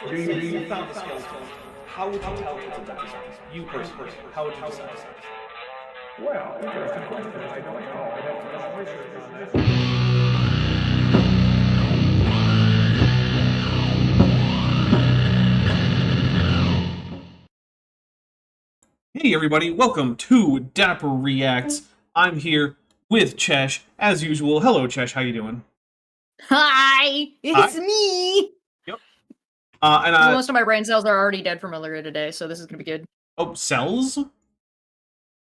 You found the skeleton. How would you tell it's a dinosaur? You personally, how would you decide? Well, interesting question. I don't know. I'd have to do some research on this. Hey everybody, welcome to Dapper Reacts. I'm here with Chesh, as usual. Hello Chesh, how you doing? Hi, it's me. Yep. Most of my brain cells are already dead from earlier today, so this is gonna be good. Oh, cells?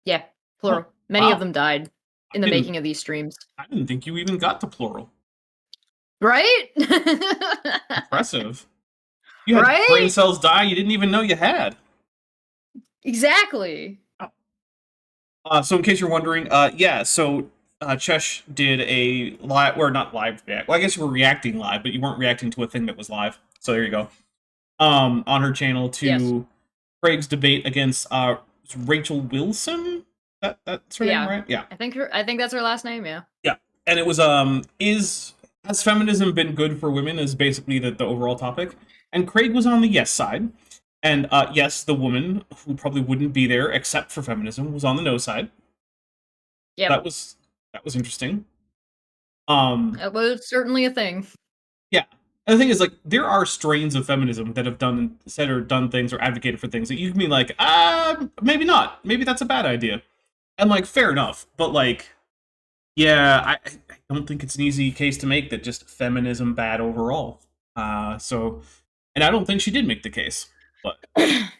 Yeah, plural. Oh, Many wow. of them died in the making of these streams. I didn't think you even got to plural. Right? Impressive. You had Right? brain cells die you didn't even know you had. Exactly. So in case you're wondering, Chesh did a live, or not live react. Well, I guess you were reacting live, but you weren't reacting to a thing that was live. So there you go. On her channel to Craig's debate against Rachel Wilson. That's her name, right? Yeah. I think that's her last name. Yeah. Yeah, and it was has feminism been good for women? Is basically the overall topic. And Craig was on the yes side. And yes, the woman who probably wouldn't be there except for feminism was on the no side. Yeah, that was interesting. It was certainly a thing. Yeah, and the thing is, like, there are strains of feminism that have said or done things or advocated for things that you can be like, maybe not, maybe that's a bad idea, and like, fair enough. But like, yeah, I don't think it's an easy case to make that just feminism bad overall. So, and I don't think she did make the case. But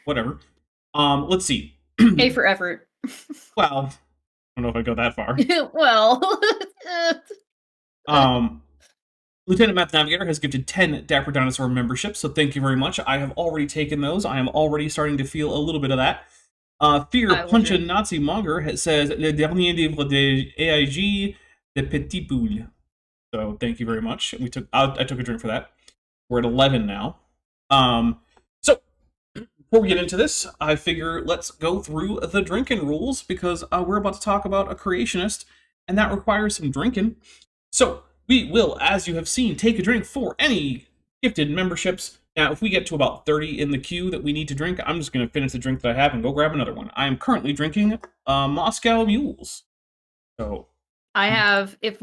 whatever. Let's see. A for effort. Well, I don't know if I go that far. Well. Lieutenant Math Navigator has gifted 10 Dapper Dinosaur memberships, so thank you very much. I have already taken those. I am already starting to feel a little bit of that. Fear Punch Nazi Monger says Le dernier livre de AIG, de Petit Poule. So thank you very much. I took a drink for that. We're at 11 now. Before we get into this, I figure let's go through the drinking rules, because we're about to talk about a creationist, and that requires some drinking. So we will, as you have seen, take a drink for any gifted memberships. Now, if we get to about 30 in the queue that we need to drink, I'm just going to finish the drink that I have and go grab another one. I am currently drinking Moscow Mules. So I have, if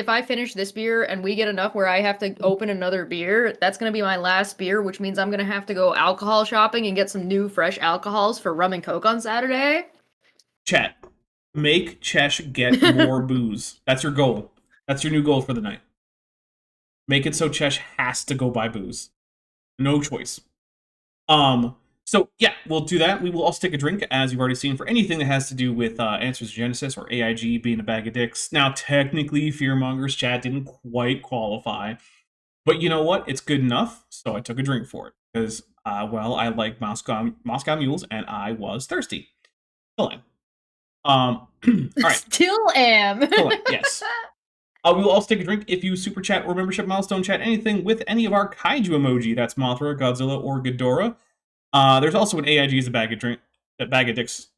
I finish this beer and we get enough where I have to open another beer, that's going to be my last beer, which means I'm going to have to go alcohol shopping and get some new fresh alcohols for rum and coke on Saturday. Chat, make Chesh get more booze. That's your goal. That's your new goal for the night. Make it so Chesh has to go buy booze. No choice. So, yeah, we'll do that. We will also take a drink, as you've already seen, for anything that has to do with Answers to Genesis or AIG being a bag of dicks. Now, technically, Fearmonger's chat didn't quite qualify. But you know what? It's good enough, so I took a drink for it. Because, well, I like Moscow Mules, and I was thirsty. Still am. All right. Still am. Yes. We will also take a drink if you super chat or membership milestone chat anything with any of our kaiju emoji. That's Mothra, Godzilla, or Ghidorah. There's also an AIG is a bag of dicks,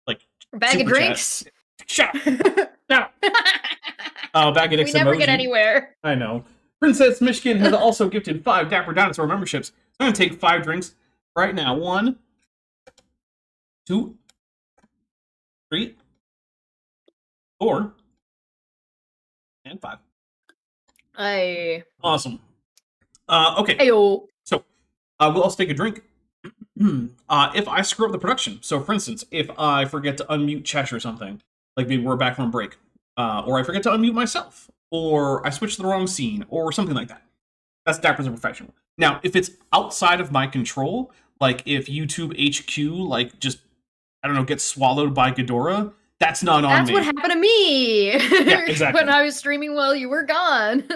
like bag of drinks. Shut up. Bag of dicks. We never emoji. get anywhere. I know. Princess Mishkin has also gifted 5 Dapper Dinosaur memberships. I'm gonna take 5 drinks right now. 1, 2, 3, 4, and 5. Awesome. Okay. Ayo. So, we'll also take a drink. If I screw up the production, so for instance, if I forget to unmute Chesh or something, like maybe we're back from break, or I forget to unmute myself, or I switch to the wrong scene, or something like that, that's Dapper as a professional. Now, if it's outside of my control, like if YouTube HQ, like just, I don't know, gets swallowed by Ghidorah, that's not on me. That's what happened to me. Yeah, exactly. When I was streaming while you were gone.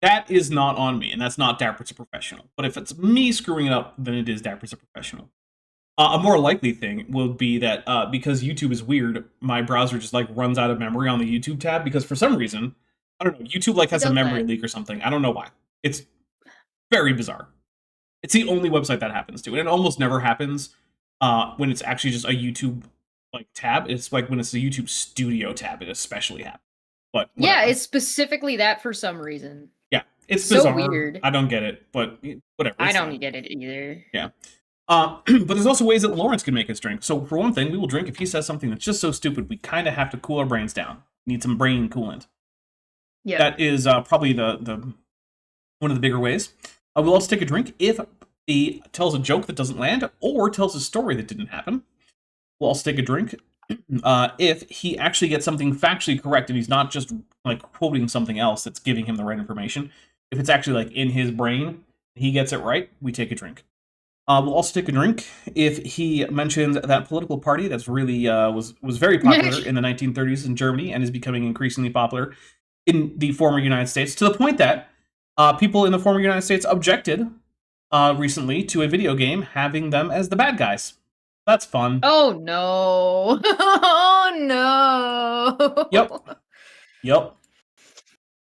That is not on me, and that's not Dapper as a professional. But if it's me screwing it up, then it is Dapper as a professional. A more likely thing will be that because YouTube is weird, my browser just like runs out of memory on the YouTube tab, because for some reason, I don't know, YouTube like has a memory leak or something. I don't know why. It's very bizarre. It's the only website that happens to, and it almost never happens when it's actually just a YouTube like tab. It's like when it's a YouTube Studio tab, it especially happens. But whatever. Yeah, it's specifically that for some reason. Yeah. It's So bizarre. weird. I don't get it, but whatever. I it's don't fine. get it either. Yeah. But there's also ways that Lawrence can make us drink. So for one thing, we will drink if he says something that's just so stupid, we kind of have to cool our brains down. Need some brain coolant. Yeah. That is probably the one of the bigger ways. We'll also take a drink if he tells a joke that doesn't land or tells a story that didn't happen. We'll also take a drink if he actually gets something factually correct and he's not just like quoting something else that's giving him the right information. If it's actually like in his brain, he gets it right, we take a drink. We'll also take a drink if he mentions that political party that's really was very popular in the 1930s in Germany and is becoming increasingly popular in the former United States, to the point that people in the former United States objected recently to a video game having them as the bad guys. That's fun. Oh no! Oh no! Yep.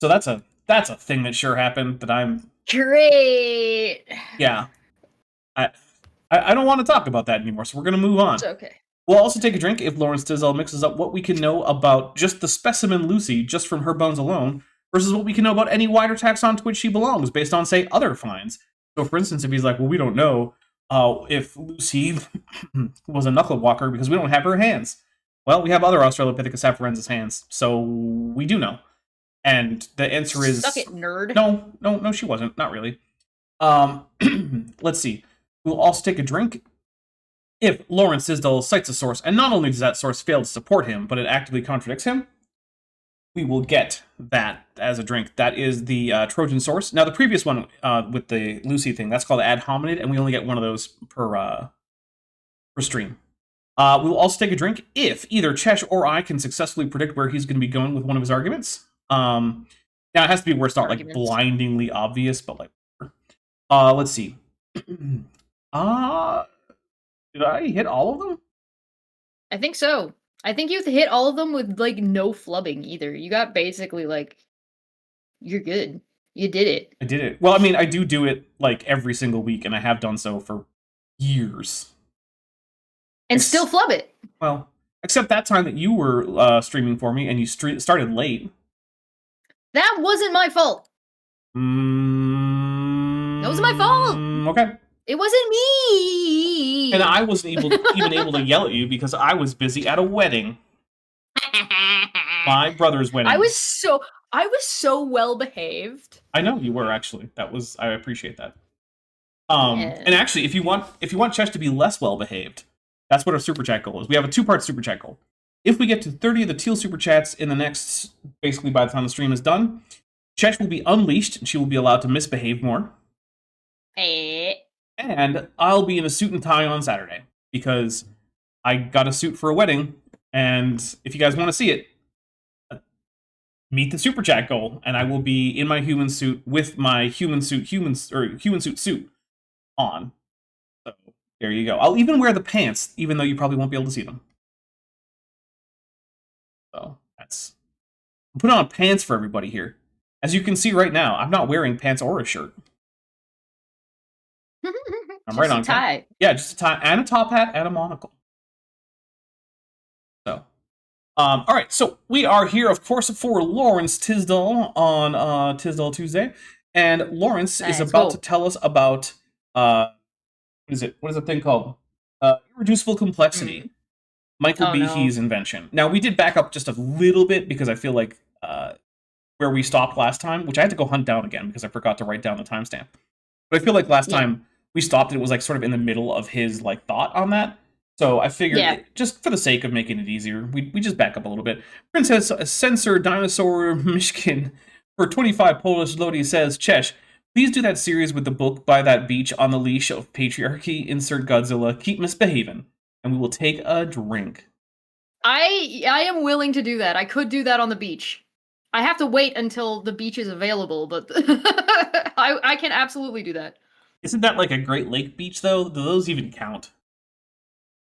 So that's a thing that sure happened that I'm Great. Yeah. I don't want to talk about that anymore, so we're gonna move on. It's okay. We'll also take a drink if Lawrence Tisdall mixes up what we can know about just the specimen Lucy, just from her bones alone, versus what we can know about any wider taxon to which she belongs, based on, say, other finds. So, for instance, if he's like, well, we don't know if Lucy was a knuckle walker because we don't have her hands. Well, we have other Australopithecus afarensis hands, so we do know. And the answer is... Suck it, nerd. No, she wasn't. Not really. Let's see. We'll also take a drink if Lawrence Tisdall cites a source, and not only does that source fail to support him, but it actively contradicts him, we will get that as a drink. That is the Trojan source. Now, the previous one with the Lucy thing, that's called ad hominid, and we only get one of those per stream. We will also take a drink if either Chesh or I can successfully predict where he's going to be going with one of his arguments. Now, it has to be where it's not like blindingly obvious, but like, let's see. Did I hit all of them? I think so. I think you hit all of them with like no flubbing either. You got basically like, you're good. You did it. I did it. Well, I mean, I do it like every single week, and I have done so for years. And still flub it. Well, except that time that you were streaming for me, and you started late. That wasn't my fault. That wasn't my fault. Okay. It wasn't me. And I wasn't even able to yell at you because I was busy at a wedding. My brother's wedding. I was so well behaved. I know you were, actually. I appreciate that. And actually, if you want Chesh to be less well behaved, that's what our super chat goal is. We have a 2-part super chat goal. If we get to 30 of the teal super chats in the next, basically by the time the stream is done, Chesh will be unleashed and she will be allowed to misbehave more. And I'll be in a suit and tie on Saturday because I got a suit for a wedding. And if you guys want to see it, meet the super chat goal, and I will be in my human suit with my human suit suit on. So there you go. I'll even wear the pants, even though you probably won't be able to see them. So I'm putting on pants for everybody here. As you can see right now, I'm not wearing pants or a shirt. I'm right on tie. Yeah, just a tie and a top hat and a monocle. So, all right. So we are here, of course, for Lawrence Tisdall on Tisdall Tuesday, and Lawrence is about to tell us about what is it? What is the thing called? Irreducible complexity. Michael Behe's invention. Now we did back up just a little bit because I feel like where we stopped last time, which I had to go hunt down again because I forgot to write down the timestamp. But I feel like last time we stopped and it was like sort of in the middle of his like thought on that. So I figured just for the sake of making it easier, we just back up a little bit. Princess Censor Dinosaur Mishkin for 25 Polish Lodi says, Chesh, please do that series with the book By That Beach on the Leash of Patriarchy, insert Godzilla, keep misbehaving, and we will take a drink. I am willing to do that. I could do that on the beach. I have to wait until the beach is available, but I can absolutely do that. Isn't that like a Great Lake beach, though? Do those even count?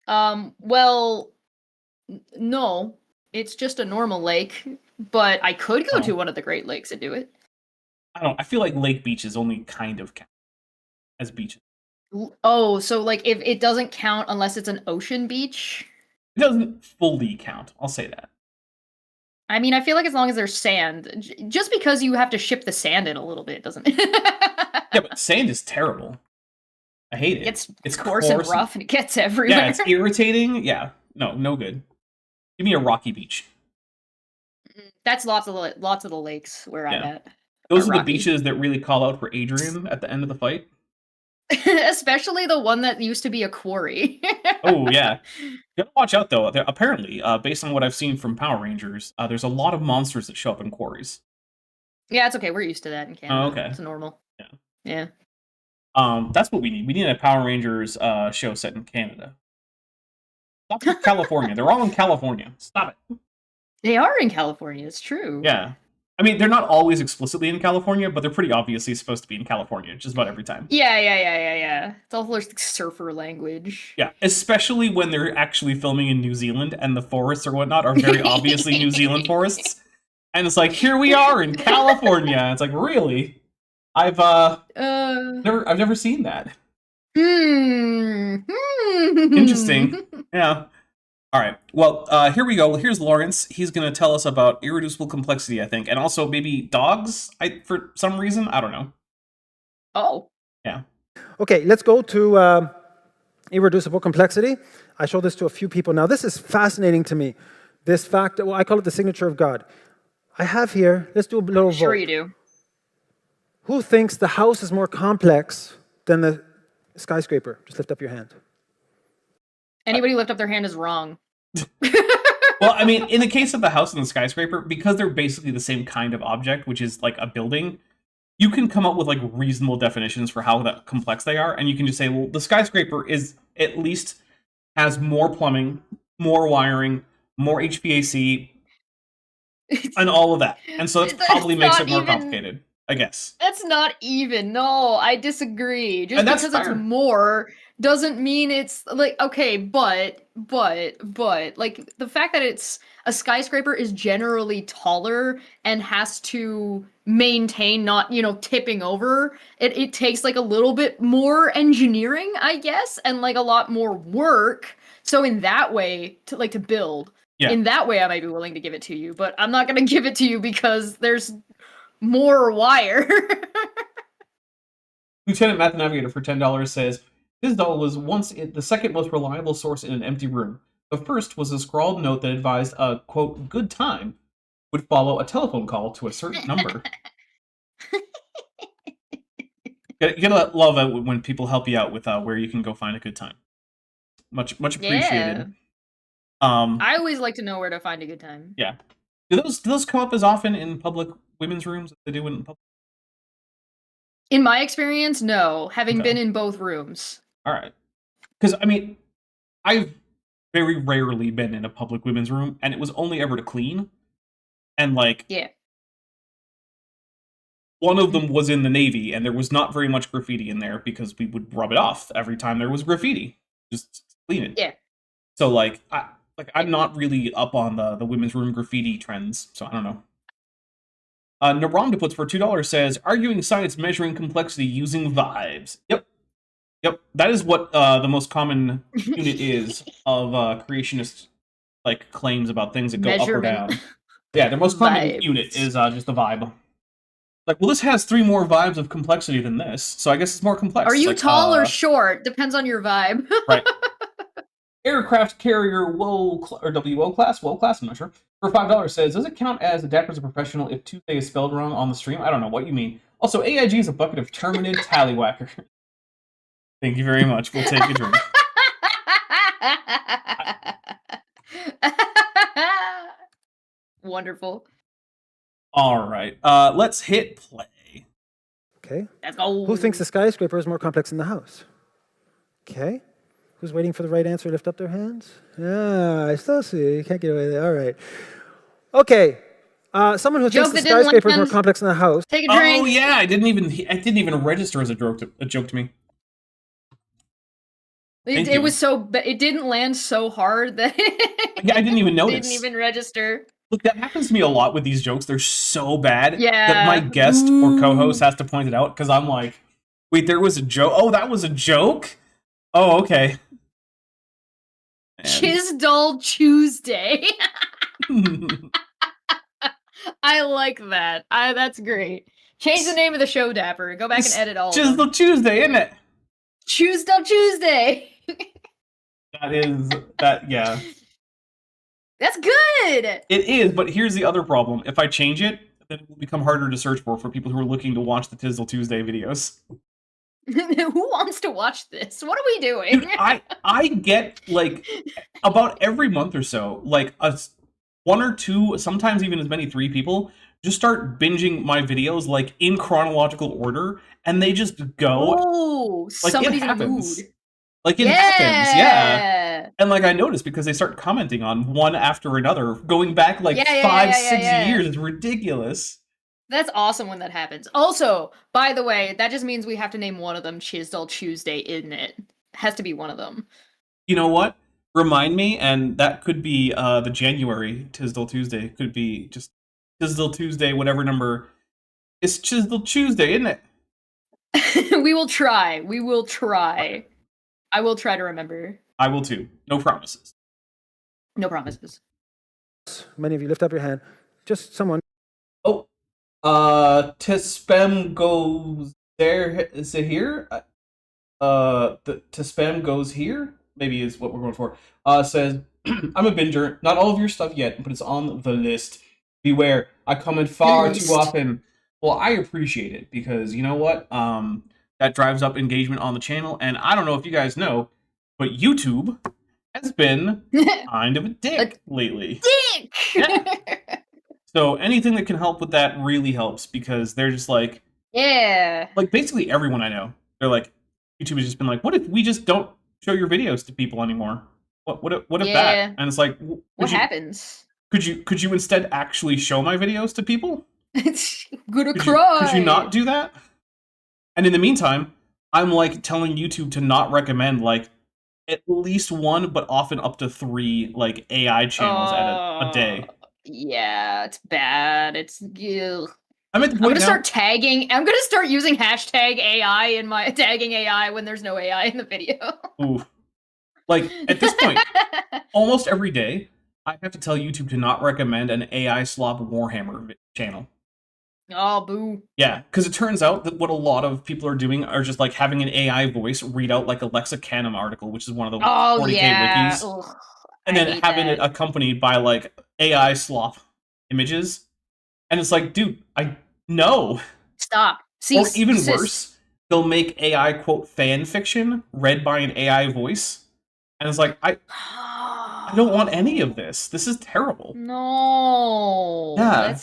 Well, no. It's just a normal lake, but I could go to one of the Great Lakes and do it. I feel like lake beaches only kind of count as beaches. Oh, so like if it doesn't count unless it's an ocean beach? It doesn't fully count, I'll say that. I mean, I feel like as long as there's sand, just because you have to ship the sand in a little bit doesn't. Yeah, but sand is terrible. I hate it. It's coarse and rough, and it gets everywhere. Yeah, it's irritating. Yeah, no good. Give me a rocky beach. That's lots of the lakes where I'm at. Those are the beaches that really call out for Adrian at the end of the fight. Especially the one that used to be a quarry. Oh, yeah. You gotta watch out, though. Apparently, based on what I've seen from Power Rangers, there's a lot of monsters that show up in quarries. Yeah, it's okay. We're used to that in Canada. Oh, okay. It's normal. Yeah. That's what we need. We need a Power Rangers show set in Canada. Stop with California. They're all in California. Stop it. They are in California. It's true. Yeah. I mean, they're not always explicitly in California, but they're pretty obviously supposed to be in California just about every time. Yeah. It's all like surfer language. Yeah, especially when they're actually filming in New Zealand and the forests or whatnot are very obviously New Zealand forests. And it's like, here we are in California. It's like, really? I've never seen that. Interesting. Yeah. All right. Well, here we go. Here's Lawrence. He's going to tell us about irreducible complexity, I think, and also maybe dogs. For some reason, I don't know. Oh. Yeah. Okay, let's go to irreducible complexity. I showed this to a few people. Now, this is fascinating to me. This fact, well, I call it the signature of God. I have here, let's do a little vote. Sure you do. Who thinks the house is more complex than the skyscraper? Just lift up your hand. Anybody lift up their hand is wrong. Well, I mean, in the case of the house and the skyscraper, because they're basically the same kind of object, which is like a building, you can come up with like reasonable definitions for how complex they are, and you can just say, well, the skyscraper is at least has more plumbing, more wiring, more HVAC, and all of that. And so that probably makes it more complicated, I guess. That's not even. No, I disagree. Just And that's because fair. it's more doesn't mean it's like okay, but like the fact that it's a skyscraper is generally taller and has to maintain not, tipping over. It takes like a little bit more engineering, I guess, and like a lot more work. So in that way, to build. Yeah. In that way, I might be willing to give it to you, but I'm not going to give it to you because there's more wire. Lieutenant Math Navigator for $10 says, Tisdall was once the second most reliable source in an empty room. The first was a scrawled note that advised a, quote, good time would follow a telephone call to a certain number. You gotta love it when people help you out with where you can go find a good time. Much appreciated. Yeah. I always like to know where to find a good time. Yeah. Do those come up as often in public women's rooms as they do in public? In my experience, no. Having been in both rooms. All right. Because, I mean, I've very rarely been in a public women's room, and it was only ever to clean. And, like, yeah. One of them was in the Navy, and there was not very much graffiti in there because we would rub it off every time there was graffiti. Just clean it. Yeah. So, like, I'm not really up on the women's room graffiti trends, so I don't know. Naramda puts for $2 says, arguing science measuring complexity using vibes. Yep. That is what the most common unit is of creationist claims about things that go up or down. Yeah, their most common unit is just a vibe. Like, well, this has 3 more vibes of complexity than this, so I guess it's more complex. Are you tall or short? Depends on your vibe. Right. Aircraft carrier WO class, I'm not sure. For $5 says, does it count as adapted as a professional if Tuesday is spelled wrong on the stream? I don't know what you mean. Also, AIG is a bucket of Terminid Tallywhacker. Thank you very much. We'll take a drink. Wonderful. All right. Let's hit play. Okay. Let's go. Who thinks the skyscraper is more complex than the house? Okay. Who's waiting for the right answer? Lift up their hands. Yeah, I still see. You can't get away there. All right. Okay. Someone who thinks the skyscraper is more complex than the house. Take a drink. Oh yeah, I didn't even register as a joke to me. It was it didn't land so hard that yeah, I didn't even notice. Didn't even register. Look, that happens to me a lot with these jokes. They're so bad that my guest or co-host has to point it out because I'm like, wait, there was a joke. Oh, that was a joke? Oh, okay. Tisdall Tuesday. I like that. That's great. Change the name of the show, Dapper. Go back and edit all of them. Tisdall Tuesday, isn't it? Tuesday, Tuesday. Yeah. That's good. It is, but here's the other problem. If I change it, then it will become harder to search for people who are looking to watch the Tisdall Tuesday videos. Who wants to watch this? What are we doing? Dude, I get, like, about every month or so, like, one or two, sometimes even as many 3 people, just start binging my videos, like, in chronological order, and they just go. Oh, Like, somebody's it in a happens. mood. Like, it happens, yeah. And, like, I noticed because they start commenting on one after another, going back, like, 5-6 years. It's ridiculous. That's awesome when that happens. Also, by the way, that just means we have to name one of them Tisdall Tuesday, isn't it? Has to be one of them. You know what? Remind me, and that could be the January Tisdall Tuesday. It could be just Tisdall Tuesday, whatever number. It's Tisdall Tuesday, isn't it? We will try. We will try. I will try to remember. I will too. No promises. No promises. Many of you lift up your hand. Just someone. Oh, Tispem goes there. Is it here? The Tispem goes here. Maybe is what we're going for. Says, I'm a binger. Not all of your stuff yet, but it's on the list. Beware, I comment far too often. Well, I appreciate it because you know what? That drives up engagement on the channel, and I don't know if you guys know, but YouTube has been kind of a dick lately. Dick! Yeah. So anything that can help with that really helps because they're just like, yeah. Like basically everyone I know, they're like, YouTube has just been like, what if we just don't show your videos to people anymore? What if that? And it's like, what happens? Could you instead actually show my videos to people? Gonna cry. Could you not do that? And in the meantime, I'm like telling YouTube to not recommend like at least 1, but often up to 3 like AI channels at a day. Yeah, it's bad. It's ugh. I'm at the point start tagging. I'm gonna start using hashtag AI in my tagging AI when there's no AI in the video. Ooh. Like at this point, almost every day, I have to tell YouTube to not recommend an AI slop Warhammer channel. Oh, boo. Yeah, because it turns out that what a lot of people are doing are just like having an AI voice read out like a Lexicanum article, which is one of the 40K wikis. Ugh, and then having it accompanied by like AI slop images. And it's like, dude, no. Stop. Or even worse, they'll make AI quote fan fiction read by an AI voice. And it's like, I don't want any of this. This is terrible. No. Yeah.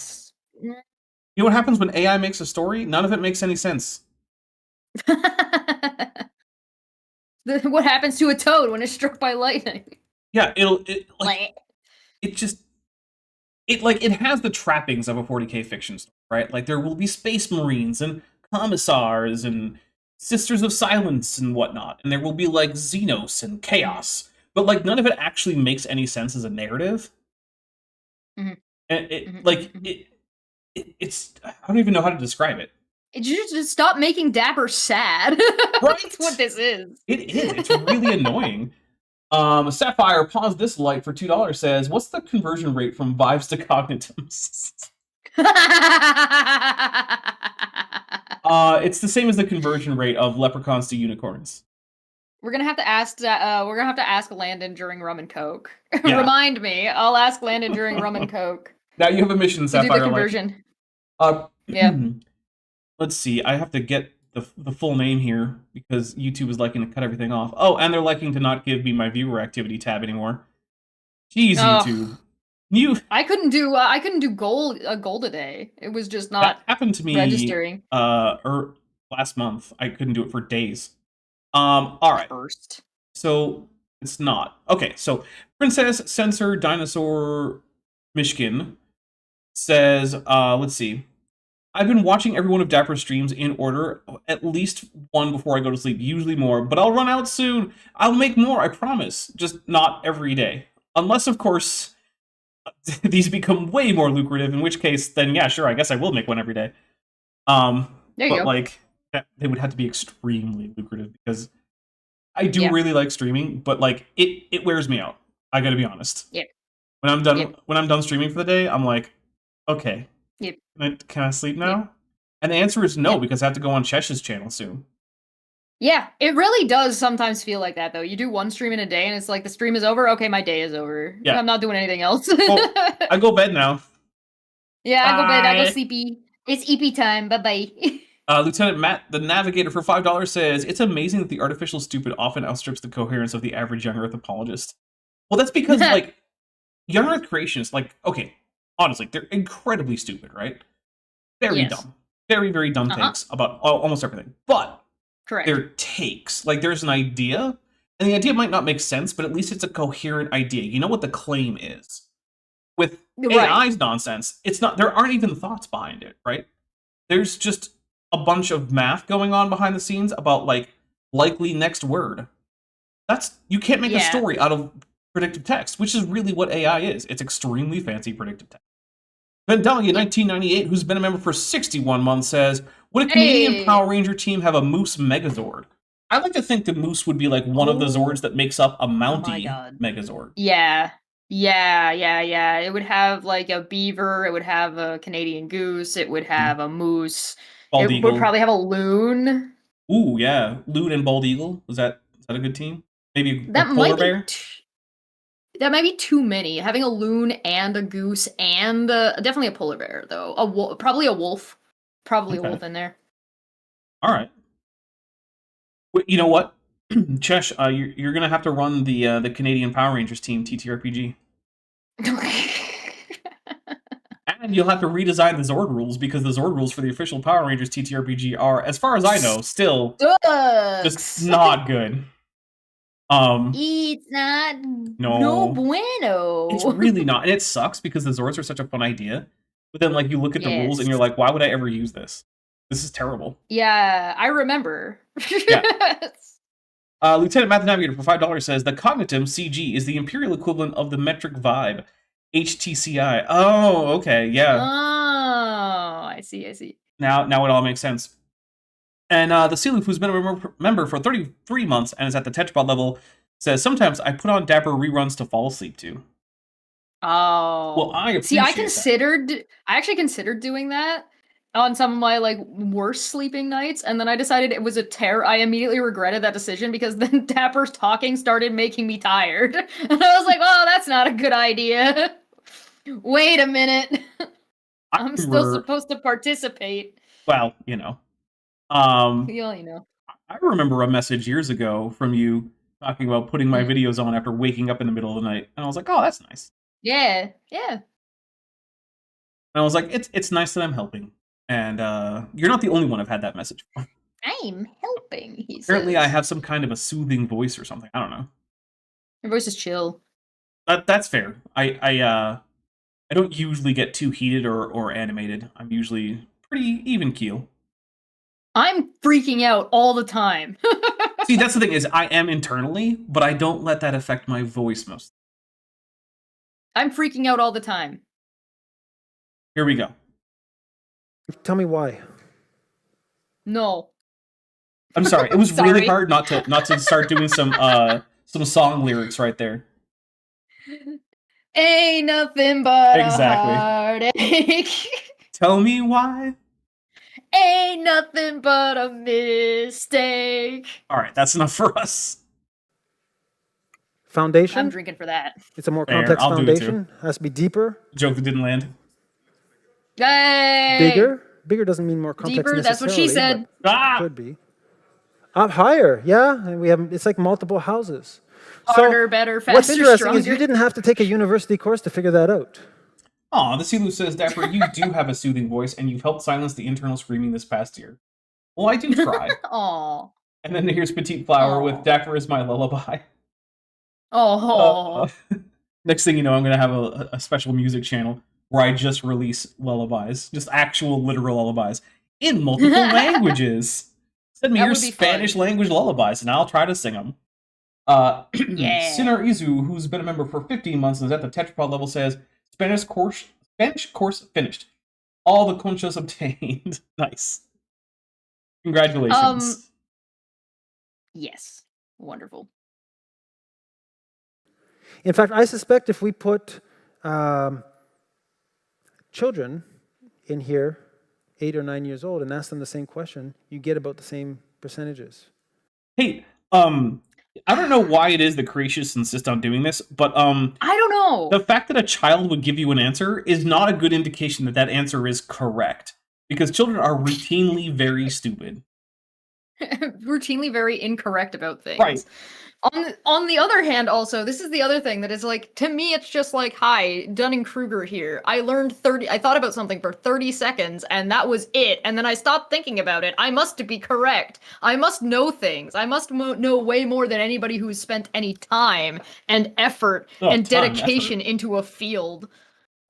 You know what happens when AI makes a story? None of it makes any sense. What happens to a toad when it's struck by lightning? Yeah, it has the trappings of a 40K fiction story, right? Like there will be space marines and commissars and sisters of silence and whatnot, and there will be like Xenos and chaos, but like none of it actually makes any sense as a narrative. Mm-hmm. And it's I don't even know how to describe it. Just stop making Dapper sad. Right? That's what this is. It is. It's really annoying. Sapphire, pause this light for $2 says, what's the conversion rate from vibes to cognitives? It's the same as the conversion rate of leprechauns to unicorns. We're gonna have to ask Landon during Rum and Coke. Yeah. Remind me. I'll ask Landon during Rum and Coke. Now you have a mission, Sapphire. Do the conversion. Yeah. Let's see. I have to get the full name here because YouTube is liking to cut everything off. Oh, and they're liking to not give me my viewer activity tab anymore. Jeez, YouTube. I couldn't do gold a day. It was just not that happened to me registering. Last month. I couldn't do it for days. All right. First. So it's not. Okay, so Princess Censor Dinosaur Mishkin says, let's see. I've been watching every one of Dapper's streams in order, at least 1 before I go to sleep, usually more, but I'll run out soon. I'll make more, I promise. Just not every day. Unless, of course, these become way more lucrative, in which case, then yeah, sure, I guess I will make one every day. There you go. Like, they would have to be extremely lucrative, because I do really like streaming, but like, it wears me out. I gotta be honest. Yeah. When I'm done streaming for the day, I'm like, Okay. Yep. Can I sleep now? And the answer is no, Yep. because I have to go on Chesh's channel soon. Yeah, it really does sometimes feel like that though. You do one stream in a day and it's like the stream is over, okay, my day is over. Yeah. I'm not doing anything else. Well, I go bed now. Yeah, I go bed, I go Bye. sleepy. It's EP time, bye-bye. Lieutenant Matt, the Navigator, for $5 says, it's amazing that the artificial stupid often outstrips the coherence of the average young Earth apologist. Well, that's because, like, young Earth creationists, like, okay, honestly, they're incredibly stupid, right? Very Yes. dumb. Very, very dumb takes about almost everything. But Correct. they're takes. Like, there's an idea, and the idea might not make sense, but at least it's a coherent idea. You know what the claim is. With Right. AI's nonsense, it's not. There aren't even thoughts behind it, right? There's just a bunch of math going on behind the scenes about, like, likely next word. You can't make a Yeah. story out of predictive text, which is really what AI is. It's extremely fancy predictive text. Vandalia 1998, who's been a member for 61 months, says, would a Canadian Hey. Power Ranger team have a Moose Megazord? I like to think the Moose would be like one of the Zords that makes up a Mountie God. Megazord. Yeah. Yeah. It would have like a beaver, it would have a Canadian goose, it would have a moose. Bald it Eagle. would probably have a loon. Ooh, yeah. Loon and Bald Eagle. Is that a good team? Maybe That a polar might bear? be that might be too many. Having a loon and a goose and definitely a polar bear though. Probably a wolf. Probably Okay. a wolf in there. All right. You know what? Chesh, you're going to have to run the Canadian Power Rangers team, TTRPG. And you'll have to redesign the Zord rules, because the Zord rules for the official Power Rangers TTRPG are, as far as I know, still just Sucks. not good. It's not No. bueno. It's really not. And it sucks because the Zords are such a fun idea. But then, like, you look at the rules and Yes. you're like, why would I ever use this? This is terrible. Yeah, I remember. Lieutenant Math Navigator for $5 says, the cognitum CG is the imperial equivalent of the metric vibe. HTCI. Oh, okay, yeah. Oh, I see. Now it all makes sense. And the Sealoof, who's been a member for 33 months and is at the Tetchbot level, says, sometimes I put on Dapper reruns to fall asleep to. Oh. Well, I appreciate I actually considered doing that on some of my like worst sleeping nights, and then I decided it was a terror. I immediately regretted that decision because then Dapper's talking started making me tired. And I was like, oh, that's not a good idea. Wait a minute. I'm still supposed to participate. Well, you know. You know. I remember a message years ago from you talking about putting my videos on after waking up in the middle of the night. And I was like, oh, that's nice. Yeah. And I was like, it's nice that I'm helping. And you're not the only one I've had that message from. I'm helping, he Apparently says. I have some kind of a soothing voice or something. I don't know. Your voice is chill. That's fair. I don't usually get too heated or animated. I'm usually pretty even keel. I'm freaking out all the time. See, that's the thing, is I am internally, but I don't let that affect my voice most. I'm freaking out all the time. Here we go. Tell me why. No. I'm sorry. It was really Sorry. hard not to start doing some song lyrics right there. Ain't nothing but Exactly. a heartache. Tell me why. Ain't nothing but a mistake. All right, that's enough for us. Foundation? I'm drinking for that. It's a more Fair, complex I'll do it too. foundation. Has to be deeper. Joke that didn't land. Hey! Bigger. Bigger doesn't mean more complex Deeper, that's what she necessarily, said. but Ah! could be. Up higher, yeah. And we have. It's like multiple houses. Harder, better, faster, What's interesting stronger. is you didn't have to take a university course to figure that out. Aw, the Silu says, Dapper, you do have a soothing voice, and you've helped silence the internal screaming this past year. Well, I do try. Aw. And then here's Petite Flower Aw. with Dapper is my lullaby. Oh. Next thing you know, I'm going to have a special music channel where I just release lullabies. Just actual, literal lullabies. In multiple languages. Send me That your would be Spanish fun. language lullabies, and I'll try to sing them. Yeah. Sinner Izu, who's been a member for 15 months and is at the Tetrapod level, says, Spanish course finished. All the conchas obtained. Nice. Congratulations. Yes. Wonderful. In fact, I suspect if we put children in here, 8 or 9 years old, and ask them the same question, you get about the same percentages. Hey, I don't know why it is that creationists insist on doing this, but I don't know. the fact that a child would give you an answer is not a good indication that that answer is correct, because children are routinely very stupid. Routinely very incorrect about things. Right. On the other hand, also, this is the other thing that is like, to me, it's just like, hi, Dunning-Kruger here. I thought about something for 30 seconds, and that was it. And then I stopped thinking about it. I must be correct. I must know things. I must know way more than anybody who's spent any time and effort and dedication into a field.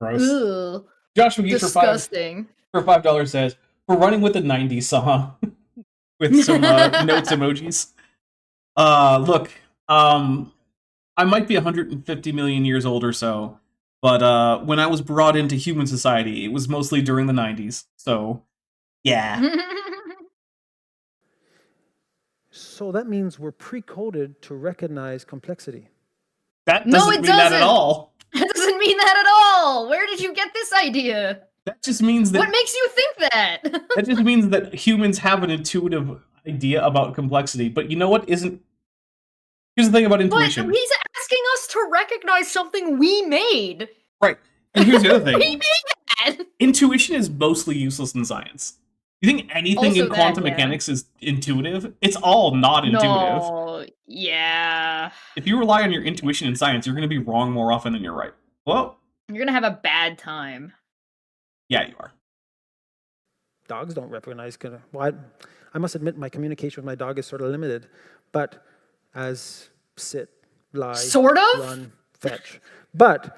Gross. Ugh. Josh McGee Disgusting. for $5 says, "We're running with the '90s song with some notes emojis." Look, I might be 150 million years old or so, but when I was brought into human society, it was mostly during the 90s. So, yeah. So that means we're pre-coded to recognize complexity. That No, doesn't it mean that at doesn't. all. That doesn't mean that at all. Where did you get this idea? That just means that What makes you think that? that just means that humans have an intuitive idea about complexity. But you know what isn't? Here's the thing about But intuition. he's asking us to recognize something we made. Right. And here's the other We thing. made that. Intuition is mostly useless in science. You think anything Also in that, quantum yeah. mechanics is intuitive? It's all not intuitive. No, yeah. If you rely on your intuition in science, you're going to be wrong more often than you're right. Well, You're gonna have a bad time. yeah, you are. Dogs don't recognize. Well, I must admit my communication with my dog is sort of limited, but as sit, lie, Sort of? run, fetch. But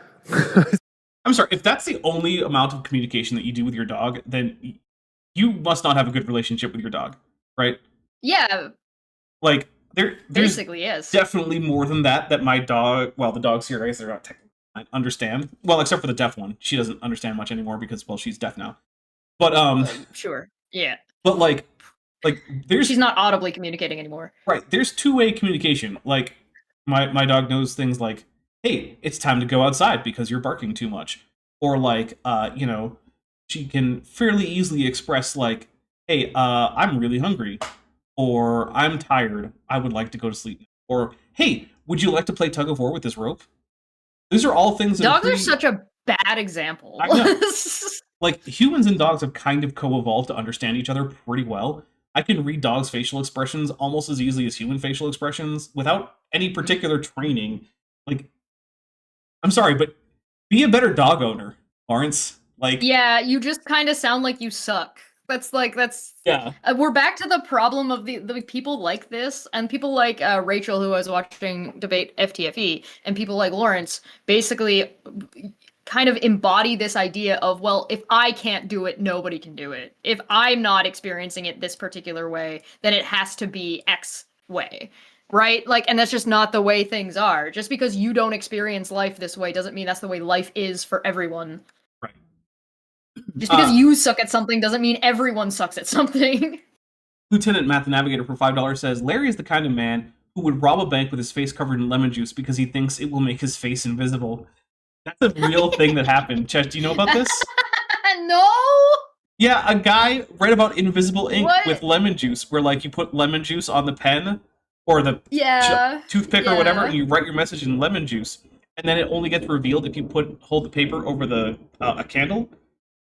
I'm sorry, if that's the only amount of communication that you do with your dog, then you must not have a good relationship with your dog, right? Yeah, Like, there's basically, yes. definitely more than that my dog, well, the dogs here, I guess they're not technically understand. Well, except for the deaf one. She doesn't understand much anymore because, well, she's deaf now. But, Sure. Yeah. but like there's She's not audibly communicating anymore. right, there's two-way communication. Like, my dog knows things like, hey, it's time to go outside because you're barking too much. Or like, she can fairly easily express like, hey, I'm really hungry. Or I'm tired. I would like to go to sleep. Or, hey, would you like to play tug of war with this rope? These are all things that Dogs are such a bad example. I know. Like, humans and dogs have kind of co-evolved to understand each other pretty well. I can read dogs' facial expressions almost as easily as human facial expressions without any particular training. Like, I'm sorry, but be a better dog owner, Lawrence. Like, Yeah, you just kind of sound like you suck. That's yeah. we're back to the problem of the people like this, and people like Rachel, who I was watching debate FTFE, and people like Lawrence basically kind of embody this idea of, well, if I can't do it, nobody can do it. If I'm not experiencing it this particular way, then it has to be X way. Right? Like, and that's just not the way things are. Just because you don't experience life this way doesn't mean that's the way life is for everyone. Right. Just because you suck at something doesn't mean everyone sucks at something. Lieutenant Math Navigator for $5 says, Larry is the kind of man who would rob a bank with his face covered in lemon juice because he thinks it will make his face invisible. That's a real thing that happened. Chesh, do you know about this? No? Yeah, a guy read about invisible ink What? with lemon juice, where like you put lemon juice on the pen or the Yeah. toothpick or whatever, yeah. and you write your message in lemon juice, and then it only gets revealed if you hold the paper over the a candle,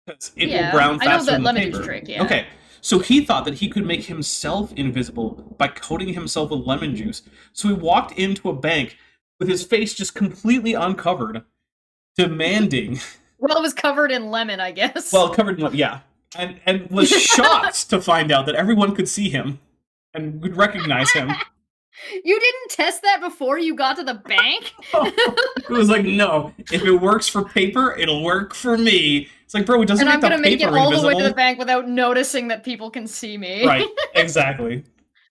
because it will brown I know faster the than the lemon paper. juice trick, yeah. Okay, so he thought that he could make himself invisible by coating himself with lemon juice. So he walked into a bank with his face just completely uncovered, demanding. Well, it was covered in lemon, I guess. Well, covered in yeah, and was shocked to find out that everyone could see him and would recognize him. You didn't test that before you got to the bank? It was like, no, if it works for paper, it'll work for me. It's like, bro, it doesn't And I'm make the gonna make it paper all invisible. the way to the bank without noticing that people can see me. Right, exactly.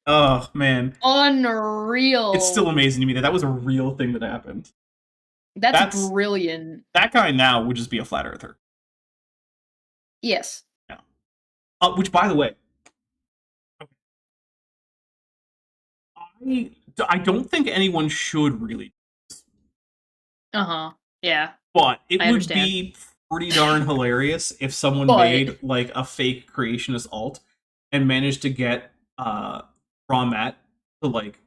Oh, man. Unreal. It's still amazing to me that was a real thing that happened. That's brilliant. That guy now would just be a flat earther. Yes. Which, by the way, I don't think anyone should really. Uh-huh. Yeah. But it I would understand. be pretty darn hilarious if someone But- made like a fake creationist alt and managed to get Raw Matt to like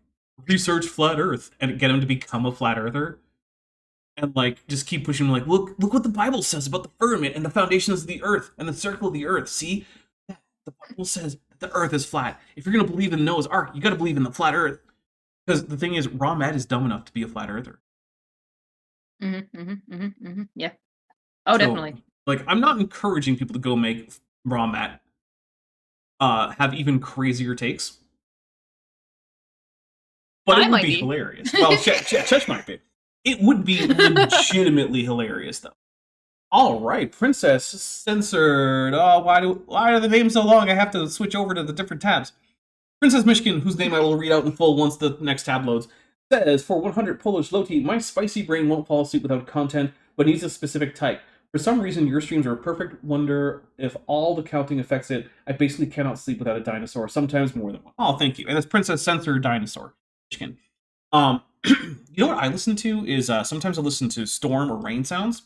research flat Earth and get him to become a flat earther. And like just keep pushing him like, look what the Bible says about the firmament and the foundations of the earth and the circle of the earth. See? The Bible says that the earth is flat. If you're gonna believe in Noah's Ark, you gotta believe in the flat earth. Because the thing is, Raw Matt is dumb enough to be a flat earther. Yeah. Oh, So, definitely. Like, I'm not encouraging people to go make Raw Matt have even crazier takes. But I it would might be be. hilarious. Well, Chesh might be. It would be legitimately hilarious, though. All right, Princess censored. Oh, why are the names so long? I have to switch over to the different tabs. Princess Michigan, whose name I will read out in full once the next tab loads, says, for 100 Polish Loti, my spicy brain won't fall asleep without content, but needs a specific type. For some reason, your streams are a perfect wonder if all the counting affects it. I basically cannot sleep without a dinosaur, sometimes more than one. Oh, thank you. And that's Princess Censored Dinosaur. Michigan. You know what I listen to is sometimes I listen to storm or rain sounds.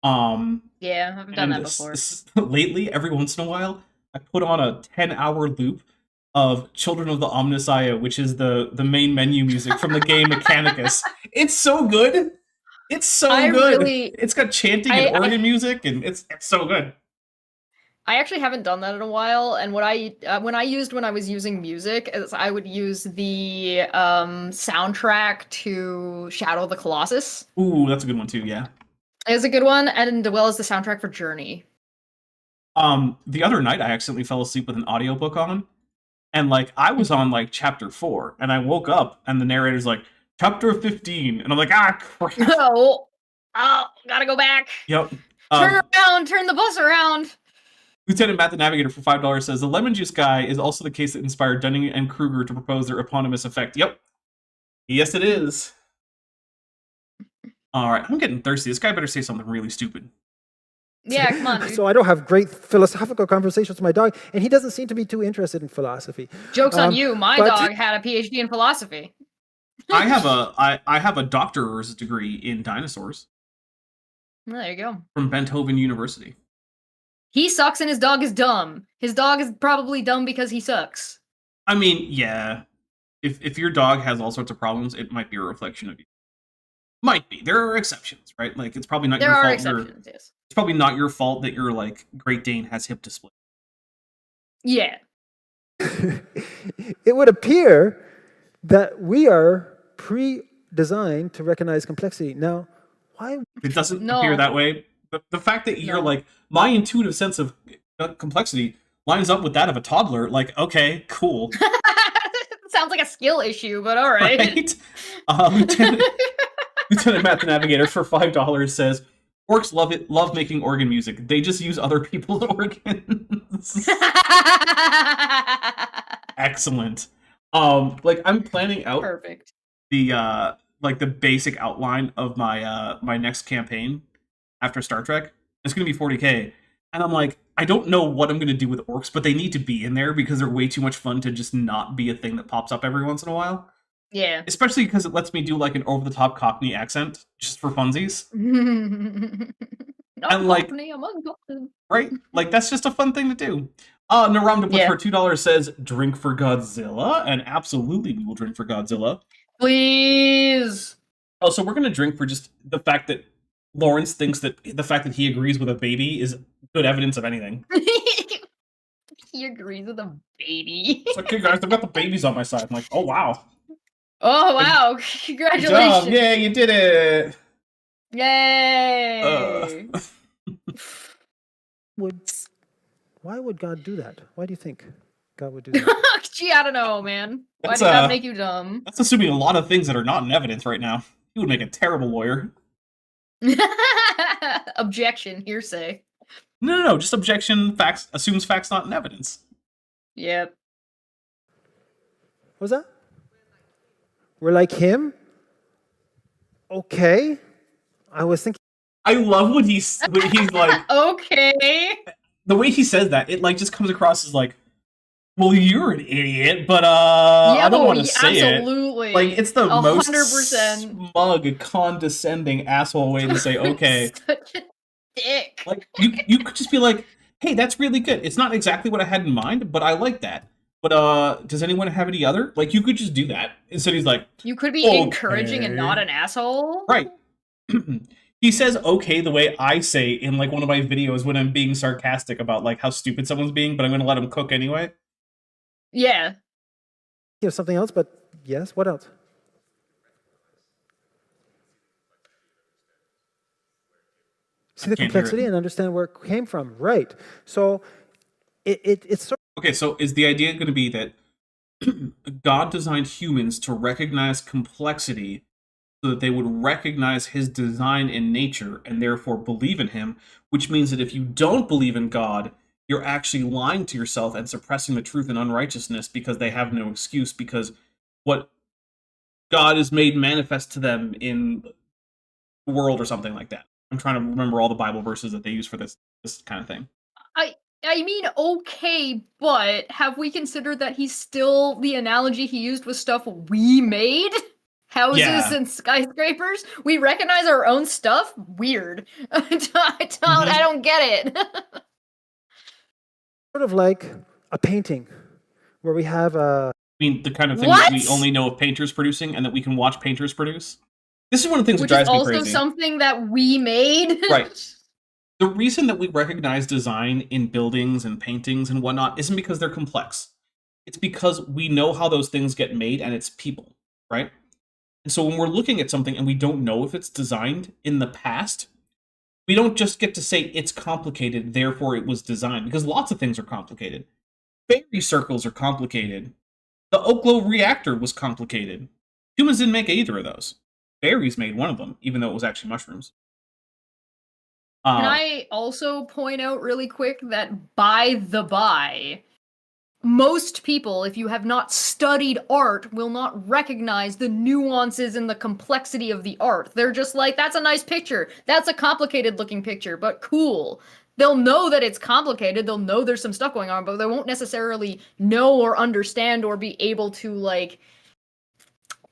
Yeah, I've done that before. Lately, every once in a while, I put on a 10-hour loop of Children of the Omnissiah, which is the main menu music from the game Mechanicus. It's so good. It's so good. It's got chanting and organ music, and it's so good. I actually haven't done that in a while, and what when I was using music, is I would use the soundtrack to Shadow of the Colossus. Ooh, that's a good one too. Yeah, it's a good one, and as well as the soundtrack for Journey. The other night I accidentally fell asleep with an audiobook on, and like I was on like chapter 4, and I woke up, and the narrator's like chapter 15, and I'm like, ah, crap. Oh, gotta go back. Yep. Turn the bus around. Lieutenant Matt the Navigator for $5 says, the lemon juice guy is also the case that inspired Dunning and Kruger to propose their eponymous effect. Yep. Yes, it is. Alright, I'm getting thirsty. This guy better say something really stupid. Yeah, come on, dude. So I don't have great philosophical conversations with my dog, and he doesn't seem to be too interested in philosophy. Joke's on you. My but- dog had a PhD in philosophy. I have a doctor's degree in dinosaurs Well, there you go. from Beethoven University. He sucks and his dog is dumb. His dog is probably dumb because he sucks. I mean, yeah. If your dog has all sorts of problems, it might be a reflection of you. Might be. There are exceptions, right? Like, it's probably not There your are fault. exceptions, yes. It's probably not your fault that your, like, Great Dane has hip display. Yeah. It would appear that we are pre-designed to recognize complexity. Now, why? It doesn't No. appear that way. The fact that you're No. like, my intuitive sense of complexity lines up with that of a toddler, like, okay, cool. Sounds like a skill issue, but all right. Right? Lieutenant Matt the Navigator for $5 says, orcs love making organ music. They just use other people's organs. Excellent. Like, I'm planning out Perfect. the like the basic outline of my my next campaign after Star Trek. It's gonna be 40K, and I'm like, I don't know what I'm gonna do with orcs, but they need to be in there because they're way too much fun to just not be a thing that pops up every once in a while. Yeah. Especially because it lets me do like an over-the-top Cockney accent just for funsies, And like- right? Like, that's just a fun thing to do. Naram Debut Yeah. for $2 says, drink for Godzilla, and absolutely we will drink for Godzilla. Please. Oh, so we're gonna drink for just the fact that Lawrence thinks that the fact that he agrees with a baby is good evidence of anything. He agrees with a baby. It's like, okay, guys, I've got the babies on my side. I'm like, oh, wow. Oh wow! Good job. Congratulations! Yeah, you did it. Yay! Why would God do that? Why do you think God would do that? Gee, I don't know, man. Why That's, did that make you dumb? That's assuming a lot of things that are not in evidence right now. He would make a terrible lawyer. Objection, hearsay. No, just objection, facts, assumes facts not in evidence. Yep. What was that? We're like him? Okay. I was thinking. I love when he's like, Okay. the way he says that, it like just comes across as like, well, you're an idiot, but Yeah, I don't want to say absolutely. it. Like, it's the most 100%. smug, condescending asshole way to say, okay. Such a dick. Like you could just be like, hey, that's really good. It's not exactly what I had in mind, but I like that. But does anyone have any other? Like, you could just do that. Instead, he's like, You could be encouraging and not "Okay." an asshole. Right. He says okay the way I say in like one of my videos when I'm being sarcastic about like how stupid someone's being, but I'm gonna let him cook anyway. Yeah. You have something else, but yes, what else? See the Can't hear it. complexity and understand where it came from. Right. So it's sort Okay, so is the idea going to be that God designed humans to recognize complexity so that they would recognize his design in nature and therefore believe in him, which means that if you don't believe in God, you're actually lying to yourself and suppressing the truth and unrighteousness because they have no excuse, because what God is made manifest to them in the world or something like that. I'm trying to remember all the Bible verses that they use for this kind of thing. I mean, okay, but have we considered that he's still, the analogy he used was stuff we made? Houses Yeah. and skyscrapers? We recognize our own stuff? Weird. I don't get it. of like a painting where we have a I mean, the kind of thing What? that we only know of painters producing and that we can watch painters produce. This is one of the things Which that is drives me also crazy. something that we made. Right. The reason that we recognize design in buildings and paintings and whatnot isn't because they're complex. It's because we know how those things get made and it's people, right? And so when we're looking at something and we don't know if it's designed in the past, we don't just get to say it's complicated, therefore it was designed, because lots of things are complicated. Fairy circles are complicated. The Oklo reactor was complicated. Humans didn't make either of those. Fairies made one of them, even though it was actually mushrooms. Can I also point out really quick that, by the by, most people, if you have not studied art, will not recognize the nuances and the complexity of the art. They're just like, that's a nice picture. That's a complicated looking picture, but cool. They'll know that it's complicated. They'll know there's some stuff going on, but they won't necessarily know or understand or be able to, like,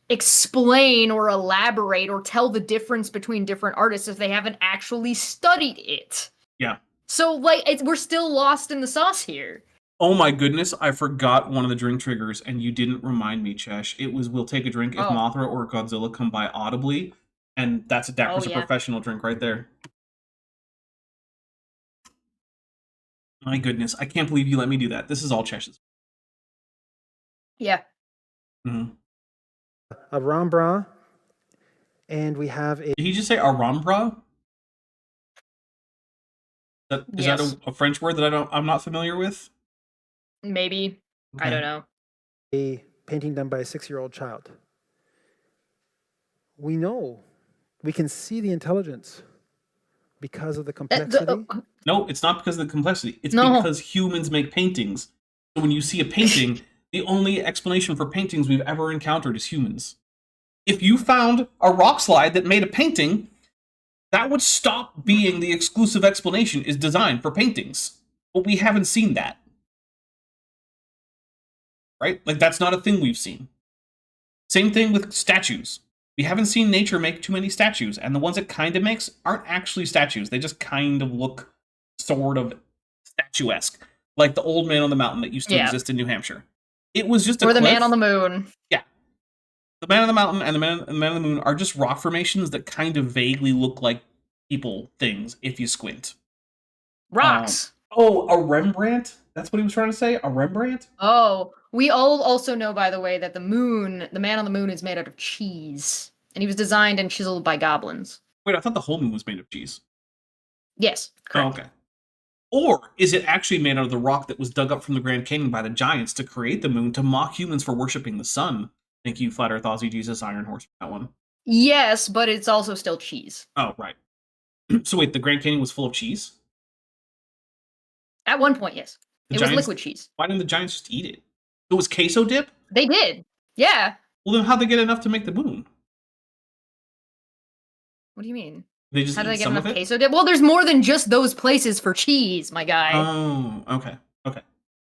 explain or elaborate or tell the difference between different artists if they haven't actually studied it. Yeah. So, like, we're still lost in the sauce here. Oh my goodness, I forgot one of the drink triggers, and you didn't remind me, Chesh. It was, we'll take a drink if Oh. Mothra or Godzilla come by audibly, and that's a Oh, yeah. professional drink right there. My goodness, I can't believe you let me do that. This is all Chesh's. Yeah. Mm-hmm. a Rambra, and we have a Did he just say Arambra? Is Yes. that a French word that I'm not familiar with? Maybe. I don't know. a painting done by a 6-year-old child. We know, we can see the intelligence because of the complexity. No, it's not because of the complexity. It's No. because humans make paintings. So when you see a painting, the only explanation for paintings we've ever encountered is humans. If you found a rock slide that made a painting, that would stop being the exclusive explanation is design for paintings. But we haven't seen that. Right? Like, that's not a thing we've seen. Same thing with statues. We haven't seen nature make too many statues, and the ones it kind of makes aren't actually statues. They just kind of look sort of statuesque. Like the old man on the mountain that used to exist in New Hampshire. It was just a Or the cliff. man on the moon. Yeah. The man on the mountain and the man on the moon are just rock formations that kind of vaguely look like people things if you squint. Rocks. Oh, a Rembrandt? That's what he was trying to say? A Rembrandt? Oh, we all also know, by the way, that the man on the moon is made out of cheese. And he was designed and chiseled by goblins. Wait, I thought the whole moon was made of cheese. Yes, correct. Oh, okay. Or is it actually made out of the rock that was dug up from the Grand Canyon by the giants to create the moon to mock humans for worshipping the sun? Thank you, Flat Earth Aussie Jesus Iron Horse, for that one. Yes, but it's also still cheese. Oh, right. So wait, the Grand Canyon was full of cheese? At one point, yes. It was liquid cheese. Why didn't the giants just eat it? It was queso dip? They did. Yeah. Well, then how'd they get enough to make the moon? What do you mean? They just How did eat I get some enough of it? queso dip? Well, there's more than just those places for cheese, my guy. Oh, okay. Okay.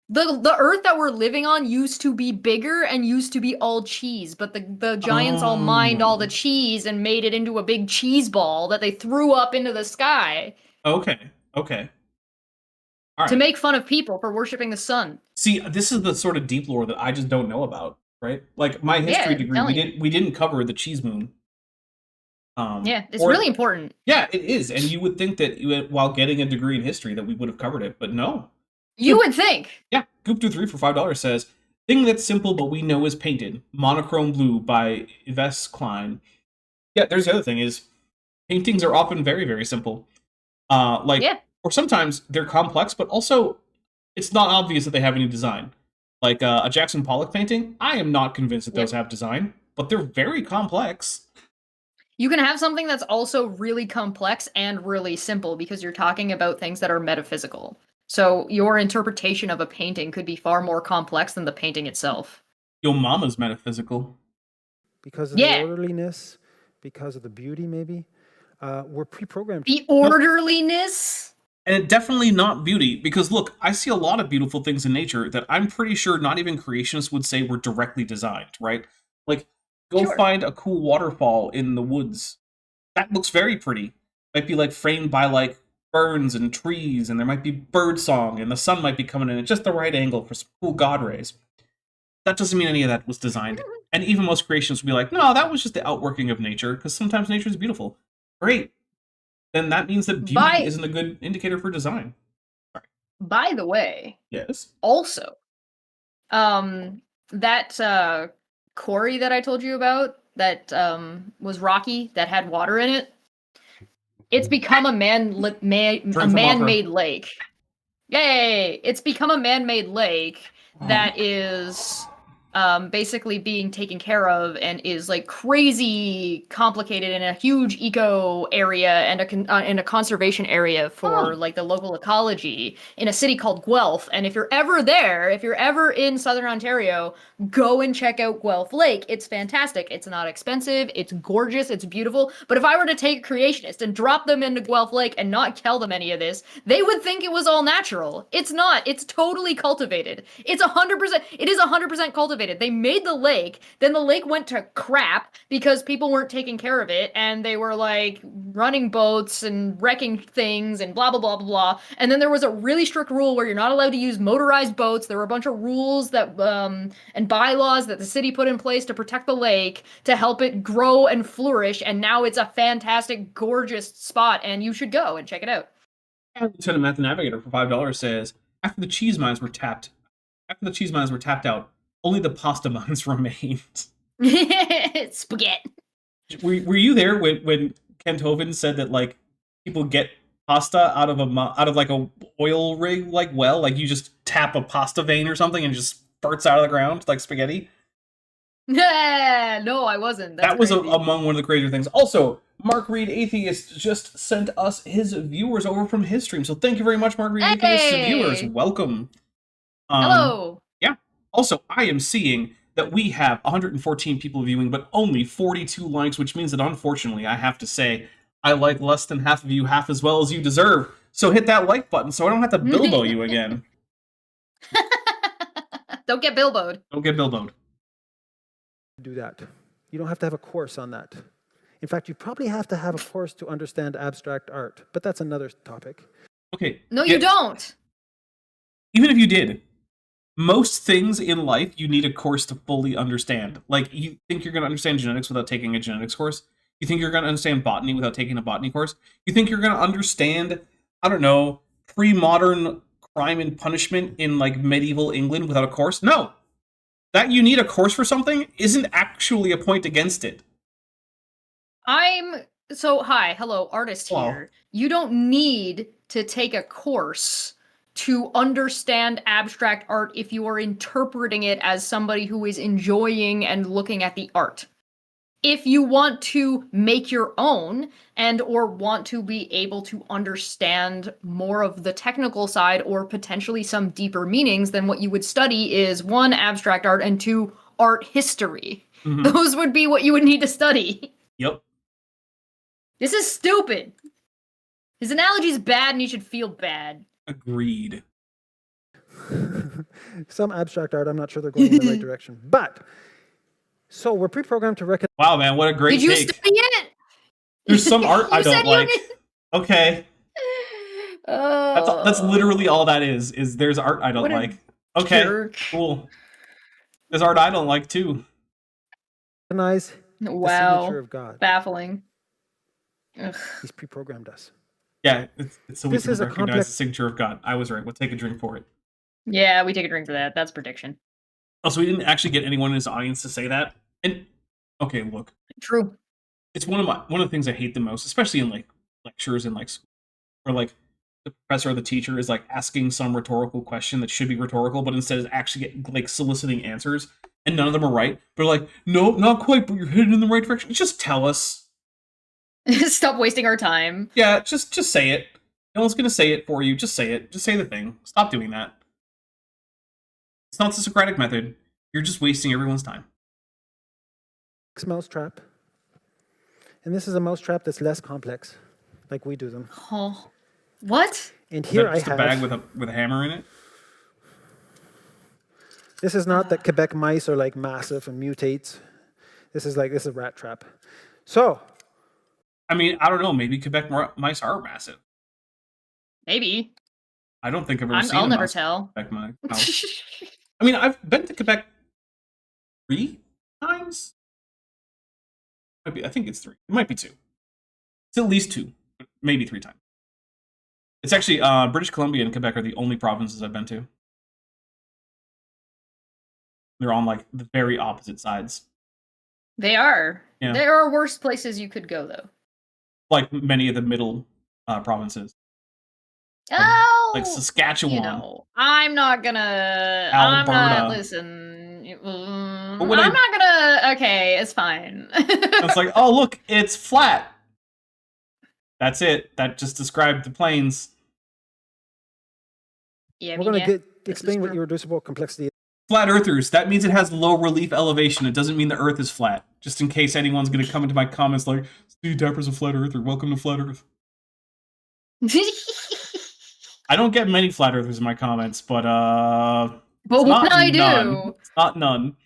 The Earth that we're living on used to be bigger and used to be all cheese, but the giants all mined all the cheese and made it into a big cheese ball that they threw up into the sky. Okay. Okay. All right. To make fun of people for worshiping the sun. See, this is the sort of deep lore that I just don't know about, right? Like my history Yeah, degree, telling you. we didn't cover the cheese moon. Yeah, it's or- really important. Yeah, it is, and you would think that while getting a degree in history that we would have covered it, but no. You would think. Yeah, Goop23 for $5 says, thing that's simple but we know is painted. Monochrome blue by Yves Klein. Yeah, there's the other thing is, paintings are often very, very simple. Or sometimes they're complex, but also it's not obvious that they have any design. Like a Jackson Pollock painting, I am not convinced that those have design, but they're very complex. You can have something that's also really complex and really simple because you're talking about things that are metaphysical. So your interpretation of a painting could be far more complex than the painting itself. Yo mama's metaphysical. Because of the orderliness, because of the beauty, maybe. We're pre-programmed. The orderliness? And it definitely not beauty, because look, I see a lot of beautiful things in nature that I'm pretty sure not even creationists would say were directly designed, right? Like, go find a cool waterfall in the woods. That looks very pretty. Might be like framed by like ferns and trees, and there might be bird song, and the sun might be coming in at just the right angle for some cool god rays. That doesn't mean any of that was designed. And even most creationists would be like, no, that was just the outworking of nature, because sometimes nature is beautiful. Great. Then that means that beauty isn't a good indicator for design. Sorry. By the way. Yes. Also, that quarry that I told you about, that was rocky, that had water in it, it's become a man-made lake. Yay! It's become a man-made lake that is basically being taken care of and is like crazy complicated in a huge eco area and in a conservation area for like the local ecology in a city called Guelph. And if you're ever there, if you're ever in Southern Ontario, go and check out Guelph Lake. It's fantastic. It's not expensive. It's gorgeous. It's beautiful. But if I were to take a creationist and drop them into Guelph Lake and not tell them any of this, they would think it was all natural. It's not. It's totally cultivated. It's 100%. It is 100% cultivated. They made the lake, then the lake went to crap because people weren't taking care of it, and they were like running boats and wrecking things and blah blah blah blah blah. And then there was a really strict rule where you're not allowed to use motorized boats. There were a bunch of rules that and bylaws that the city put in place to protect the lake, to help it grow and flourish, and now it's a fantastic, gorgeous spot, and you should go and check it out. Lieutenant Math Navigator for $5 says, after the cheese mines were tapped out, only the pasta mines remained. Spaghetti. Were you there when Kent Hovind said that like people get pasta out of like a oil rig like well, like you just tap a pasta vein or something and it just spurts out of the ground like spaghetti? Yeah, no, I wasn't. That was among one of the crazier things. Also, Mark Reed Atheist just sent us his viewers over from his stream, so thank you very much, Mark Reed Atheist viewers. Welcome. Hello. Yeah. Also, I am seeing that we have 114 people viewing, but only 42 likes, which means that unfortunately, I have to say, I like less than half of you half as well as you deserve. So hit that like button so I don't have to Bilbo you again. Don't get Bilboed. Don't get Bilboed. Do that. You don't have to have a course on that. In fact, you probably have to have a course to understand abstract art, but that's another topic. Okay. No, you don't. Even if you did, most things in life you need a course to fully understand. Like, you think you're going to understand genetics without taking a genetics course? You think you're going to understand botany without taking a botany course? You think you're going to understand, I don't know, pre-modern crime and punishment in, like, medieval England without a course? No! That you need a course for something isn't actually a point against it. Hello, artist here. You don't need to take a course to understand abstract art if you are interpreting it as somebody who is enjoying and looking at the art. If you want to make your own and or want to be able to understand more of the technical side or potentially some deeper meanings, then what you would study is 1, abstract art, and 2, art history. Mm-hmm. Those would be what you would need to study. Yep. This is stupid. His analogy is bad and you should feel bad. Agreed. Some abstract art, I'm not sure they're going in the right direction. But, so we're pre-programmed to recognize... Wow, man, what a great take. Did you study it? There's some art I don't like. Okay. That's literally all that is. There's art I don't What a like. Okay, jerk. cool. There's art I don't like too. Recognize the Wow. signature of God. Baffling. Ugh. He's pre-programmed us. Yeah, it's so we This can is a recognize complex- the signature of God. I was right. We'll take a drink for it. Yeah, we take a drink for that. That's prediction. Also, we didn't actually get anyone in his audience to say that. And okay, look, True. it's one of the things I hate the most, especially in like lectures and like school, where like the professor or the teacher is like asking some rhetorical question that should be rhetorical, but instead is actually like soliciting answers, and none of them are right. But like, no, not quite, but you're headed in the right direction. Just tell us. Stop wasting our time. Yeah, just say it. No one's gonna say it for you. Just say it. Just say the thing. Stop doing that. It's not the Socratic method. You're just wasting everyone's time. Mousetrap. And this is a mousetrap that's less complex, like we do them. Oh, what? And Is here that I just have. a bag with a hammer in it. This is not that Quebec mice are like massive and mutates. This is a rat trap. So I mean, I don't know. Maybe Quebec mice are massive. Maybe. I don't think I've ever seen I'll a never mouse tell. Quebec mouse. I mean, I've been to Quebec 3 times. I think it's 3. It might be 2. It's at least 2, maybe 3 times. It's actually British Columbia and Quebec are the only provinces I've been to. They're on like the very opposite sides. They are. Yeah. There are worse places you could go, though. Like many of the middle provinces. Oh, Like Saskatchewan. You know, I'm not gonna. Alberta. I'm not. Listen. But when I'm not gonna. Okay, it's fine. It's like, oh look, it's flat. That's it. That just described the plains. Yeah, we're going to this explain is what true. irreducible complexity is. Flat earthers. That means it has low relief elevation. It doesn't mean the earth is flat. Just in case anyone's going to come into my comments like, Steve Dapper's a flat earther. Welcome to flat earth. I don't get many flat earthers in my comments, but But it's when not I none. do, It's not none.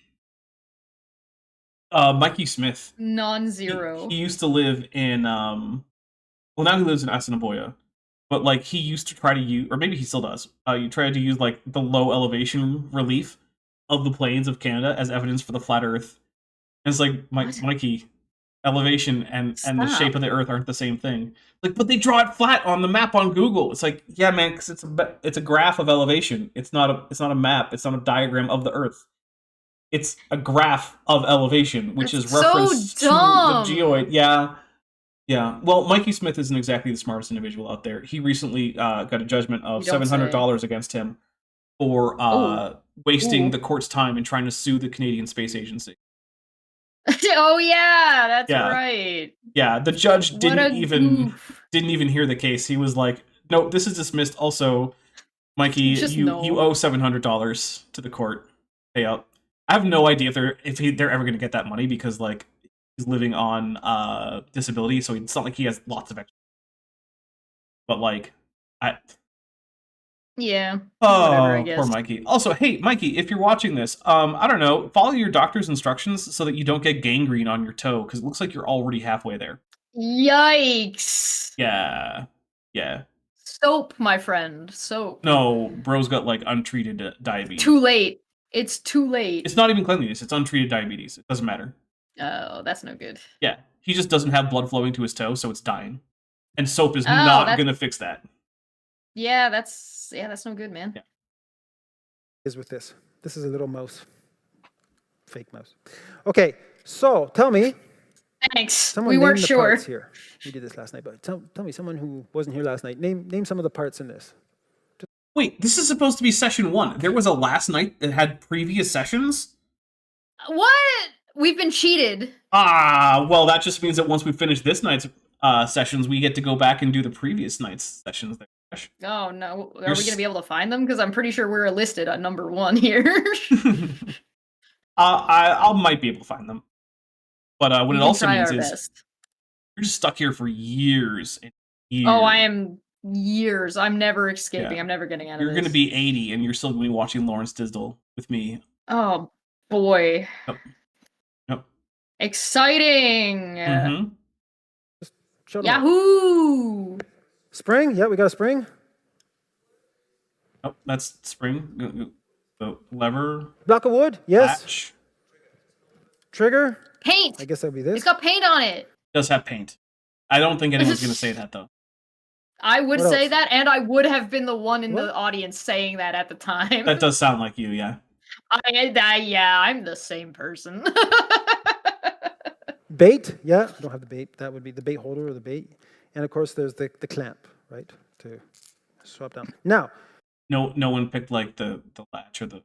Mikey Smith. non-zero. He used to live in well, now he lives in Assiniboia, but like he used to try to use, or maybe he still does. You try to use like the low elevation relief of the plains of Canada as evidence for the flat Earth. And it's like, Mikey, elevation and the shape of the Earth aren't the same thing. Like, but they draw it flat on the map on Google. It's like, yeah, man, because it's a graph of elevation. It's not a map. It's not a diagram of the Earth. It's a graph of elevation, which That's is reference so to dumb. the geoid. Yeah. Yeah. Well, Mikey Smith isn't exactly the smartest individual out there. He recently got a judgment of You don't $700 against him for wasting the court's time and trying to sue the Canadian Space Agency. Oh yeah, that's Yeah. right. Yeah, the judge What a goof. didn't even hear the case. He was like, "No, this is dismissed." Also, Mikey, Just you no. owe $700 to the court payout. I have no idea if they're ever going to get that money because like he's living on disability, so it's not like he has lots of extra. But like, Yeah. oh, Whatever, I guess. poor Mikey. Also, hey, Mikey, if you're watching this, I don't know, follow your doctor's instructions so that you don't get gangrene on your toe because it looks like you're already halfway there. Yikes. Yeah, yeah. Soap, my friend. Soap. No, bro's got like untreated diabetes. Too late. It's too late. It's not even cleanliness. It's untreated diabetes. It doesn't matter. Oh, that's no good. Yeah, he just doesn't have blood flowing to his toe, so it's dying. And soap is Oh, not that's- gonna fix that. Yeah, that's no good, man. Yeah. Is with this. This is a little mouse. Fake mouse. Okay, so tell me. Thanks. Someone We name weren't the sure. parts here. We did this last night, but tell me, someone who wasn't here last night, name some of the parts in this. Wait, this is supposed to be session 1. There was a last night that had previous sessions? What? We've been cheated. Ah, well, that just means that once we finish this night's sessions, we get to go back and do the previous night's sessions. Oh no. Are You're we gonna be able to find them? Because I'm pretty sure we're listed at number 1 here. I might be able to find them. But what We it can also try means our is best. you're just stuck here for years and years. Oh, I am years. I'm never escaping. Yeah. I'm never getting out of You're this. going to be 80 and you're still going to be watching Lawrence Tisdall with me. Oh boy. Yep. Exciting. Mhm. Shut 'em up. Yahoo! Spring? Yeah, we got a spring. Oh, that's spring. The lever. Block of wood. Yes. Latch. Trigger. Paint. I guess that would be this. It's got paint on it. Does have paint. I don't think anyone's going to say that, though. I would What say else? that, and I would have been the one in What? the audience saying that at the time. That does sound like you, yeah. Yeah, I'm the same person. Bait. Yeah. I don't have the bait. That would be the bait holder or the bait. And of course, there's the clamp, right, to swap down. Now, No one picked like the latch or the.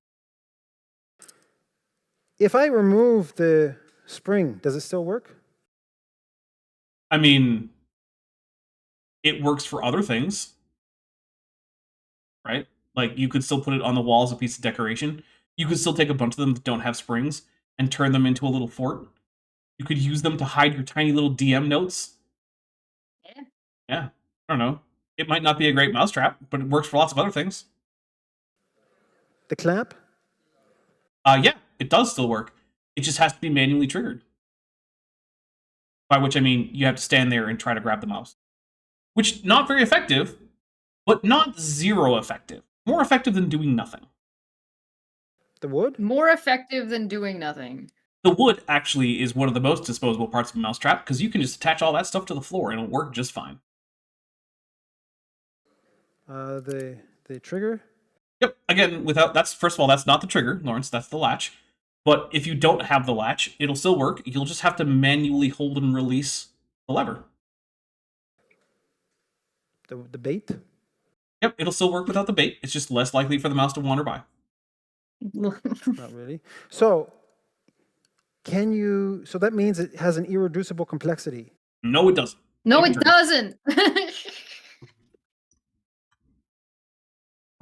if I remove the spring, does it still work? I mean, it works for other things, right? Like you could still put it on the wall as a piece of decoration. You could still take a bunch of them that don't have springs and turn them into a little fort. You could use them to hide your tiny little DM notes. Yeah. I don't know. It might not be a great mousetrap, but it works for lots of other things. The clamp? Yeah, it does still work. It just has to be manually triggered. By which I mean you have to stand there and try to grab the mouse. Which, not very effective, but not zero effective. More effective than doing nothing. The wood? More effective than doing nothing. The wood actually is one of the most disposable parts of a mousetrap because you can just attach all that stuff to the floor and it'll work just fine. The trigger? Yep. Again, first of all, that's not the trigger, Lawrence. That's the latch. But if you don't have the latch, it'll still work. You'll just have to manually hold and release the lever. The bait? Yep, it'll still work without the bait. It's just less likely for the mouse to wander by. Not really. So, so that means it has an irreducible complexity. No, it doesn't. No, it doesn't.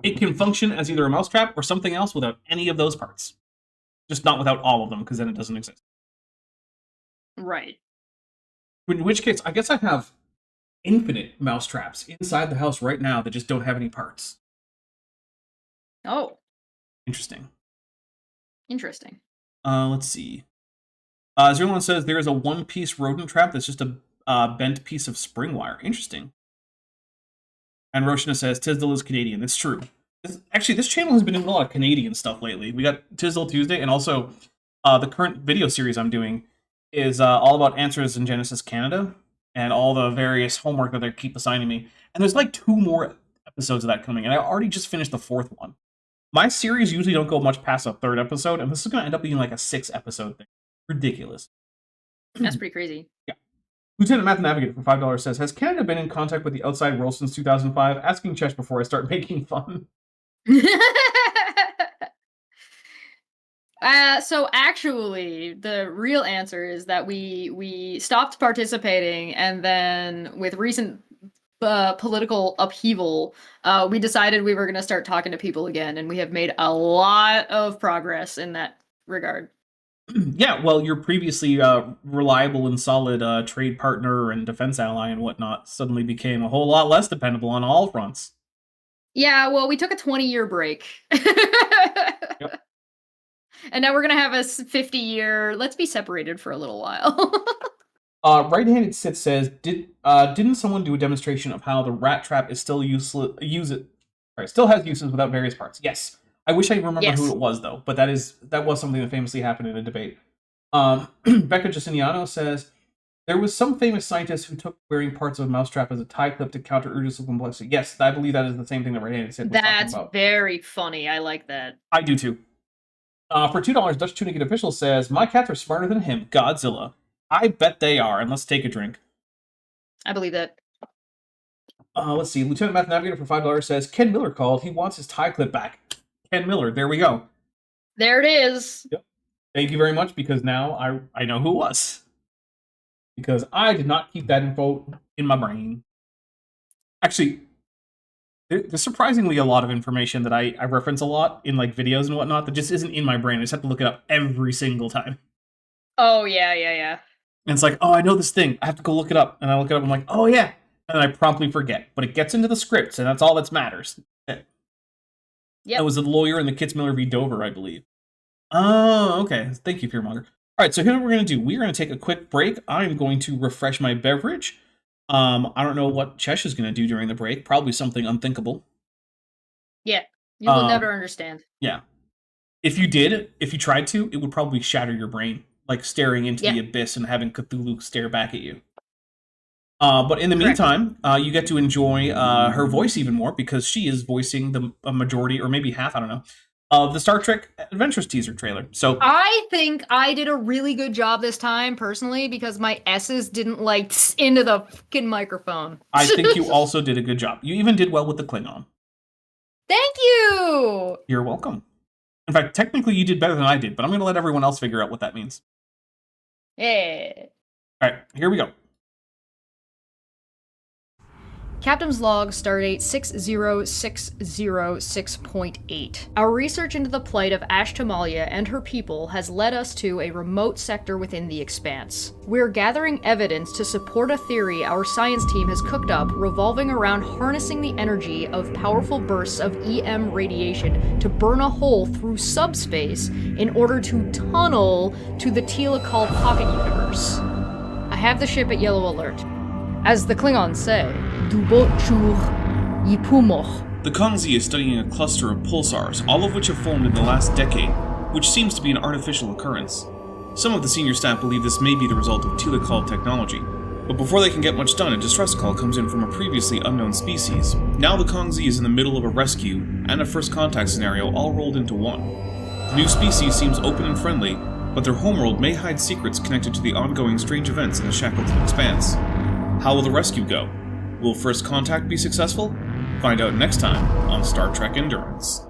It can function as either a mousetrap or something else without any of those parts. Just not without all of them, because then it doesn't exist. Right. In which case, I guess I have infinite mousetraps inside the house right now that just don't have any parts. Oh, Interesting. interesting. Let's see. Zerlon says there is a one-piece rodent trap that's just a bent piece of spring wire. Interesting. And Roshna says Tisdall is Canadian. It's true. This channel has been doing a lot of Canadian stuff lately. We got Tisdall Tuesday, and also the current video series I'm doing is all about answers in Genesis Canada and all the various homework that they keep assigning me. And there's like 2 more episodes of that coming, and I already just finished the 4th one. My series usually don't go much past a 3rd episode, and this is going to end up being like a 6-episode thing. Ridiculous. That's pretty crazy. Yeah. Lieutenant Math Navigator for $5 says, has Canada been in contact with the outside world since 2005? Asking Chesh before I start making fun. So actually, the real answer is that we stopped participating, and then with recent political upheaval, we decided we were going to start talking to people again, and we have made a lot of progress in that regard. Yeah, well, your previously reliable and solid trade partner and defense ally and whatnot suddenly became a whole lot less dependable on all fronts. Yeah, well, we took a 20-year break. Yep. And now we're going to have a 50-year, let's be separated for a little while. Right-handed Sith says, didn't someone do a demonstration of how the rat trap is still still has uses without various parts? Yes. I wish I remember who it was, though, but that was something that famously happened in a debate. Becca Justiniano says, there was some famous scientist who took wearing parts of a mousetrap as a tie clip to counter irreducible complexity. Yes, I believe that is the same thing that right-handed Sith was talking about. That's very funny. I like that. I do, too. For $2, Dutch Tunic Official says, my cats are smarter than him, Godzilla. I bet they are, and let's take a drink. I believe that. Let's see. Lieutenant Math Navigator for $5 says, Ken Miller called. He wants his tie clip back. Ken Miller, there we go. There it is. Yep. Thank you very much, because now I know who it was. Because I did not keep that info in my brain. Actually, there's surprisingly a lot of information that I reference a lot in like videos and whatnot that just isn't in my brain. I just have to look it up every single time. Oh, yeah. And it's like, oh, I know this thing. I have to go look it up. And I look it up, I'm like, oh, yeah. And I promptly forget. But it gets into the scripts, and that's all that matters. Yep. I was a lawyer in the Kitzmiller v. Dover, I believe. Oh, okay. Thank you, Fearmonger. All right, so here's what we're going to do. We're going to take a quick break. I'm going to refresh my beverage. I don't know what Chesh is going to do during the break. Probably something unthinkable. Yeah. You will never understand. Yeah. If you tried to, it would probably shatter your brain, like staring into the abyss and having Cthulhu stare back at you. But in the meantime, you get to enjoy her voice even more because she is voicing a majority, or maybe half, I don't know, of the Star Trek Adventures teaser trailer. So I think I did a really good job this time, personally, because my S's didn't into the fucking microphone. I think you also did a good job. You even did well with the Klingon. Thank you! You're welcome. In fact, technically you did better than I did, but I'm going to let everyone else figure out what that means. Yeah. All right, here we go. Captain's Log, Stardate 60606.8. Our research into the plight of Ashtamalia and her people has led us to a remote sector within the Expanse. We're gathering evidence to support a theory our science team has cooked up revolving around harnessing the energy of powerful bursts of EM radiation to burn a hole through subspace in order to tunnel to the Telecol pocket universe. I have the ship at yellow alert. As the Klingons say, Du Bochur Yipumoch. The Kongzi is studying a cluster of pulsars, all of which have formed in the last decade, which seems to be an artificial occurrence. Some of the senior staff believe this may be the result of telecall technology, but before they can get much done, a distress call comes in from a previously unknown species. Now the Kongzi is in the middle of a rescue and a first contact scenario all rolled into one. The new species seems open and friendly, but their homeworld may hide secrets connected to the ongoing strange events in the Shackleton Expanse. How will the rescue go? Will first contact be successful? Find out next time on Star Trek Endurance.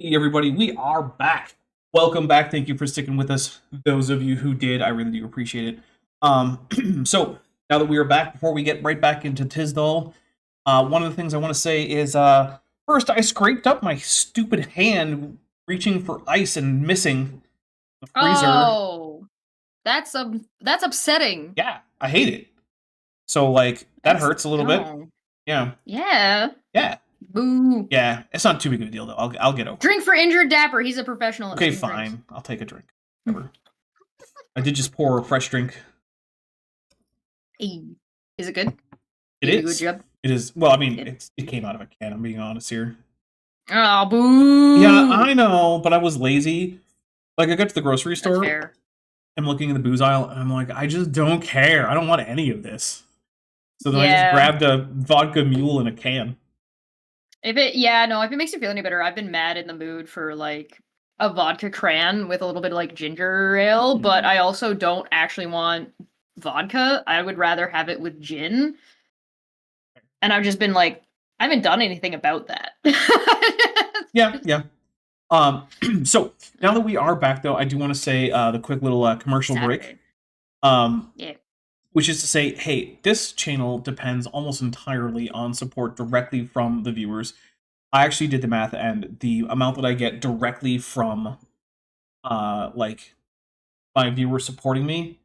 Hey everybody, we are back. Welcome back. Thank you for sticking with us. Those of you who did, I really do appreciate it. So now that we are back, before we get right back into Tisdall, one of the things I want to say is first I scraped up my stupid hand reaching for ice and missing the freezer. Oh, that's upsetting. Yeah, I hate it. So like that hurts a little bit. Yeah. Yeah. Yeah. Boo. Yeah, it's not too big of a deal though. I'll get over it. Drink for injured Dapper. He's a professional. Okay, fine. I'll take a drink. Whatever. I did just pour a fresh drink. Hey. Is it good? It you is. Did a good job? It is. Well, I mean, it came out of a can. I'm being honest here. Oh, boo. Yeah, I know, but I was lazy. Like, I got to the grocery store. That's fair. I'm looking in the booze aisle, and I'm like, I just don't care. I don't want any of this. So then I just grabbed a vodka mule in a can. If it makes you feel any better, I've been mad in the mood for like a vodka cran with a little bit of like ginger ale, but I also don't actually want vodka. I would rather have it with gin. And I've just been like, I haven't done anything about that. Yeah. So now that we are back though, I do want to say the quick little commercial break. Yeah. which is to say, hey, this channel depends almost entirely on support directly from the viewers. I actually did the math, and the amount that I get directly from, like, my viewers supporting me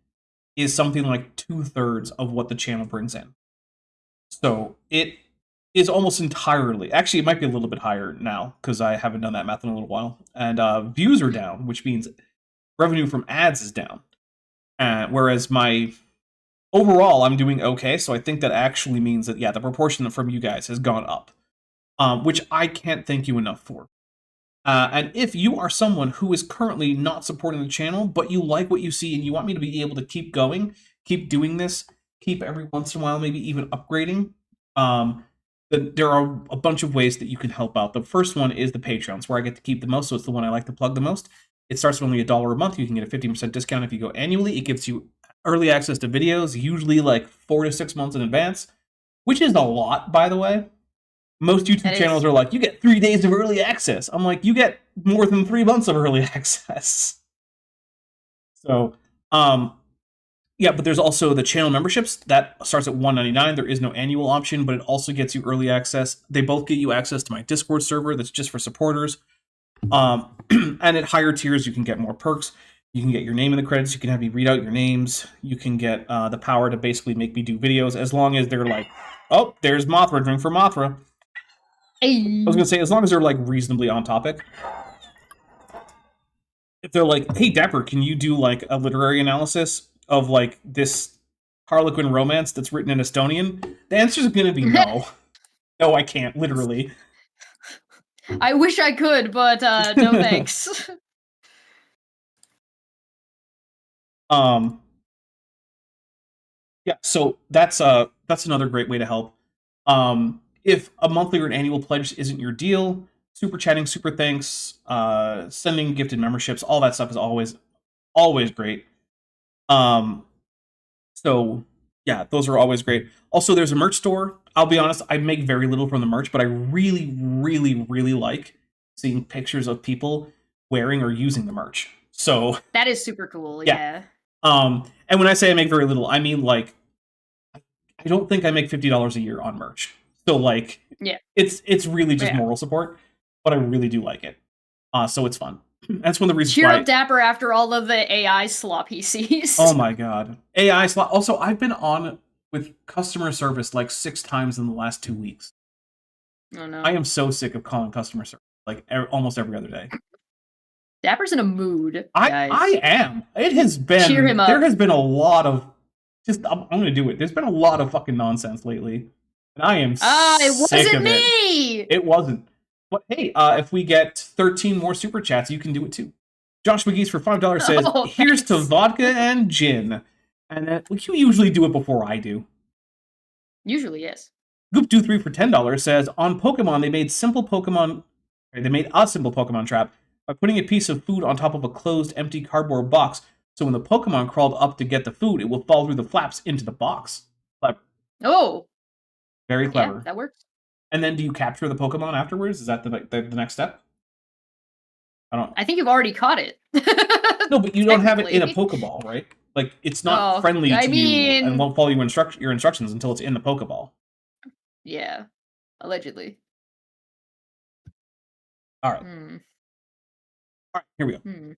is something like 2/3 of what the channel brings in. So it is almost entirely, actually, it might be a little bit higher now because I haven't done that math in a little while. And views are down, which means revenue from ads is down. Whereas my overall, I'm doing okay. So I think that actually means that, yeah, the proportion from you guys has gone up, which I can't thank you enough for. And if you are someone who is currently not supporting the channel, but you like what you see and you want me to be able to keep going, keep doing this, keep every once in a while maybe even upgrading, then there are a bunch of ways that you can help out. The first one is the Patreons, where I get to keep the most, so it's the one I like to plug the most. It starts with only $1 a month. You can get a 50% discount if you go annually. It gives you early access to videos, usually like 4 to 6 months in advance, which is a lot, by the way. Most YouTube channels are like, you get 3 days of early access. I'm like, you get more than 3 months of early access. So, yeah, but there's also the channel memberships. That starts at $1.99. There is no annual option, but it also gets you early access. They both get you access to my Discord server that's just for supporters. And at higher tiers, you can get more perks. You can get your name in the credits. You can have me read out your names. You can get the power to basically make me do videos, as long as they're like, oh, there's Mothra, drink for Mothra. Hey. I was going to say, as long as they're like reasonably on topic. If they're like, hey, Dapper, can you do like a literary analysis of like this Harlequin romance that's written in Estonian? The answer is going to be no. No, I can't, literally. I wish I could, but no thanks. Yeah, so that's another great way to help. If a monthly or an annual pledge isn't your deal, super chatting, super thanks, sending gifted memberships, all that stuff is always great. So yeah, those are always great. Also, there's a merch store. I'll be honest, I make very little from the merch, but I really, really, really like seeing pictures of people wearing or using the merch. So that is super cool. Yeah. And when I say I make very little, I mean like I don't think I make $50 a year on merch. So like, yeah, it's really just moral support, but I really do like it. So it's fun. That's one of the reasons Cheer why. up Dapper after all of the AI slop he sees. Oh my god, AI slop. Also, I've been on with customer service like 6 times in the last 2 weeks. Oh no, I am so sick of calling customer service like almost every other day. Dapper's in a mood. Guys. I am. It has been. Cheer him up. There has been a lot of. I'm going to do it. There's been a lot of fucking nonsense lately. And I am it sick wasn't of me! It wasn't. But hey, if we get 13 more super chats, you can do it too. Josh McGee's for $5 says, here's to vodka and gin. And you usually do it before I do. Usually, yes. Goop23 for $10 says, on Pokemon, they made a simple Pokemon trap by putting a piece of food on top of a closed, empty cardboard box. So when the Pokemon crawled up to get the food, it will fall through the flaps into the box. Clever. Oh. Very clever. Yeah, that works. And then do you capture the Pokemon afterwards? Is that the next step? I think you've already caught it. No, but you don't have it in a Pokeball, right? Like, it's not friendly to you and won't follow your instructions until it's in the Pokeball. Yeah. Allegedly. All right. All right, here we go.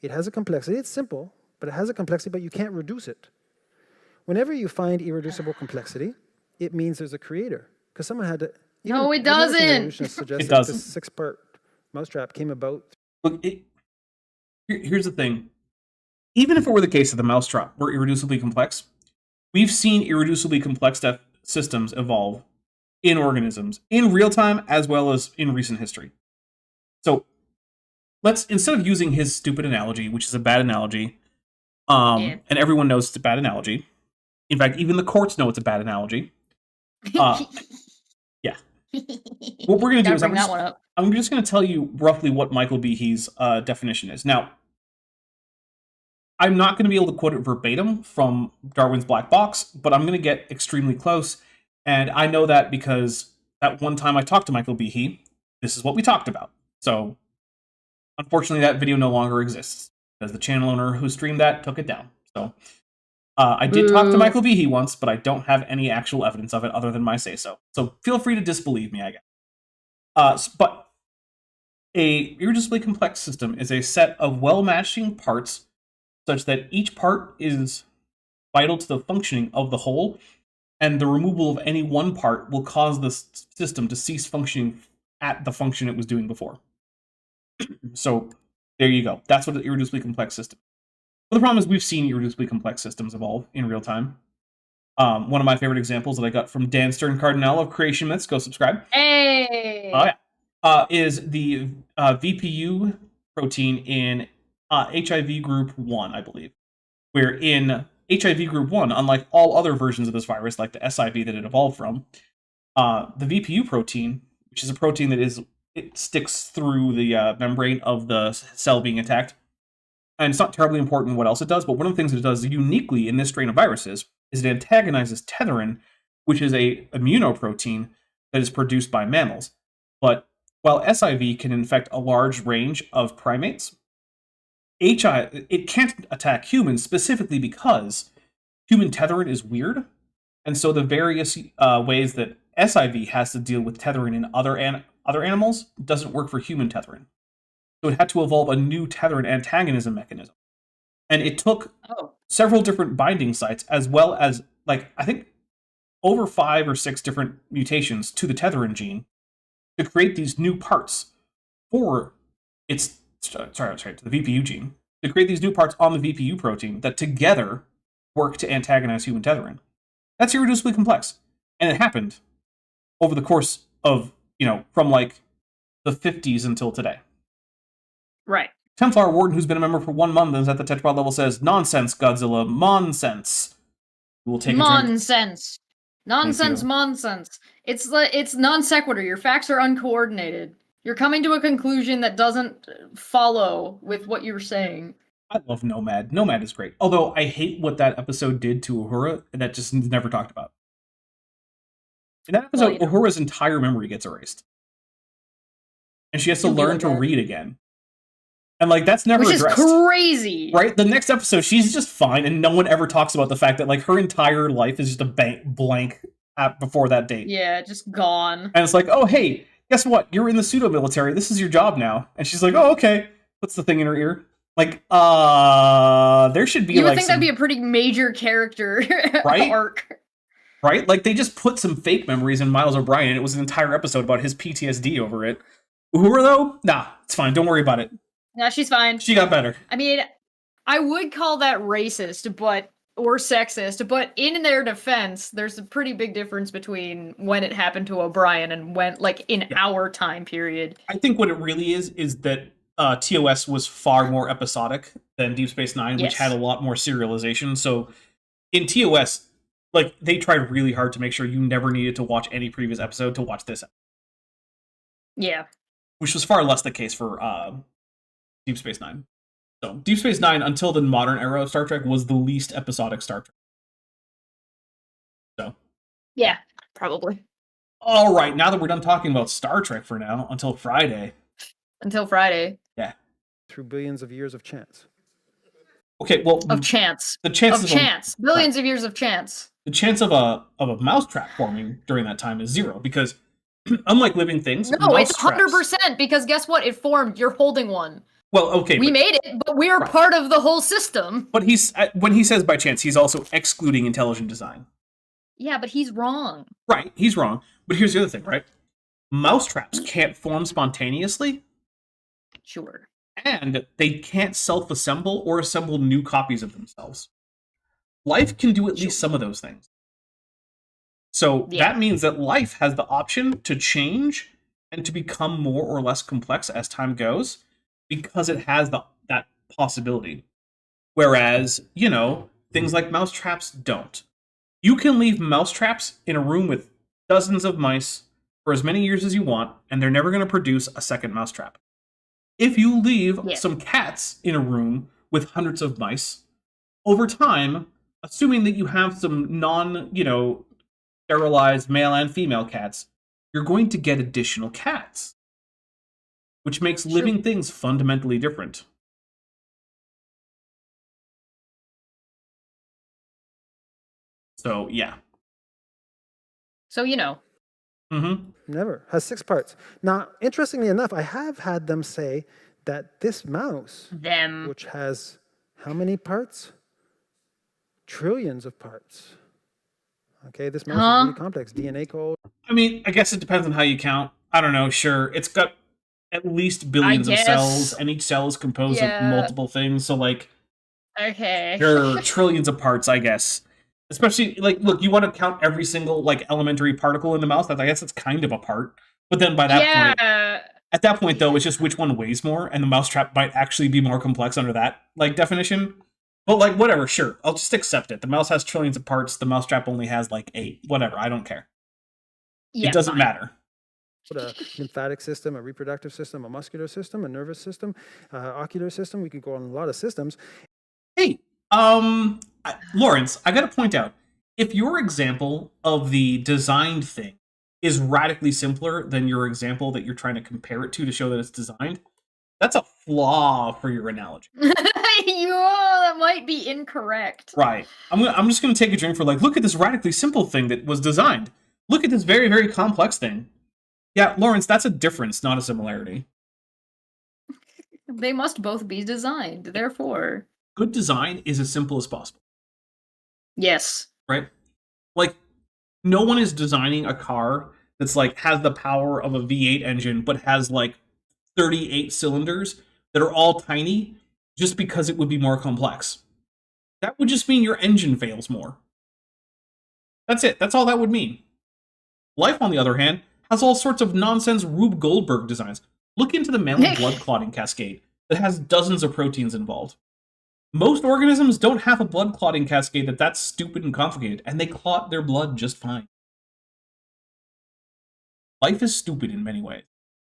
It has a complexity. It's simple, but it has a complexity, but you can't reduce it. Whenever you find irreducible complexity, it means there's a creator. Because someone had to... No, it doesn't. It doesn't. This 6-part mousetrap came about. Look, here's the thing. Even if it were the case that the mousetrap were irreducibly complex, we've seen irreducibly complex systems evolve in organisms in real time as well as in recent history. So let's, instead of using his stupid analogy, which is a bad analogy, and everyone knows it's a bad analogy. In fact, even the courts know it's a bad analogy. Yeah. What we're going to do is I'm just going to tell you roughly what Michael Behe's definition is. Now, I'm not going to be able to quote it verbatim from Darwin's Black Box, but I'm going to get extremely close. And I know that because that one time I talked to Michael Behe, this is what we talked about. So, unfortunately, that video no longer exists because the channel owner who streamed that took it down. So, I did talk to Boo. Michael Behe once, but I don't have any actual evidence of it other than my say-so. So feel free to disbelieve me, I guess. But a irreducibly complex system is a set of well-matching parts such that each part is vital to the functioning of the whole, and the removal of any one part will cause the system to cease functioning at the function it was doing before. So there you go. That's what an irreducibly complex system is. But the problem is we've seen irreducibly complex systems evolve in real time. One of my favorite examples that I got from Dan Stern Cardinal of Creation Myths, go subscribe. Hey. Oh yeah. Is the VPU protein in HIV group 1, I believe. Where in HIV group 1, unlike all other versions of this virus, like the SIV that it evolved from, the VPU protein, which is a protein that it sticks through the membrane of the cell being attacked, and it's not terribly important what else it does, but one of the things that it does uniquely in this strain of viruses is it antagonizes tetherin, which is a immunoprotein that is produced by mammals. But while SIV can infect a large range of primates, it can't attack humans specifically because human tetherin is weird, and so the various ways that SIV has to deal with tetherin in other animals doesn't work for human tetherin. So it had to evolve a new tetherin antagonism mechanism. And it took several different binding sites, as well as, I think, over 5 or 6 different mutations to the tetherin gene to create these new parts for to the VPU gene, to create these new parts on the VPU protein that together work to antagonize human tetherin. That's irreducibly complex. And it happened over the course of, from the 50s until today. Right. Templar Warden, who's been a member for 1 month and is at the Tetrapod level, says, "Nonsense, Godzilla, nonsense." We'll take a drink. Nonsense. Nonsense, nonsense. It's non sequitur. Your facts are uncoordinated. You're coming to a conclusion that doesn't follow with what you're saying. I love Nomad. Nomad is great. Although I hate what that episode did to Uhura, and that just never talked about. In that episode, Uhura's entire memory gets erased. And she has to learn to read again. And that's never addressed. Which is crazy. Right? The next episode, she's just fine, and no one ever talks about the fact that her entire life is just a blank before that date. Yeah, just gone. And it's oh, hey, guess what? You're in the pseudo-military. This is your job now. And she's like, oh, okay. Puts the thing in her ear. There should be you would think that'd be a pretty major character arc. Right? They just put some fake memories in Miles O'Brien, and it was an entire episode about his PTSD over it. Uhura, though? Nah, it's fine. Don't worry about it. Yeah, she's fine. She got better. I mean, I would call that racist, or sexist, but in their defense, there's a pretty big difference between when it happened to O'Brien and when, in our time period. I think what it really is that TOS was far more episodic than Deep Space Nine, which had a lot more serialization. So in TOS, they tried really hard to make sure you never needed to watch any previous episode to watch this episode. Yeah. Which was far less the case for Deep Space Nine. So Deep Space Nine, until the modern era of Star Trek, was the least episodic Star Trek. So. Yeah, probably. All right, now that we're done talking about Star Trek for now, until Friday. Until Friday. Yeah. Through billions of years of chance. Okay, well, of chance. The chance of chance. Billions of years of chance. The chance of a mousetrap forming during that time is 0 because unlike living things, no, it's 100% because guess what? It formed. You're holding one. Well, okay, we made it, but we are part of the whole system. But when he says by chance, he's also excluding intelligent design. Yeah, but he's wrong. Right, he's wrong. But here's the other thing, right? Mousetraps can't form spontaneously. Sure. And they can't self-assemble or assemble new copies of themselves. Life can do at least some of those things. So that means that life has the option to change and to become more or less complex as time goes because it has that possibility. Whereas, things like mousetraps don't. You can leave mousetraps in a room with dozens of mice for as many years as you want, and they're never going to produce a second mousetrap. If you leave some cats in a room with hundreds of mice, over time, assuming that you have some sterilized male and female cats, you're going to get additional cats, which makes living things fundamentally different. So yeah. So you know. Mm-hmm. Never. Has 6 parts. Now, interestingly enough, I have had them say that this mouse, Them. which has how many parts? Trillions of parts. Okay, this mouse is really complex. DNA code. I mean, I guess it depends on how you count. I don't know. Sure, it's got at least billions of cells, and each cell is composed of multiple things. So, like, okay, there are trillions of parts, I guess. Especially, like, look, you want to count every single like elementary particle in the mouse. I guess it's kind of a part. But then by that point, at that point, though, it's just which one weighs more, and the mousetrap might actually be more complex under that like definition. But like, whatever, sure, I'll just accept it. The mouse has trillions of parts. The mousetrap only has like 8. Whatever, I don't care. It doesn't matter. A lymphatic system, a reproductive system, a muscular system, a nervous system, ocular system. We could go on a lot of systems. Hey, Lawrence, I gotta point out, if your example of the designed thing is radically simpler than your example that you're trying to compare it to show that it's designed, that's a flaw for your analogy. That might be incorrect. Right. I'm just gonna take a drink for like, look at this radically simple thing that was designed. Look at this very, very complex thing. Yeah, Lawrence, that's a difference, not a similarity. They must both be designed, therefore. Good design is as simple as possible. Yes. Right? Like, no one is designing a car that's like has the power of a V8 engine, but has like 38 cylinders that are all tiny just because it would be more complex. That would just mean your engine fails more. That's it. That's all that would mean. Life, on the other hand, has all sorts of nonsense Rube Goldberg designs. Look into the Mannelly blood clotting cascade that has dozens of proteins involved. Most organisms don't have a blood clotting cascade that's stupid and complicated, and they clot their blood just fine. Life is stupid in many ways.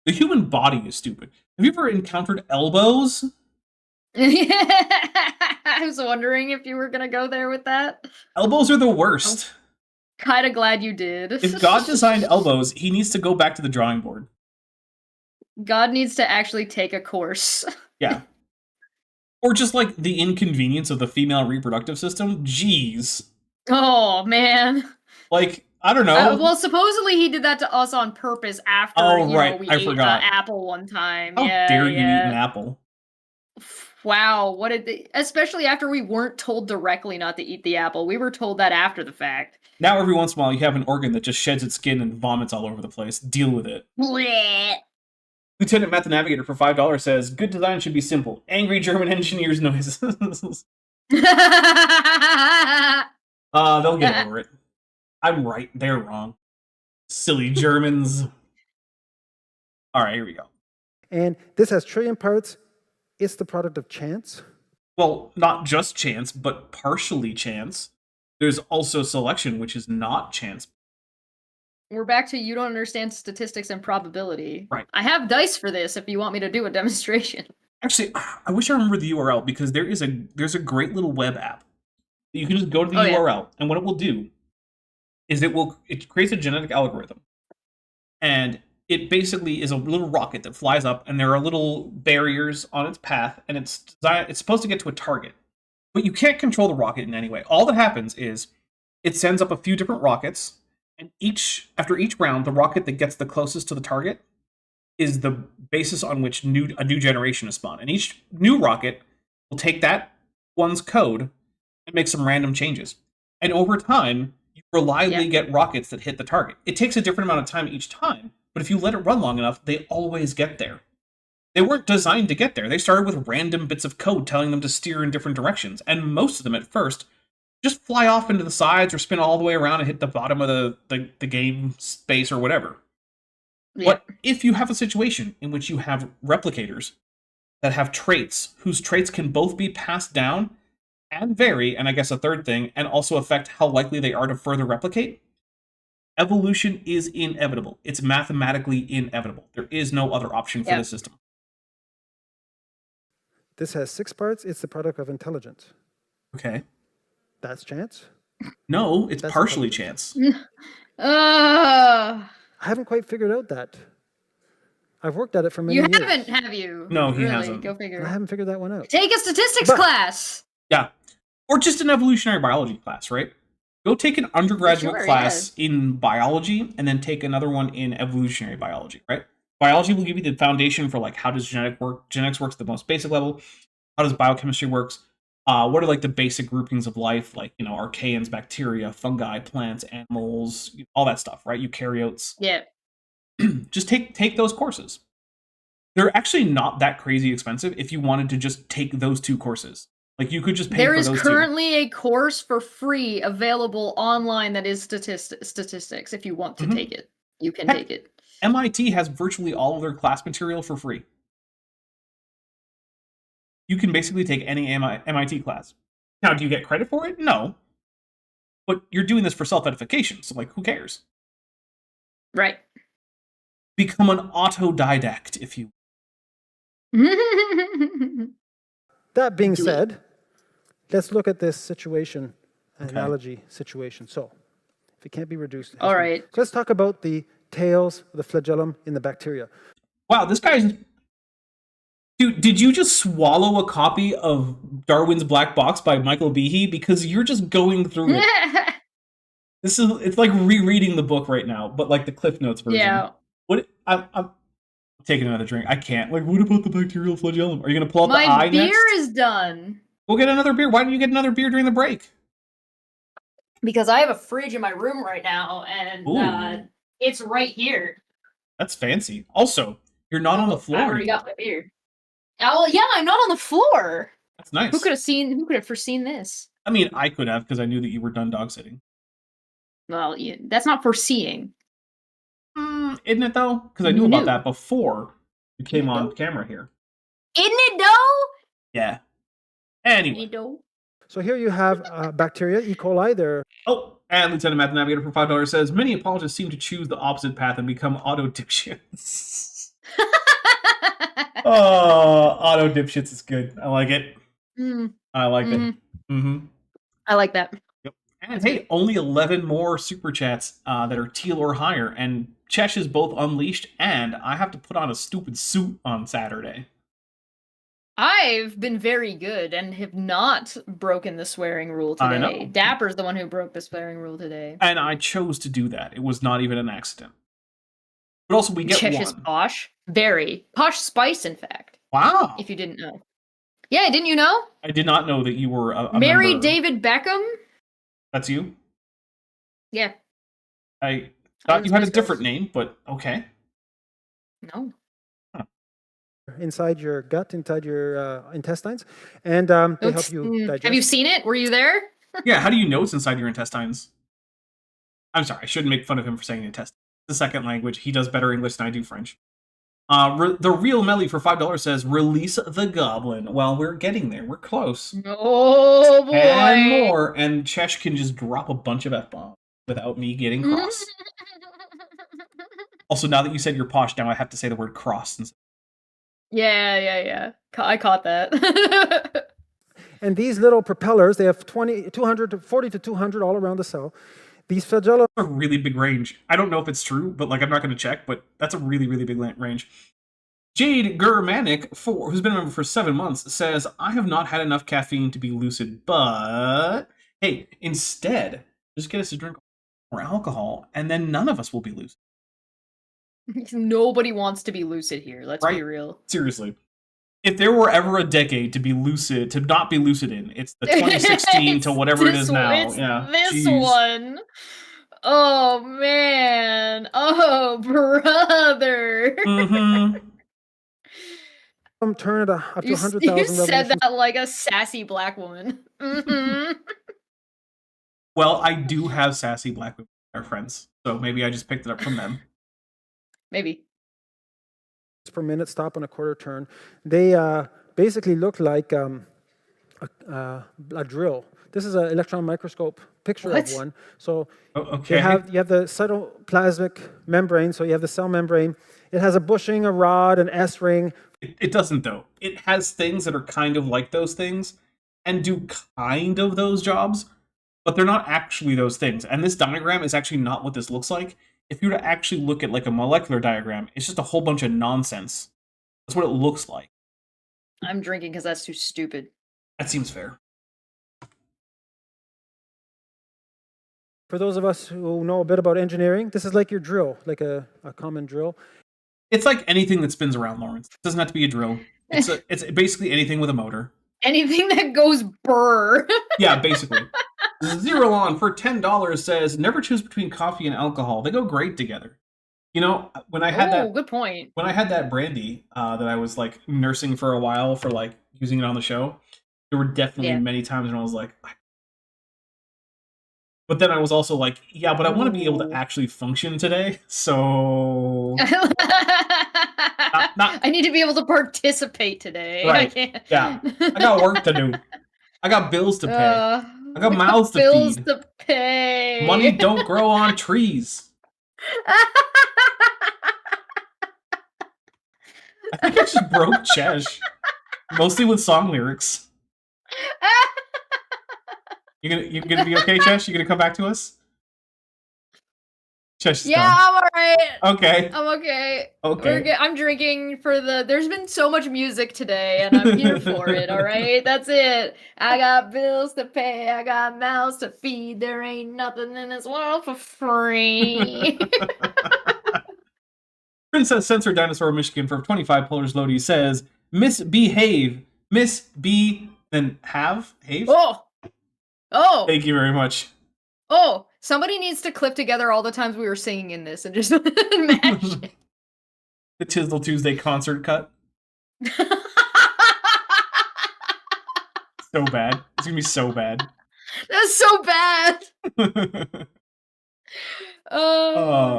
The human body is stupid. Have you ever encountered elbows? I was wondering if you were going to go there with that. Elbows are the worst. I'm kind of glad you did. If God designed elbows, he needs to go back to the drawing board. God needs to actually take a course. Yeah. Or just like the inconvenience of the female reproductive system. Jeez. Oh, man. Like, I don't know. Well, supposedly he did that to us on purpose after we ate an apple one time. How dare you eat an apple? Wow, especially after we weren't told directly not to eat the apple. We were told that after the fact. Now every once in a while you have an organ that just sheds its skin and vomits all over the place. Deal with it. Blech. Lieutenant Matt the Navigator for $5 says, good design should be simple. Angry German engineers noises. They'll get over it. I'm right, they're wrong. Silly Germans. Alright, here we go. And this has trillion parts. It's the product of chance. Well, not just chance, but partially chance. There's also selection, which is not chance. We're back to you don't understand statistics and probability. Right. I have dice for this if you want me to do a demonstration. Actually, I wish I remember the URL because there's a great little web app. You can just go to the URL, and what it will do is it creates a genetic algorithm. And it basically is a little rocket that flies up, and there are little barriers on its path, and it's supposed to get to a target. But you can't control the rocket in any way. All that happens is it sends up a few different rockets, and after each round, the rocket that gets the closest to the target is the basis on which a new generation is spawned. And each new rocket will take that one's code and make some random changes. And over time, you reliably get rockets that hit the target. It takes a different amount of time each time, but if you let it run long enough, they always get there. They weren't designed to get there. They started with random bits of code telling them to steer in different directions. And most of them at first just fly off into the sides or spin all the way around and hit the bottom of the game space or whatever. Yeah. But if you have a situation in which you have replicators that have traits whose traits can both be passed down and vary, and I guess a third thing, and also affect how likely they are to further replicate, evolution is inevitable. It's mathematically inevitable. There is no other option for the system. This has 6 parts. It's the product of intelligence. Okay. That's chance? No, it's partially chance. I haven't quite figured out that. I've worked at it for many years. You haven't, have you? No, he hasn't. Go figure. I haven't figured that one out. Take a statistics class! Yeah. Or just an evolutionary biology class, right? Go take an undergraduate Sure, class in biology and then take another one in evolutionary biology, right? Biology will give you the foundation for like how does genetics works at the most basic level. How does biochemistry works? What are like the basic groupings of life, like archaeans, bacteria, fungi, plants, animals, all that stuff, right? Eukaryotes. Yeah. Just take those courses. They're actually not that crazy expensive if you wanted to just take those 2 courses. Like you could just pay There for is those currently a course for free available online that is statistics. If you want to take it, you can Heck, take it. MIT has virtually all of their class material for free. You can basically take any MIT class. Now, do you get credit for it? No. But you're doing this for self-edification, so like, who cares? Right. Become an autodidact, if you... That being Do it. said, let's look at this situation, analogy situation. So, if it can't be reduced. All right. So let's talk about the tails, the flagellum in the bacteria. Wow, this guy's... Dude, did you just swallow a copy of Darwin's Black Box by Michael Behe? Because you're just going through it. It's like rereading the book right now, but like the Cliff Notes version. Yeah. What? I'm taking another drink. I can't. Like, what about the bacterial flagellum? Are you going to pull out the My eye beer next? is done. Go get another beer. Why don't you get another beer during the break? Because I have a fridge in my room right now, and Ooh. it's right here. That's fancy. Also, you're not on the floor. I already got my beer. Oh yeah, I'm not on the floor. That's nice. Who could have foreseen this? I mean, I could have because I knew that you were done dog sitting. Well, that's not foreseeing. Isn't it though? Because I knew about that before you came on camera here. Isn't it though? Yeah. Anyway. So here you have bacteria, E. coli. They're Oh, and Lieutenant Math Navigator for $5 says, many apologists seem to choose the opposite path and become auto dipshits. Oh, auto dipshits is good. I like it. I like it. I like that. Yep. And hey, only 11 more super chats that are teal or higher, and Chesh is both unleashed, and I have to put on a stupid suit on Saturday. I've been very good and have not broken the swearing rule I today. know. Dapper's the one who broke the swearing rule today. And I chose to do that. It was not even an accident. But also, we get Chesh one. is posh. Very. Posh Spice, in fact. Wow. If you didn't know. Yeah, didn't you know? I did not know that you were a Mary member. David Beckham? That's you? Yeah. I thought you had a Spice different Girls. name, but okay. No. inside your gut, inside your intestines, and they help you digest. Have you seen it? Were you there? Yeah, how do you know it's inside your intestines? I'm sorry, I shouldn't make fun of him for saying intestines. It's the second language. He does better English than I do French. The real Melly for $5 says, release the Goblin. Well, we're getting there. We're close. Oh, boy. And more, and Chesh can just drop a bunch of F-bombs without me getting cross. Also, now that you said you're posh, now I have to say the word cross. Yeah. I caught that. And these little propellers, they have 40 to 200 all around the cell. These flagella A really big range. I don't know if it's true, but like I'm not going to check, but that's a really, really big range. Jade Germanic, who's been a member for 7 months, says, I have not had enough caffeine to be lucid, but hey, instead, just get us to drink more alcohol, and then none of us will be lucid. Nobody wants to be lucid here. Let's be real. Seriously. If there were ever a decade to not be lucid in, it's the 2016 to whatever it is now. It's yeah. this one. Oh, man. Oh, brother. turn it up to You 100,000 said that like a sassy black woman. Well, I do have sassy black women, our friends, so maybe I just picked it up from them. Maybe. per minute, stop on a quarter turn. They basically look like a drill. This is an electron microscope picture of one. So you have the cytoplasmic membrane, so you have the cell membrane. It has a bushing, a rod, an S-ring. It doesn't, though. It has things that are kind of like those things and do kind of those jobs, but they're not actually those things. And this diagram is actually not what this looks like. If you were to actually look at like a molecular diagram, it's just a whole bunch of nonsense. That's what it looks like. I'm drinking because that's too stupid. That seems fair. For those of us who know a bit about engineering, this is like your drill, like a common drill. It's like anything that spins around, Lawrence. It doesn't have to be a drill. It's basically anything with a motor. Anything that goes burr. Yeah, basically. Zero on for $10 says, never choose between coffee and alcohol. They go great together. You know, when I had good point. When I had that brandy that I was like nursing for a while for like using it on the show, there were definitely many times when I was like, but then I was also like, yeah, but I want to be able to actually function today. So I need to be able to participate today. Right. I can't. Yeah. I got work to do. I got bills to pay. I got mouths to bills feed. to pay. Money don't grow on trees. I think I just broke Chesh. Mostly with song lyrics. You gonna be okay, Chesh? You gonna come back to us? Chesh is Yeah, done. I'm alright. Okay. I'm okay. Okay. I'm drinking for the. There's been so much music today, and I'm here for it. All right, that's it. I got bills to pay. I got mouths to feed. There ain't nothing in this world for free. Princess Censor Dinosaur Michigan for 25 Polar's Lodi says, misbehave. Then have? Have? Oh. Thank you very much. Oh. Somebody needs to clip together all the times we were singing in this and just match it. The Tisdall Tuesday concert cut. So bad. It's gonna be so bad. That's so bad.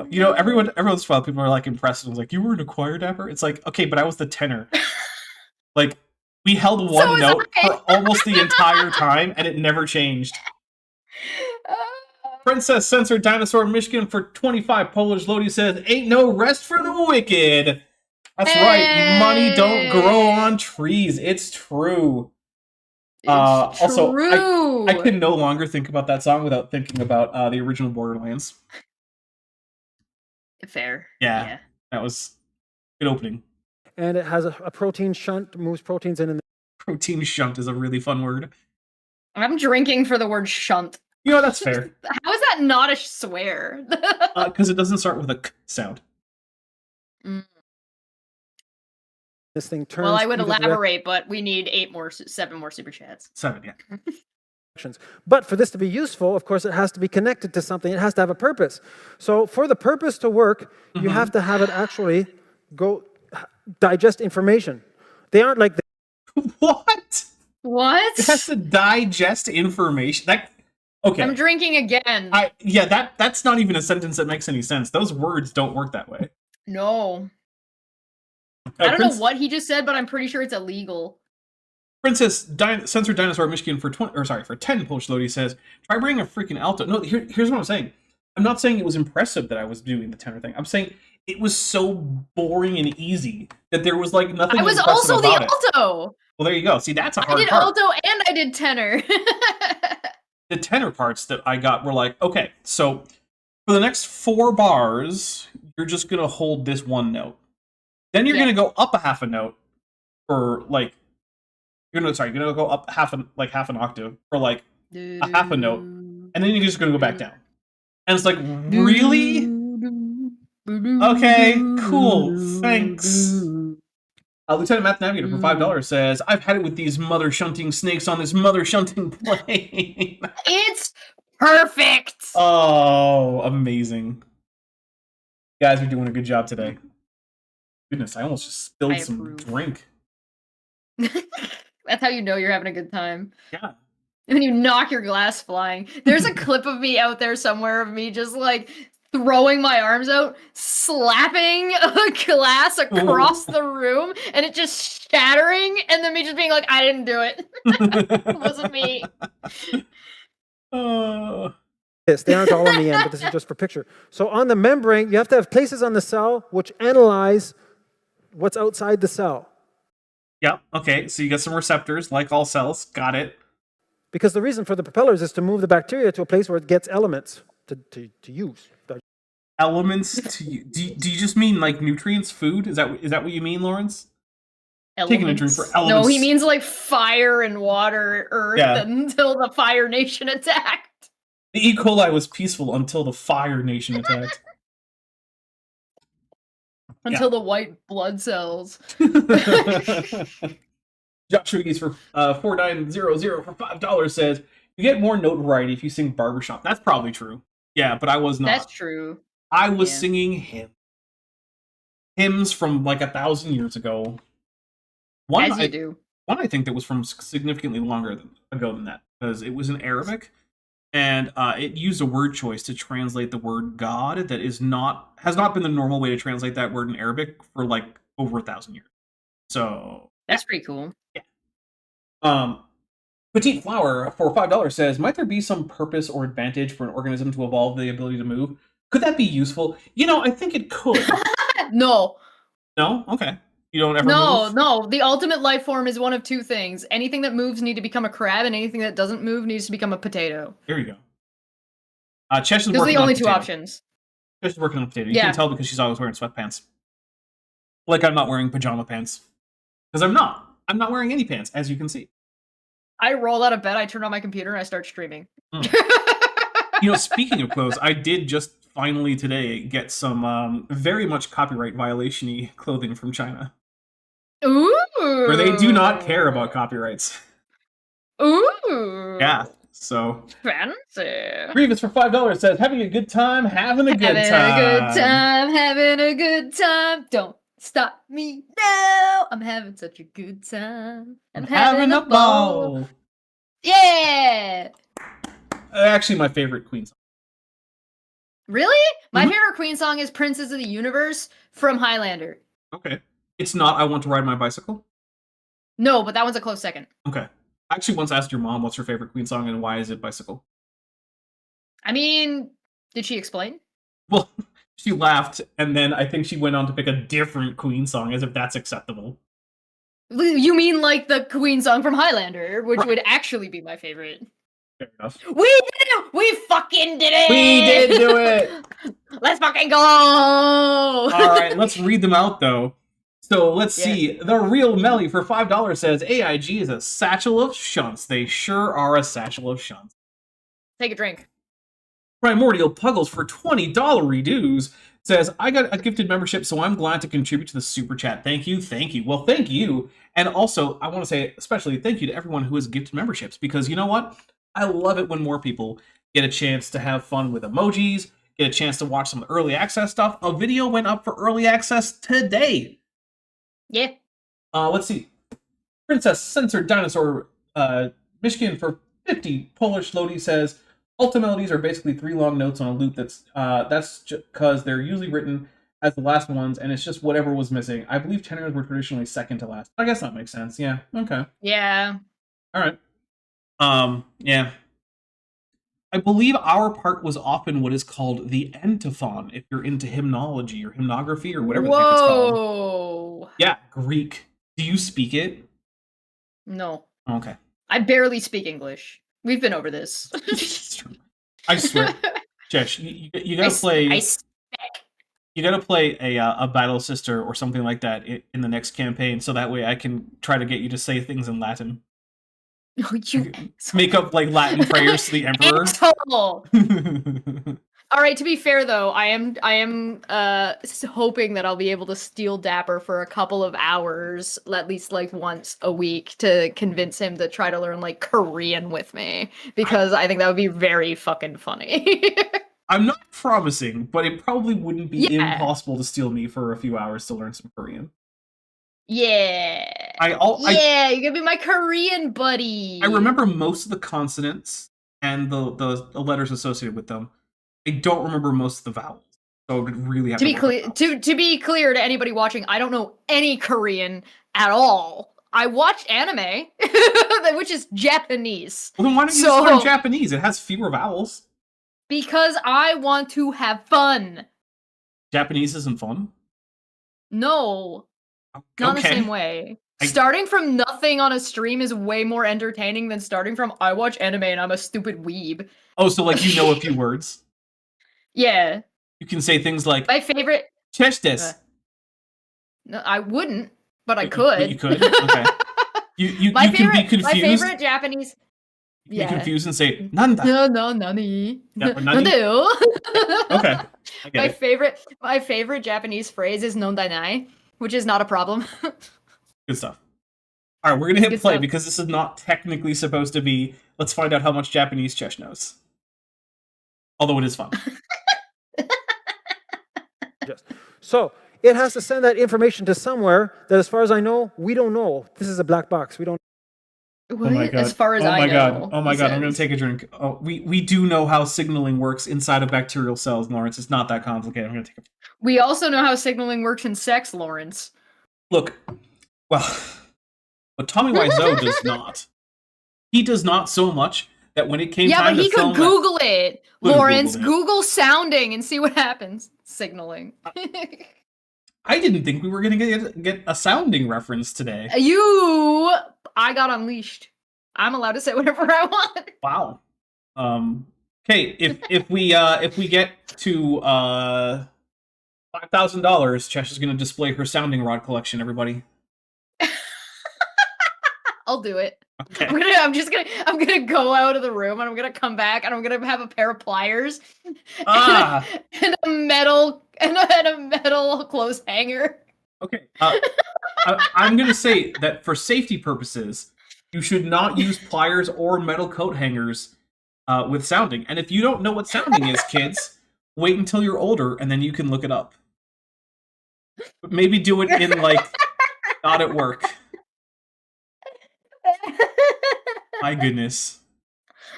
You know, everyone's fun. People are like impressed. And was like, you were in a choir, Dapper? It's like, okay, but I was the tenor. Like, we held one note for almost the entire time, and it never changed. Princess Censored Dinosaur Michigan for 25 Polish Lodi says, ain't no rest for the wicked. That's right. Money don't grow on trees. It's true. Also, I can no longer think about that song without thinking about the original Borderlands. Fair. Yeah. That was good opening. And it has a protein shunt, moves proteins in. Protein shunt is a really fun word. I'm drinking for the word shunt. You know, that's fair. How is that not a swear? Because it doesn't start with a k sound. This thing turns. Well, I would elaborate, but we need 7 more super chats. 7, yeah. But for this to be useful, of course, it has to be connected to something. It has to have a purpose. So for the purpose to work, you have to have it actually go digest information. They aren't like What? What? It has to digest information. Okay. I'm drinking again. That's not even a sentence that makes any sense. Those words don't work that way. No. I don't know what he just said, but I'm pretty sure it's illegal. Princess Censored Dinosaur Michigan for 10 Polish Lodi says, try bringing a freaking alto. No, here's what I'm saying. I'm not saying it was impressive that I was doing the tenor thing. I'm saying it was so boring and easy that there was like nothing. I was impressive also about the it. alto. Well, there you go. See, that's a hard part. I did alto and I did tenor. The tenor parts that I got were like, okay, so for the next 4 bars, you're just gonna hold this one note. Then you're gonna go up a half a note for like you're gonna go up half an octave for like a half a note, and then you're just gonna go back down. And it's like, really? Okay, cool, thanks. Lieutenant Math Navigator for $5 says, I've had it with these mother shunting snakes on this mother shunting plane. It's perfect. Oh, amazing. You guys are doing a good job today. Goodness, I almost just spilled some drink. That's how you know you're having a good time. Yeah. When you knock your glass flying. There's a clip of me out there somewhere of me just like throwing my arms out, slapping a glass across the room, and it just shattering, and then me just being like, I didn't do it. It wasn't me. Yes, they aren't all on the end, but this is just for picture. So on the membrane, you have to have places on the cell which analyze what's outside the cell. Yep, okay, so you got some receptors, like all cells. Got it. Because the reason for the propellers is to move the bacteria to a place where it gets elements to use. Elements to you? Do you just mean like nutrients, food? Is that what you mean, Lawrence? Taking a drink for elements. No, he means like fire and water, earth, until the Fire Nation attacked. The E. coli was peaceful until the Fire Nation attacked. Until the white blood cells. Josh Riggies for 4900 for $5 says, you get more notoriety if you sing Barbershop. That's probably true. Yeah, but I was not. That's true. I was singing hymns from like 1,000 years ago. One I think that was from significantly longer ago than that, because it was in Arabic, and it used a word choice to translate the word God that has not been the normal way to translate that word in Arabic for like over 1,000 years. So that's pretty cool. Yeah. Petite Flower for $5 says, might there be some purpose or advantage for an organism to evolve the ability to move? Could that be useful? I think it could. No. No? Okay. You don't ever move? No. The ultimate life form is one of two things. Anything that moves need to become a crab, and anything that doesn't move needs to become a potato. There you go. Chesh is working Those are the only two potato. options. Chesh is working on a potato. You can tell because she's always wearing sweatpants. Like I'm not wearing pajama pants. Because I'm not. I'm not wearing any pants, as you can see. I roll out of bed, I turn on my computer, and I start streaming. Speaking of clothes, I did just finally today get some very much copyright violation-y clothing from China. Ooh! Where they do not care about copyrights. Ooh! Yeah, so... Fancy! Grievous for $5 says, having a good time, having a good time. Having a good time. Don't stop me now. I'm having such a good time. I'm having a ball. Yeah! Actually, my favorite Queen song. Really? My favorite Queen song is Princess of the Universe from Highlander. Okay. It's not I Want to Ride My Bicycle? No, but that one's a close second. Okay. I actually once asked your mom what's her favorite Queen song and why is it Bicycle? I mean, did she explain? Well, she laughed, and then I think she went on to pick a different Queen song, as if that's acceptable. You mean like the Queen song from Highlander, which would actually be my favorite. Fair enough. We did it! We fucking did it! We did do it! Let's fucking go! Alright, let's read them out, though. So, let's see. The Real Melly for $5 says, AIG is a satchel of shunts. They sure are a satchel of shunts. Take a drink. Primordial Puggles for $20 redues says, I got a gifted membership, so I'm glad to contribute to the super chat. Thank you, thank you. Well, thank you. And also, I want to say especially thank you to everyone who has gifted memberships, because you know what? I love it when more people get a chance to have fun with emojis, get a chance to watch some early access stuff. A video went up for early access today. Yeah. Let's see. Princess Censored Dinosaur Michigan for 50. Polish Lodi says, Ulta melodies are basically 3 long notes on a loop that's because they're usually written as the last ones, and it's just whatever was missing. I believe tenors were traditionally second to last. I guess that makes sense. Yeah. Okay. Yeah. All right. Yeah. I believe our part was often what is called the antiphon, if you're into hymnology or hymnography or whatever the heck it's called. Whoa. Yeah, Greek. Do you speak it? No. Okay. I barely speak English. We've been over this. I swear. Jesh, you gotta play... You gotta play a Battle Sister or something like that in the next campaign, so that way I can try to get you to say things in Latin. You make up like Latin prayers to the Emperor. All right. To be fair, though, I am hoping that I'll be able to steal Dapper for a couple of hours, at least like once a week, to convince him to try to learn like Korean with me, because I think that would be very fucking funny. I'm not promising, but it probably wouldn't be impossible to steal me for a few hours to learn some Korean. Yeah. You're gonna be my Korean buddy. I remember most of the consonants and the letters associated with them. I don't remember most of the vowels. So I would really have to be clear. To be clear to anybody watching, I don't know any Korean at all. I watch anime, which is Japanese. Well, then why don't you just learn Japanese? It has fewer vowels. Because I want to have fun. Japanese isn't fun? No. Not in the same way. Starting from nothing on a stream is way more entertaining than starting from I watch anime and I'm a stupid weeb. Oh, so like you know a few words? Yeah. You can say things like my favorite Cheshdes. No, I wouldn't, but I could. You could? Okay. You can be confused. My favorite Japanese Be Yeah. confused and say Nanda. No, no, nani. Yeah, or nani? Nandeo. Okay, I get My favorite Japanese phrase is nondainai, which is not a problem. Good stuff. All right, we're gonna hit Good play stuff. because this is not technically supposed to be. Let's find out how much Japanese Chesh knows. Although it is fun. So it has to send that information to somewhere that, as far as I know, we don't know. This is a black box. We don't. What? Oh my god! As far as oh I my know. god! Oh my he god! I'm gonna says. take a drink. Oh, we do know how signaling works inside of bacterial cells, Lawrence. It's not that complicated. I'm gonna take a. We also know how signaling works in sex, Lawrence. Look, well, but Tommy Wiseau does not. He does not so much that when it came Yeah, time but to he film could Google it, Could've Lawrence. Googled it. Google sounding and see what happens. Signaling. I didn't think we were gonna get a sounding reference today. I got unleashed. I'm allowed to say whatever I want. Wow. Okay, if we get to $5,000, Chesh is gonna display her sounding rod collection. Everybody. I'll do it. Okay. I'm gonna go out of the room and I'm gonna come back and I'm gonna have a pair of pliers Ah. and a metal clothes hanger. Okay. I'm gonna say that for safety purposes, you should not use pliers or metal coat hangers with sounding. And if you don't know what sounding is, kids, wait until you're older and then you can look it up. But maybe do it in not at work. My goodness.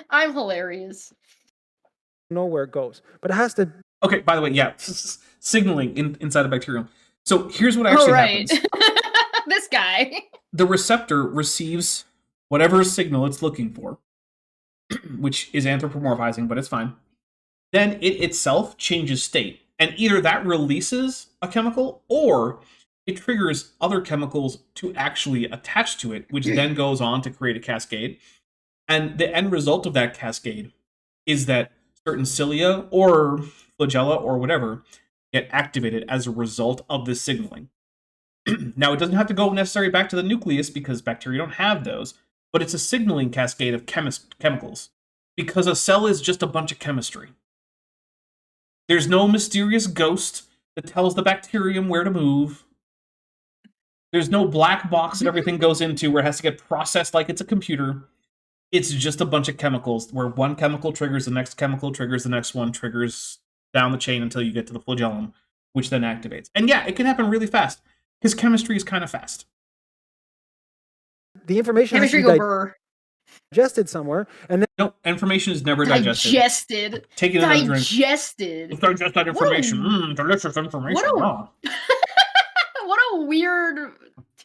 I'm hilarious. Know where it goes, but it has to. Okay, by the way, yeah, signaling inside a bacterium. So here's what actually happens. This guy. The receptor receives whatever signal it's looking for, which is anthropomorphizing, but it's fine. Then it itself changes state, and either that releases a chemical or it triggers other chemicals to actually attach to it, which then goes on to create a cascade. And the end result of that cascade is that certain cilia or flagella or whatever get activated as a result of this signaling. Now, it doesn't have to go necessarily back to the nucleus because bacteria don't have those, but it's a signaling cascade of chemicals because a cell is just a bunch of chemistry. There's no mysterious ghost that tells the bacterium where to move. There's no black box that everything goes into where it has to get processed like it's a computer. It's just a bunch of chemicals where one chemical triggers the next chemical, triggers the next one, triggers down the chain until you get to the flagellum, which then activates. And yeah, it can happen really fast because chemistry is kind of fast. The information has Chemistry to be go burr. digested somewhere, and then No, information is never digested. Digested. Take it another drink. Digested. Let's digest that information. Delicious information. What a- Oh. What a weird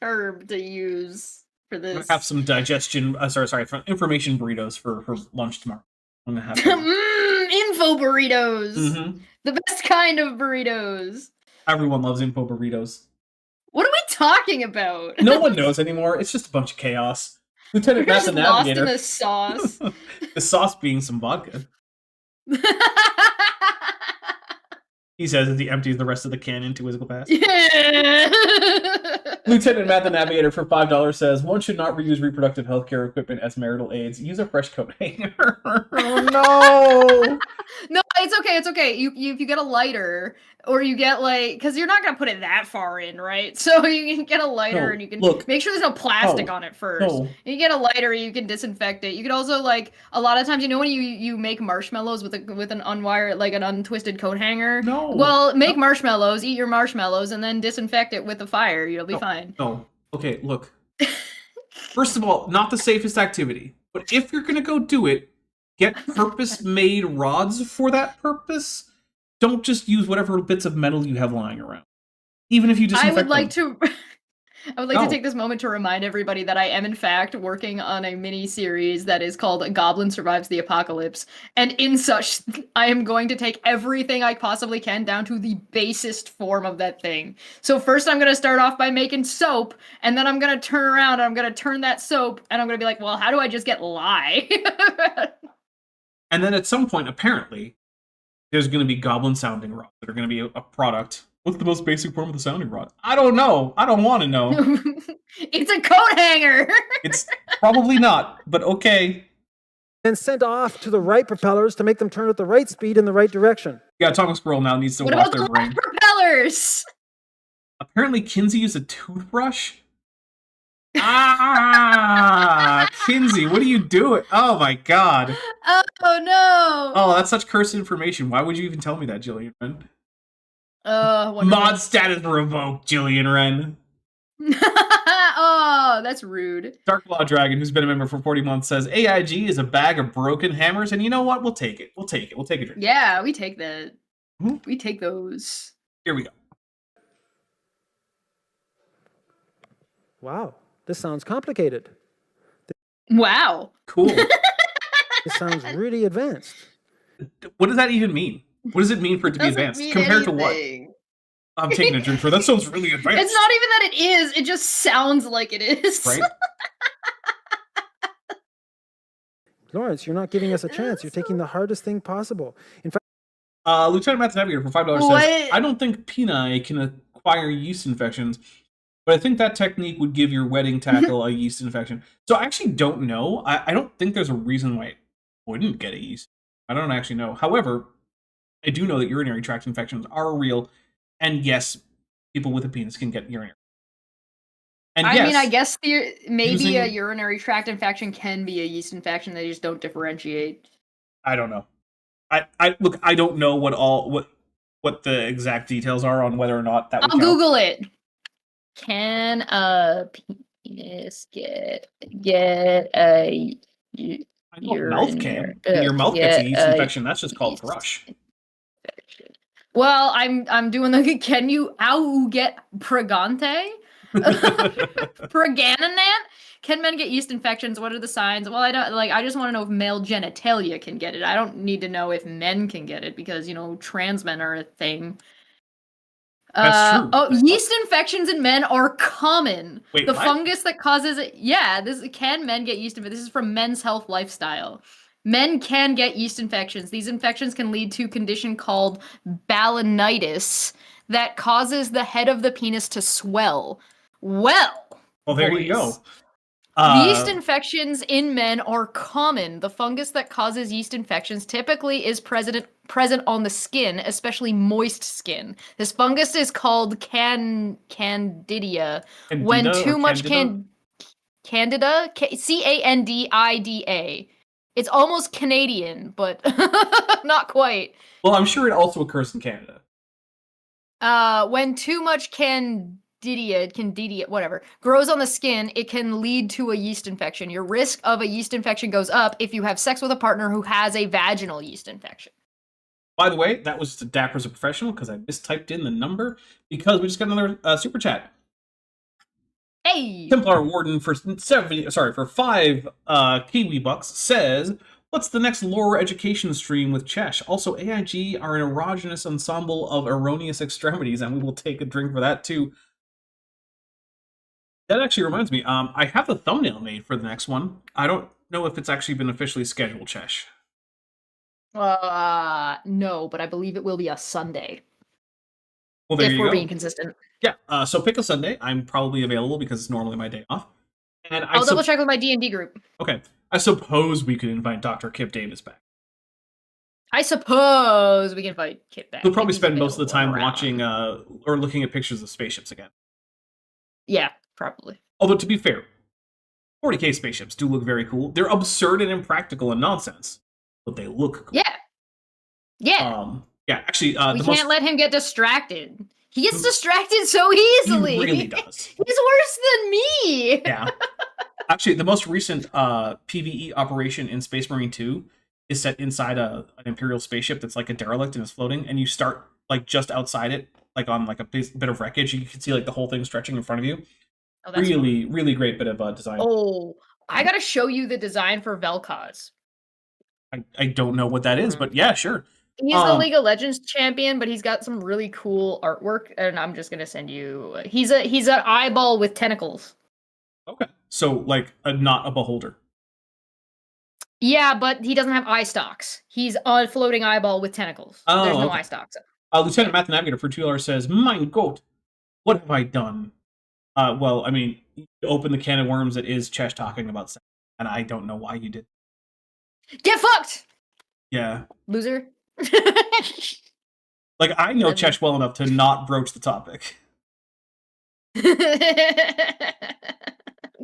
term to use for I'm gonna this. have some digestion. For information burritos for lunch tomorrow. I'm gonna have some. Info burritos. Mhm. The best kind of burritos. Everyone loves info burritos. What are we talking about? No one knows anymore. It's just a bunch of chaos. Lieutenant We're Matt just the lost in Navigator. the sauce. The sauce being some vodka. He says as he empties the rest of the can into his glass. Yeah. Lieutenant Matt the Navigator for $5 says, one should not reuse reproductive healthcare equipment as marital aids. Use a fresh coat hanger. Oh no! No, it's okay. It's okay. You if you get a lighter, or you get because you're not gonna put it that far in, right? So you can get a lighter, No, and you can look. make sure there's no plastic No, on it first. no. You get a lighter, you can disinfect it. You can also a lot of times, when you make marshmallows with an unwired an untwisted coat hanger. No. Well, make marshmallows, eat your marshmallows, and then disinfect it with the fire. You'll be fine. No. Okay, look. First of all, not the safest activity. But if you're gonna go do it, get purpose-made rods for that purpose. Don't just use whatever bits of metal you have lying around. Even if you disinfect I would like them. to. I would like No. to take this moment to remind everybody that I am, in fact, working on a mini series that is called Goblin Survives the Apocalypse. And in such, I am going to take everything I possibly can down to the basest form of that thing. So first I'm going to start off by making soap, and then I'm going to turn around and I'm going to turn that soap, and I'm going to be like, well, how do I just get lye? And then at some point, apparently, there's going to be goblin sounding rods that are going to be a product. What's the most basic form of the sounding rod? I don't know. I don't want to know. It's a coat hanger! It's probably not, but okay. and sent off to the right propellers to make them turn at the right speed in the right direction. Yeah, Atomic Squirrel now needs to What watch about their the brain. left propellers? Apparently, Kinsey used a toothbrush. Ah, Kinsey, what are you doing? Oh my god. Oh no. Oh, that's such cursed information. Why would you even tell me that, Jillian Wren? Wonderful. Mod status revoked, Jillian Wren. Oh, that's rude. Dark Law Dragon, who's been a member for 40 months, says AIG is a bag of broken hammers, and you know what? We'll take it. We'll take it. We'll take a drink. Yeah, we take that. Mhm. We take those. Here we go. Wow, this sounds complicated. Wow. Cool. This sounds really advanced. What does that even mean? What does it mean for it to be Doesn't advanced? mean Compared to anything. what? I'm taking a drink for that. Sounds really advanced. It's not even that it is. It just sounds like it is. Right? Lawrence, you're not giving us a chance. You're taking the hardest thing possible. In fact, Lieutenant Matt's Navigator for $5 says, What? I don't think peni can acquire yeast infections, but I think that technique would give your wedding tackle a yeast infection. So I actually don't know. I don't think there's a reason why it wouldn't get a yeast. I don't actually know. However, I do know that urinary tract infections are real, and yes, people with a penis can get urinary. And I yes, mean, I guess maybe a using- urinary tract infection can be a yeast infection. They just don't differentiate. I don't know. I look. I don't know what the exact details are on whether or not that would I'll count. Google it. Can a penis get a I know mouth can. When your mouth gets a yeast infection, that's just called thrush. infection? Well, I'm doing the can you get pregante? Preganinant? Can men get yeast infections? What are the signs? Well, I don't I just want to know if male genitalia can get it. I don't need to know if men can get it because, trans men are a thing. That's true. Oh, yeast infections in men are common. Wait, the what? fungus that causes it. Yeah, can men get yeast infections? This is from Men's Health Lifestyle. Men can get yeast infections. These infections can lead to a condition called balanitis that causes the head of the penis to swell. Well, There boys, you go. Yeast infections in men are common. The fungus that causes yeast infections typically is present on the skin, especially moist skin. This fungus is called Candida. When Candida too or much Candida? Candida, Candida. It's almost Canadian, but not quite. Well, I'm sure it also occurs in Canada. When too much Candida, whatever, grows on the skin, it can lead to a yeast infection. Your risk of a yeast infection goes up if you have sex with a partner who has a vaginal yeast infection. By the way, that was just a dapper as a professional because I mistyped in the number because we just got another super chat. Hey! Templar Warden for 5 Kiwi bucks says, "What's the next lore education stream with Chesh? Also, AIG are an erogenous ensemble of erroneous extremities, and we will take a drink for that too." That actually reminds me, I have the thumbnail made for the next one. I don't know if it's actually been officially scheduled, Chesh. No, but I believe it will be a Sunday. Well, there if you we're go. being consistent. Yeah, so pick a Sunday. I'm probably available because it's normally my day off. And I'll double check with my D&D group. Okay, I suppose we could invite Dr. Kip Davis back. I suppose we can fight Kit back. We'll probably if he's spend most of the time available around. watching or looking at pictures of spaceships again. Yeah, probably. Although, to be fair, 40K spaceships do look very cool. They're absurd and impractical and nonsense, but they look cool. Yeah. Yeah. Yeah, actually, we can't let him get distracted. He gets distracted so easily. He really does. He's worse than me. Yeah. Actually, the most recent PvE operation in Space Marine 2 is set inside an Imperial spaceship that's like a derelict and is floating, and you start like just outside it, like on like a bit of wreckage. You can see like the whole thing stretching in front of you. Oh, that's Really, really great bit of design. Oh, I gotta show you the design for Vel'Koz. I don't know what that is, but yeah, sure. He's the League of Legends champion, but he's got some really cool artwork, and I'm just gonna send you. He's an eyeball with tentacles. Okay, so like not a beholder. Yeah, but he doesn't have eye stalks. He's a floating eyeball with tentacles. Oh, There's no okay. eye stalks. Lieutenant Math Navigator for $2 says, "Mein Gott, what have I done?" Well, I mean, you open the can of worms that is Chesh talking about sex, and I don't know why you did. Get fucked, Yeah. loser. Like, I know That's- Chesh well enough to not broach the topic.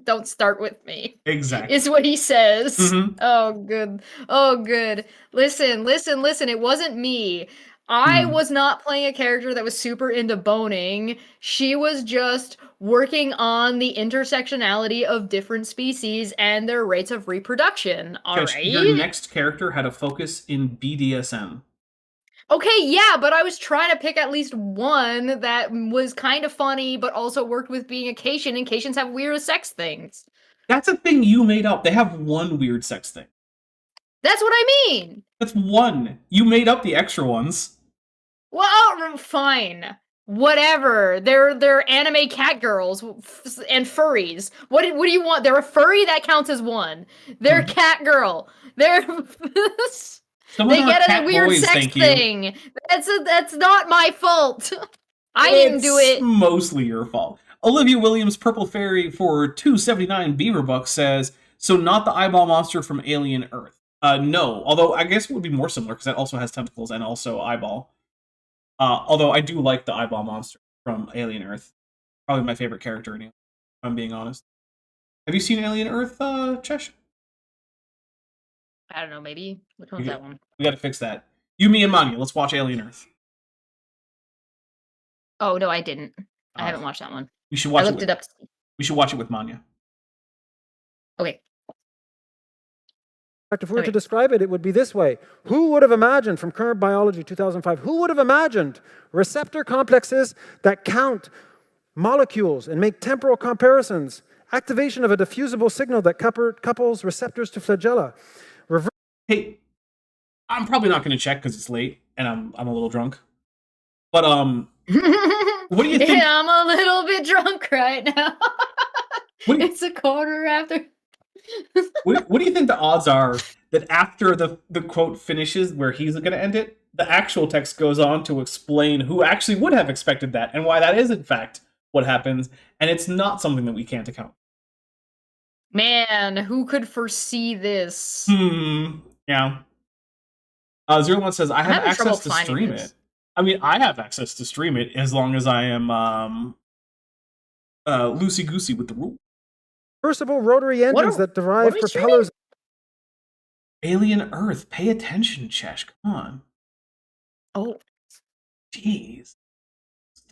Don't start with me. Exactly. Is what he says. Mhm. Oh, good. Oh, good. Listen. It wasn't me. I was not playing a character that was super into boning. She was just working on the intersectionality of different species and their rates of reproduction. All Chesh, right. your next character had a focus in BDSM. Okay, yeah, but I was trying to pick at least one that was kind of funny, but also worked with being a Cation, and Cations have weird sex things. That's a thing you made up. They have one weird sex thing. That's what I mean. That's one. You made up the extra ones. Well, fine. Whatever. They're anime cat girls and furries. What do you want? They're a furry, that counts as one. They're a cat girl. They're Some they of them are get cat a weird boys, sex thank you. thing. That's not my fault. I didn't do it. It's mostly your fault. Olivia Williams, Purple Fairy for 279 Beaver Bucks says, so not the eyeball monster from Alien Earth. No, although I guess it would be more similar because that also has tentacles and also eyeball. Although I do like the eyeball monster from Alien Earth. Probably my favorite character in Alien, if I'm being honest. Have you seen Alien Earth, Chesh? I don't know, maybe. Which one's that one? We gotta fix that. You, me, and Manya, let's watch Alien Earth. Oh, no, I didn't. I haven't watched that one. We should I watch looked it up. We should watch it with Manya. Okay. fact, if we were to Okay. describe it, it would be this way. Who would have imagined, from Current Biology 2005, who would have imagined receptor complexes that count molecules and make temporal comparisons, activation of a diffusible signal that couples receptors to flagella, Hey, I'm probably not going to check because it's late and I'm a little drunk. But what do you think? Yeah, I'm a little bit drunk right now. What- It's a quarter after. what do you think the odds are that after the quote finishes where he's going to end it, the actual text goes on to explain who actually would have expected that and why that is in fact what happens, and it's not something that we can't account. Man, who could foresee this? Yeah. 01 says, I have having trouble access to finding stream this. it. I mean, I have access to stream it as long as I am loosey-goosey with the rule. reversible rotary What engines are- that derive what are we propellers. Alien Earth, pay attention, Chesh. Come on. Oh, Jeez.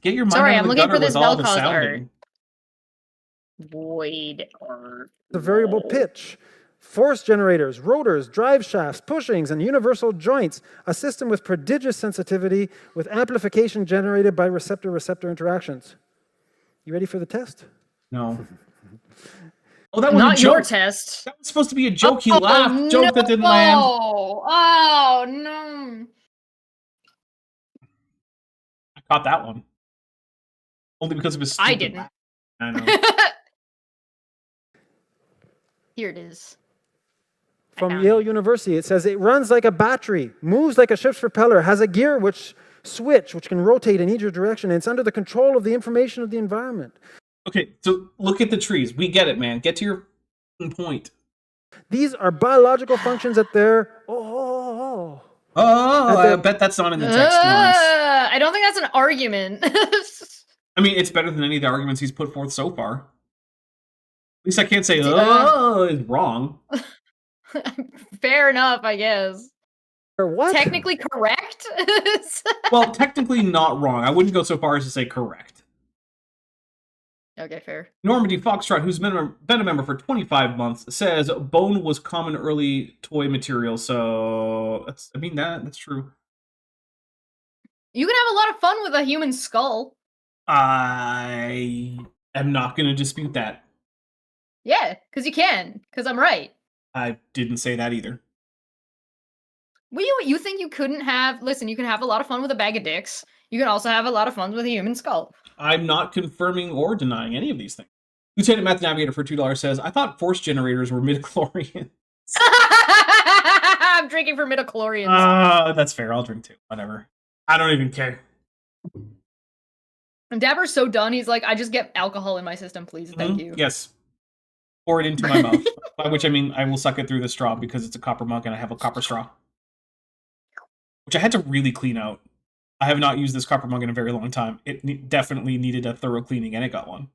Get your mind Sorry, out I'm of the looking gutter for this with all the Vel'Koz art. sounding. void or The variable pitch, force generators, rotors, drive shafts, pushings, and universal joints, a system with prodigious sensitivity with amplification generated by receptor-receptor interactions. You ready for the test? No. Oh, that was Not a joke. your test. That was supposed to be a joke. He Oh, laughed. Joke that didn't land. Oh no! I caught that one. Only because of his I stupid didn't. laugh. I know. Here it is. From found Yale it. University, it says it runs like a battery, moves like a ship's propeller, has a gear which can rotate in either direction, and it's under the control of the information of the environment. Okay, so look at the trees. We get it, man. Get to your point. These are biological functions at their Oh, At I the- bet that's not in the text, Lawrence. I don't think that's an argument. I mean, it's better than any of the arguments he's put forth so far. At least I can't say, is wrong. Fair enough, I guess. or what? Technically correct. Well, technically not wrong. I wouldn't go so far as to say correct. Okay, fair. Normandy Foxtrot, who's been a member for 25 months, says bone was common early toy material. So that's true. You can have a lot of fun with a human skull. I am not going to dispute that. Yeah, because you can. Because I'm right. I didn't say that either. Well, you think you couldn't have? Listen, you can have a lot of fun with a bag of dicks. You can also have a lot of fun with a human skull. I'm not confirming or denying any of these things. Lieutenant Math Navigator for $2 says, I thought force generators were midichlorians. I'm drinking for midichlorians. That's fair. I'll drink too. Whatever. I don't even care. And Dapper's so done. He's like, I just get alcohol in my system, please. Thank you. Yes. pour it into my mouth. By which I mean I will suck it through the straw because it's a copper mug and I have a copper straw. Which I had to really clean out. I have not used this copper mug in a very long time. It definitely needed a thorough cleaning, and it got one.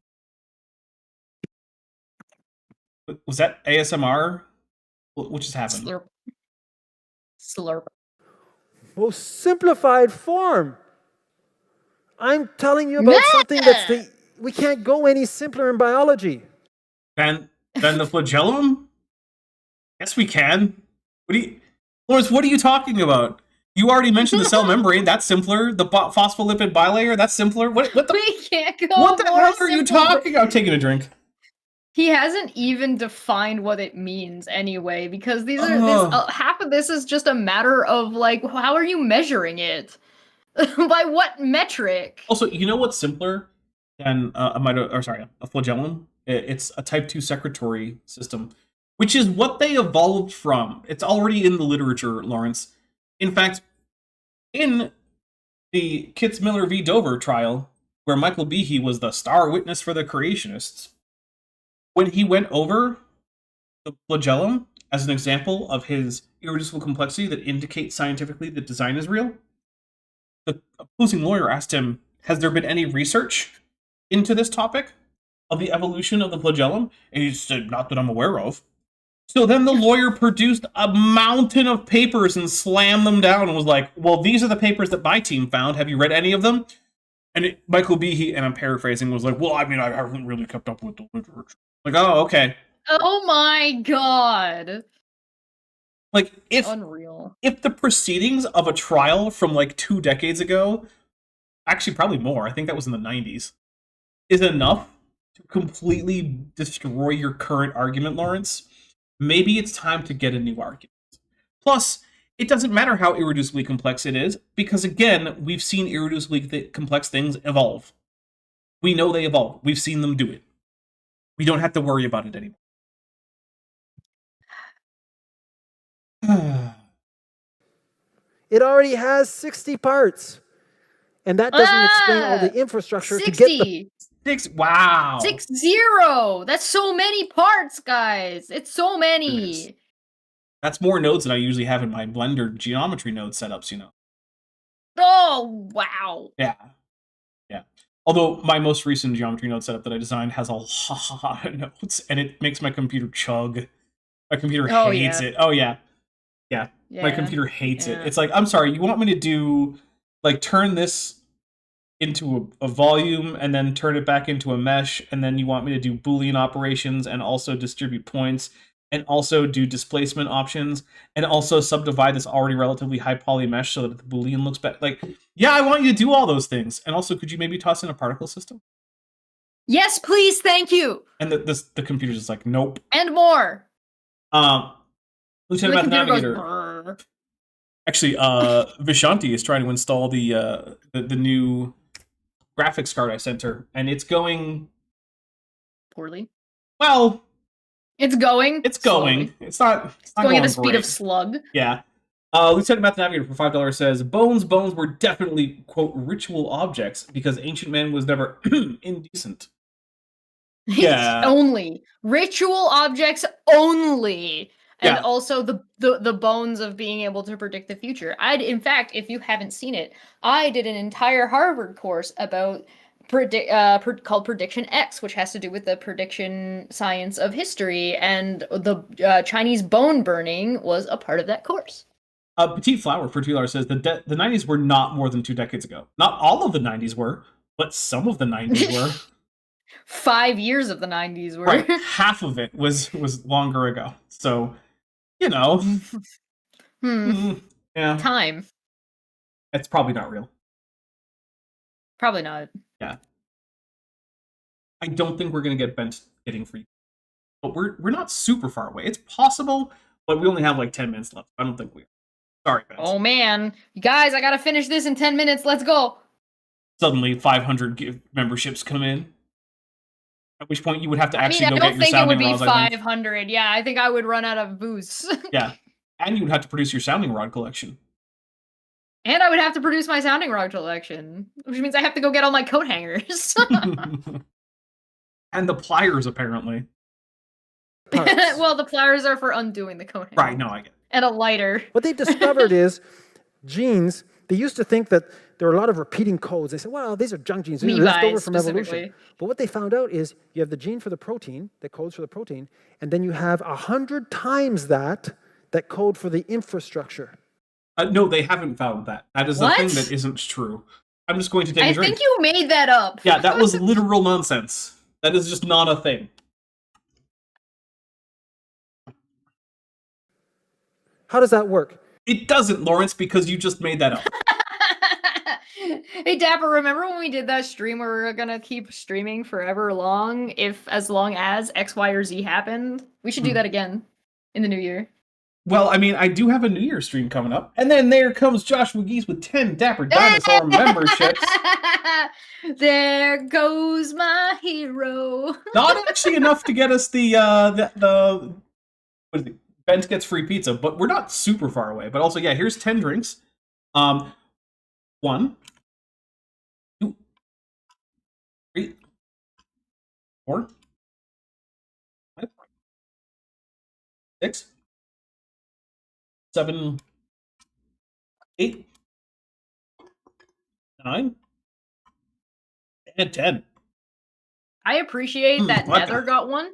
Was that ASMR? What just happened? Slurp. Slurp. Most simplified form. I'm telling you about something that's we can't go any simpler in biology. Than the flagellum? Yes, we can. Lawrence, what are you talking about? You already mentioned the cell membrane. That's simpler. The phospholipid bilayer. That's simpler. What the? We can't go. What the more hell are you simple. talking? I'm taking a drink. He hasn't even defined what it means anyway, because half of this is just a matter of like, how are you measuring it? By what metric? Also, you know what's simpler than a flagellum? It's a type 2 secretory system, which is what they evolved from. It's already in the literature, Lawrence. In fact, in the Kitzmiller v. Dover trial, where Michael Behe was the star witness for the Creationists, when he went over the flagellum as an example of his irreducible complexity that indicates scientifically that design is real, the opposing lawyer asked him, has there been any research into this topic of the evolution of the flagellum? And he said, not that I'm aware of. So then the lawyer produced a mountain of papers and slammed them down and was like, well, these are the papers that my team found. Have you read any of them? And Michael Behe, and I'm paraphrasing, was like, well, I mean, I haven't really kept up with the literature. Like, oh, okay. Oh my god. Like, Unreal. If the proceedings of a trial from like 2 decades ago, actually probably more, I think that was in the 90s, is enough to completely destroy your current argument, Lawrence, maybe it's time to get a new argument. Plus, it doesn't matter how irreducibly complex it is, because again, we've seen irreducibly complex things evolve. We know they evolve. We've seen them do it. We don't have to worry about it anymore. It already has 60 parts. And that doesn't explain all the infrastructure 60. to get the... 6, wow. 60. That's so many parts, guys. It's so many. That's more nodes than I usually have in my Blender geometry node setups, you know. Oh, wow. Yeah. Although my most recent geometry node setup that I designed has a lot of nodes, and it makes my computer chug. My computer hates it. Oh, yeah. My computer hates it. It's like, I'm sorry, you want me to do, like, turn this into a volume, and then turn it back into a mesh, and then you want me to do Boolean operations, and also distribute points, and also do displacement options, and also subdivide this already relatively high poly mesh so that the Boolean looks better. Like, yeah, I want you to do all those things. And also, could you maybe toss in a particle system? Yes, please, thank you. And the computer's just like, nope. And more. Lieutenant The Math computer Navigator. goes, Actually, Vishanti is trying to install the new graphics card I sent her, and it's going poorly. Well, it's going. It's going. Slowly. It's not going at the speed great. of slug. Yeah. Lieutenant Math Navigator for $5 says, bones were definitely, quote, ritual objects because ancient man was never indecent. Yeah. Only. Ritual objects only. And Yeah. also the bones of being able to predict the future. In fact, if you haven't seen it, I did an entire Harvard course about called Prediction X, which has to do with the prediction science of history, and the Chinese bone burning was a part of that course. Petite Flower for $2 says the 90s were not more than 2 decades ago. Not all of the 90s were, but some of the 90s were. 5 years of the 90s were. Right, half of it was longer ago. So, you know. Yeah. Time. It's probably not real. Probably not. Yeah. I don't think we're going to get bent getting free. But we're not super far away. It's possible, but we only have like 10 minutes left. I don't think we are. Sorry, Vince. Oh man. Guys, I gotta finish this in 10 minutes. Let's go. Suddenly 500 memberships come in. At which point you would have to actually go get your I don't think it would sounding be rods, 500. Yeah, I think I would run out of booze. Yeah. And you would have to produce your sounding rod collection. And I would have to produce my sounding rod collection, which means I have to go get all my coat hangers. And the pliers, apparently. parts. Well, the pliers are for undoing the coat hanger. Right, no, I get it. And a lighter. What they've discovered is genes, they used to think that there are a lot of repeating codes. They said, well, these are junk genes. These are left over Levi's, from evolution. specifically. But what they found out is you have the gene for the protein that codes for the protein, and then you have 100 times that code for the infrastructure. No, they haven't found that. That is a What? thing that isn't true. I'm just going to take I a drink. think you made that up. Yeah, that was literal nonsense. That is just not a thing. How does that work? It doesn't, Lawrence, because you just made that up. Hey Dapper, remember when we did that stream where we were gonna keep streaming forever long as long as X, Y, or Z happened? We should do that again in the new year. Well, I mean, I do have a New Year's stream coming up. And then there comes Josh McGee's with 10 Dapper Dinosaur memberships. There goes my hero. Not actually enough to get us the what is it? Bent gets free pizza, but we're not super far away. But also, yeah, here's 10 drinks. 1, 2, 3, 4, 5, 6, 7, 8, 9, and 10. I appreciate that what Nether the- got one.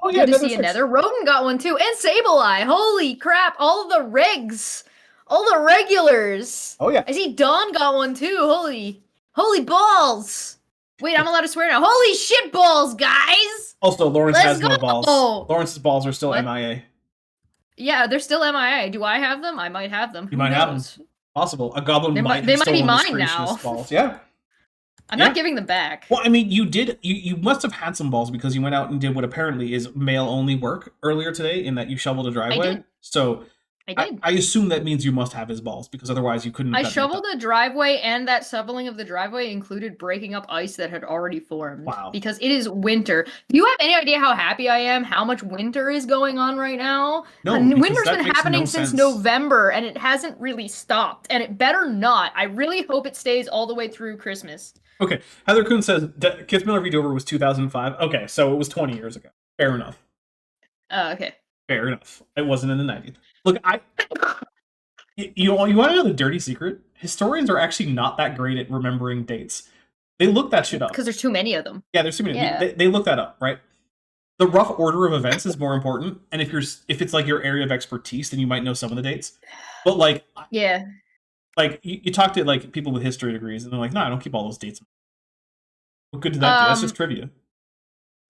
Oh yeah, Good to see Nether another. Rodent got one too, and Sableye. Holy crap! All the regs, all the regulars. Oh yeah. I see Dawn got one too. Holy balls! Wait, I'm allowed to swear now. Holy shit balls, guys! Also, Lawrence Let's has no go! balls. Lawrence's balls are still What? MIA. Yeah, they're still MIA. Do I have them? I might have them. You Who might have knows? Possible. A goblin They might might have be stolen his mine now. Creationist balls. Yeah. I'm Yeah. not giving them back. Well, I mean, you must have had some balls because you went out and did what apparently is male-only work earlier today in that you shoveled a driveway. did. So I did. I assume that means you must have his balls because otherwise you couldn't have I gotten it shoveled done. the driveway, and that shoveling of the driveway included breaking up ice that had already formed. Wow. Because it is winter. Do you have any idea how happy I am? How much winter is going on right now? No, And because winter's that been makes happening no since sense. November, and it hasn't really stopped. And it better not. I really hope it stays all the way through Christmas. Okay. Heather Kuhn says Kitzmiller v. Dover was 2005. Okay, so it was 20 years ago. Fair enough. Okay. Fair enough. It wasn't in the 90s. Look, you want to know the dirty secret? Historians are actually not that great at remembering dates. They look that shit up. Because there's too many of them. Yeah, there's too many. Yeah. They look that up, right? The rough order of events is more important, and if it's like your area of expertise, then you might know some of the dates. But like Yeah. you talk to like people with history degrees, and they're like, "No, I don't keep all those dates." What good does that do? That's just trivia.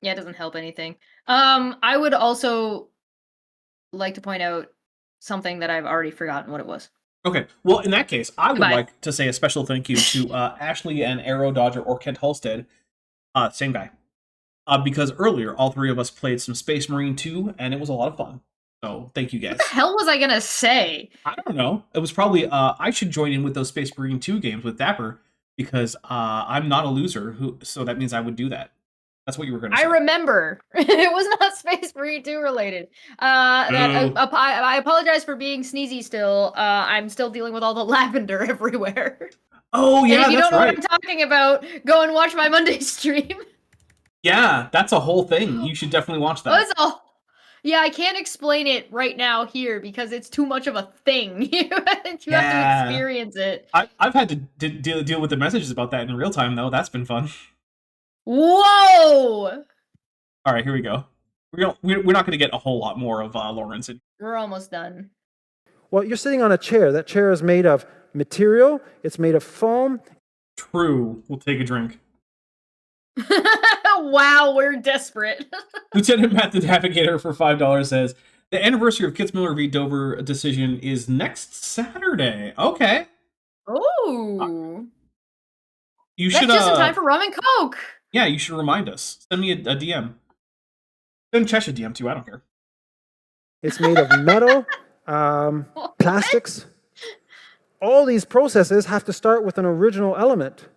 Yeah, it doesn't help anything. I would also like to point out something that I've already forgotten what it was. Okay, well, in that case, I would Goodbye. like to say a special thank you to Ashley and Arrow Dodger or Kent Halstead, same guy, because earlier all three of us played some Space Marine 2, and it was a lot of fun. So thank you guys. What the hell was I gonna say? I don't know. It was probably I should join in with those Space Marine 2 games with Dapper because I'm not a loser, so that means I would do that. That's what you were going to say. I remember. It was not Space Marine 2 related. I apologize for being sneezy still. I'm still dealing with all the lavender everywhere. Oh, yeah, And if you that's don't know right. what I'm talking about, go and watch my Monday stream. Yeah, that's a whole thing. You should definitely watch that. That's all. Yeah, I can't explain it right now here because it's too much of a thing. You have to experience it. I've had to deal with the messages about that in real time, though. That's been fun. Whoa! All right, here we go. We're not going to get a whole lot more of Lawrence. We're almost done. Well, you're sitting on a chair. That chair is made of material. It's made of foam. True. We'll take a drink. Wow, we're desperate. Lieutenant Matt the Navigator for $5 says, the anniversary of Kitzmiller v. Dover decision is next Saturday. Okay. Ooh. You That's should, just in time for rum and coke. Yeah, you should remind us. Send me a DM. Send Chesh a DM too, I don't care. It's made of metal, plastics. All these processes have to start with an original element.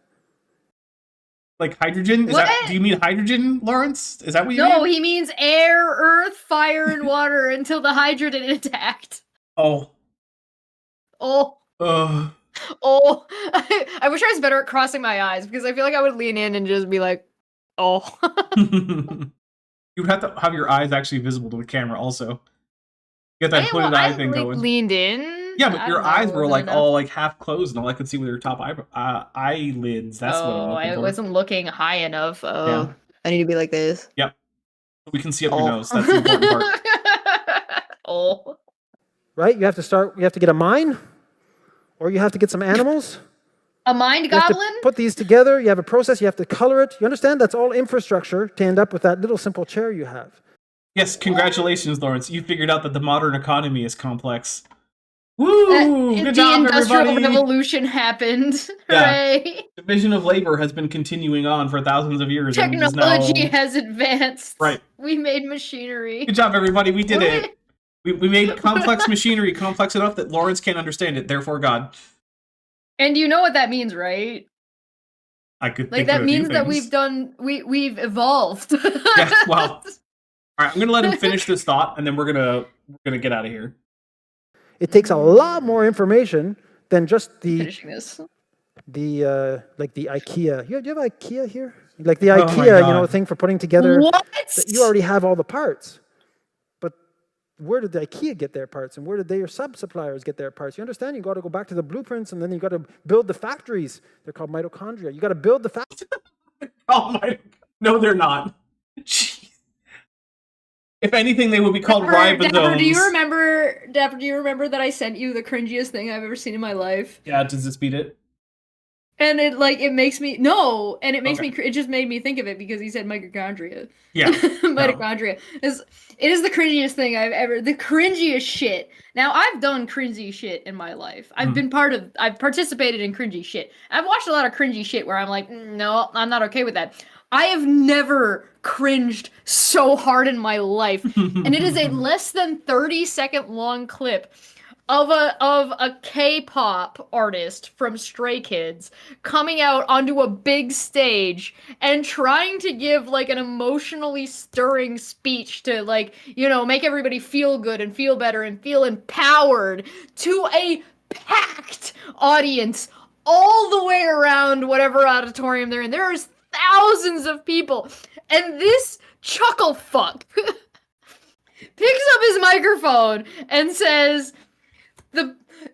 Like hydrogen? What? Do you mean hydrogen, Lawrence? Is that what you mean? No, he means air, earth, fire, and water until the hydrogen is intact. Oh. Oh. Uh. Oh. I wish I was better at crossing my eyes because I feel like I would lean in and just be like, oh. You would have to have your eyes actually visible to the camera also. Get that Hey, hooded well, eye I thing going. leaned in. Yeah, but I your don't know, eyes were wasn't like enough. all like half closed, and all I could see were your top eyelids. That's what I'm Oh, looking I for. wasn't looking high enough. Oh, Yeah. I need to be like this. Yep. We can see up Oh. your nose. That's the important part. Oh. Right? You have to get a mine, or you have to get some animals. A mind You have to goblin? put these together. You have a process. You have to color it. You understand? That's all infrastructure to end up with that little simple chair you have. Yes, congratulations, Lawrence. You figured out that the modern economy is complex. Woo! Good The job, Industrial everybody! Revolution happened. Yeah. Hooray! Division of labor has been continuing on for thousands of years. and it is now... Technology has advanced. Right. We made machinery. Good job, everybody. We did it. We made complex machinery complex enough that Lawrence can't understand it. Therefore, God. And you know what that means, right? I could Like think of that a few means that things. we've evolved. Yeah, well. All right, I'm gonna let him finish this thought, and then we're gonna get out of here. It takes a lot more information than just the Finishing this. like the IKEA. Do you have IKEA here? Like the Oh my IKEA, God. thing for putting together. What? You already have all the parts. But where did the IKEA get their parts, and where did their sub-suppliers get their parts? You understand? You got to go back to the blueprints, and then you got to build the factories. They're called mitochondria. You got to build the factories. Oh my! No, they're not. Jeez. If anything, they would be called ribosomes. Dapper, do you remember that I sent you the cringiest thing I've ever seen in my life? Yeah, does this beat it? And it makes me no, and it makes Okay. me. It just made me think of it because he said mitochondria. Yeah. Mitochondria. It is the cringiest thing I've ever. The cringiest shit. Now I've done cringy shit in my life. I've participated in cringy shit. I've watched a lot of cringy shit where I'm like, no, I'm not okay with that. I have never cringed so hard in my life, and it is a less than 30-second long clip of a K-pop artist from Stray Kids coming out onto a big stage and trying to give like an emotionally stirring speech to make everybody feel good and feel better and feel empowered to a packed audience all the way around whatever auditorium they're in. There is thousands of people, and this chuckle fuck picks up his microphone and says,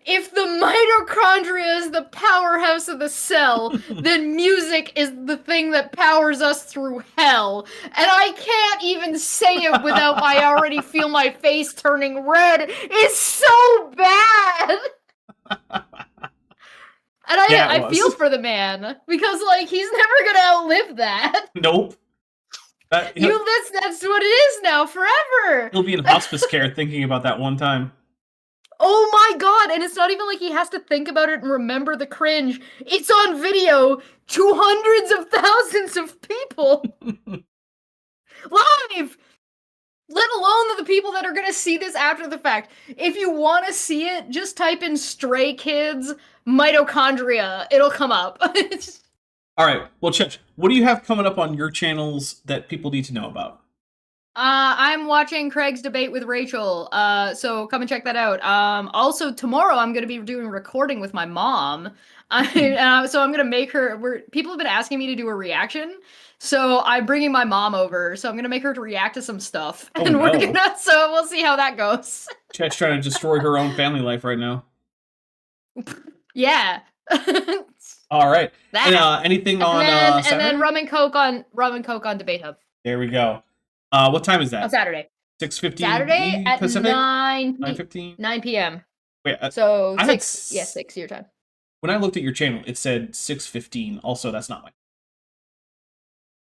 if the mitochondria is the powerhouse of the cell, then music is the thing that powers us through hell. And I can't even say it without I already feel my face turning red. It's so bad! And I feel for the man, because he's never gonna outlive that. Nope. That's what it is now, forever. He'll be in hospice care thinking about that one time. Oh my god, and it's not even like he has to think about it and remember the cringe. It's on video to hundreds of thousands of people. Live! Let alone the people that are gonna see this after the fact. If you want to see it, just type in Stray Kids mitochondria. It'll come up. All right. Well, Chet, what do you have coming up on your channels that people need to know about? I'm watching Craig's debate with Rachel, so come and check that out. Also, tomorrow I'm going to be doing recording with my mom. So I'm going to make her... People have been asking me to do a reaction, so I'm bringing my mom over, so I'm going to make her to react to some stuff. Oh, and no. So we'll see how that goes. Chet's trying to destroy her own family life right now. Yeah. All right. And anything on Saturday? And then rum and coke on Debate Hub. There we go. What time is that? On Saturday. 6:15 Saturday at Pacific? 9 p.m. Wait, So I had 6 your time. When I looked at your channel, it said 6:15. Also, that's not mine.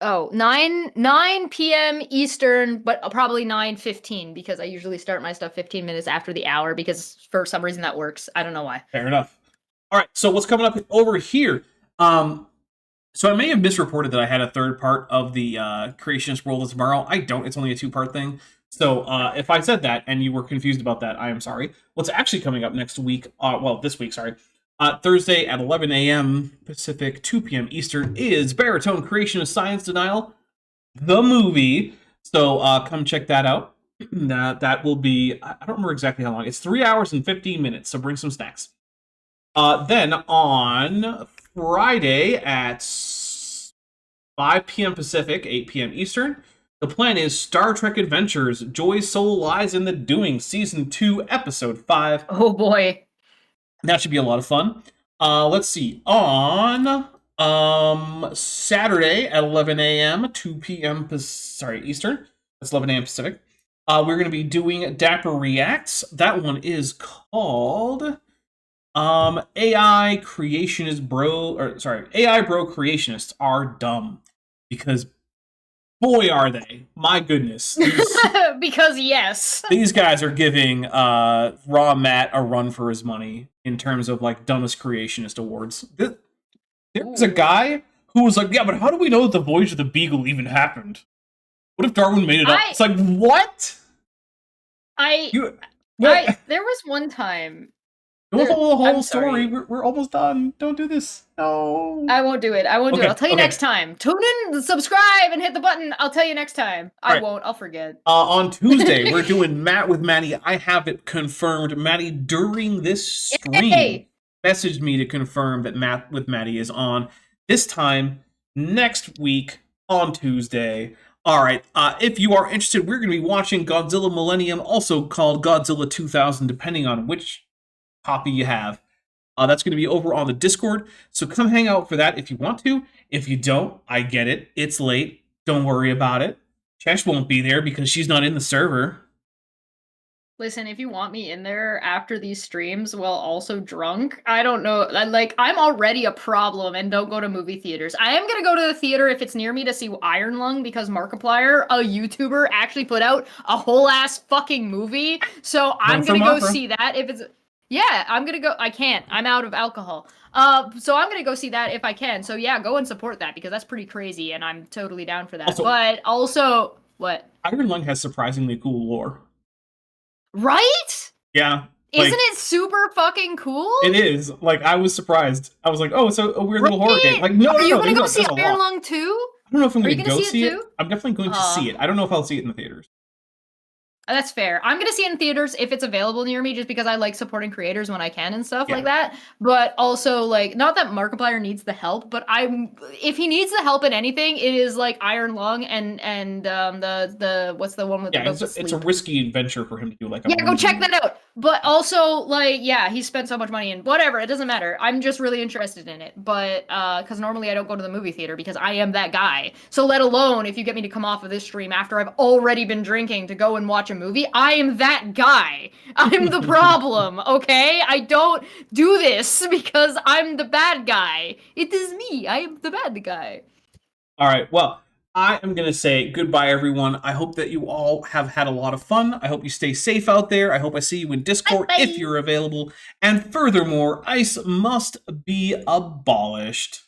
Oh, 9 p.m. Eastern, but probably 9:15 because I usually start my stuff 15 minutes after the hour because for some reason that works. I don't know why. Fair enough. All right, so what's coming up over here? So I may have misreported that I had a third part of the Creationist World of Tomorrow. I don't. It's only a 2-part thing. So if I said that and you were confused about that, I am sorry. What's actually coming up next week, this week, sorry, Thursday at 11 a.m. Pacific, 2 p.m. Eastern, is Baritone Creationist Science Denial, the movie. So come check that out. That will be, I don't remember exactly how long. It's 3 hours and 15 minutes, so bring some snacks. Then on Friday at 5 p.m. Pacific, 8 p.m. Eastern, The plan is Star Trek Adventures, Joy's Soul Lies in the Doing, Season 2, Episode 5. Oh boy. That should be a lot of fun. Let's see. On Saturday at 11 a.m., 2 p.m. Eastern. That's 11 a.m. Pacific. We're going to be doing Dapper Reacts. That one is called AI Creationist AI Bro Creationists Are Dumb. Because boy are they. My goodness. Because yes. These guys are giving Raw Matt a run for his money in terms of like dumbest creationist awards. There was a guy who was like, yeah, but how do we know that the voyage of the Beagle even happened? What if Darwin made it up? It's like, what? There was one time. Don't follow the whole story. We're almost done. Don't do this. No. I won't do it. Okay, I'll tell you next time. Tune in, subscribe, and hit the button. I'll tell you next time. I won't. I'll forget. On Tuesday, we're doing Matt with Maddie. I have it confirmed. Maddie, during this stream, messaged me to confirm that Matt with Maddie is on. This time, next week, on Tuesday. All right, if you are interested, we're going to be watching Godzilla Millennium, also called Godzilla 2000, depending on which copy you have. That's going to be over on the Discord, so come hang out for that if you want to. If you don't, I get it. It's late. Don't worry about it. Chesh won't be there because she's not in the server. Listen, if you want me in there after these streams while also drunk, I don't know. I'm already a problem and don't go to movie theaters. I am going to go to the theater if it's near me to see Iron Lung because Markiplier, a YouTuber, actually put out a whole ass fucking movie. So I'm going to go see that if it's... Yeah, I'm going to go... I can't. I'm out of alcohol. So I'm going to go see that if I can. So yeah, go and support that because that's pretty crazy and I'm totally down for that. But also... What? Iron Lung has surprisingly cool lore. Right? Yeah. Isn't it super fucking cool? It is. Like, I was surprised. I was like, oh, it's a weird little horror game. Like, no, Are you going to go see Iron Lung 2? I don't know if I'm going to go see it. I'm definitely going to see it. I don't know if I'll see it in the theaters. That's fair. I'm going to see it in theaters if it's available near me, just because I like supporting creators when I can and stuff like that. But also, like, not that Markiplier needs the help, but if he needs the help in anything, it is like Iron Lung and the what's the one with the it's a risky adventure for him to do. Like, go check that out. But also, like, he spent so much money and whatever. It doesn't matter. I'm just really interested in it. But because normally I don't go to the movie theater because I am that guy. So let alone if you get me to come off of this stream after I've already been drinking to go and watch a movie, I am that guy. I'm the problem, okay? I don't do this because I'm the bad guy. It is me. I am the bad guy. All right, well, I am going to say goodbye, everyone. I hope that you all have had a lot of fun. I hope you stay safe out there. I hope I see you in Discord if you're available. And furthermore, ICE must be abolished.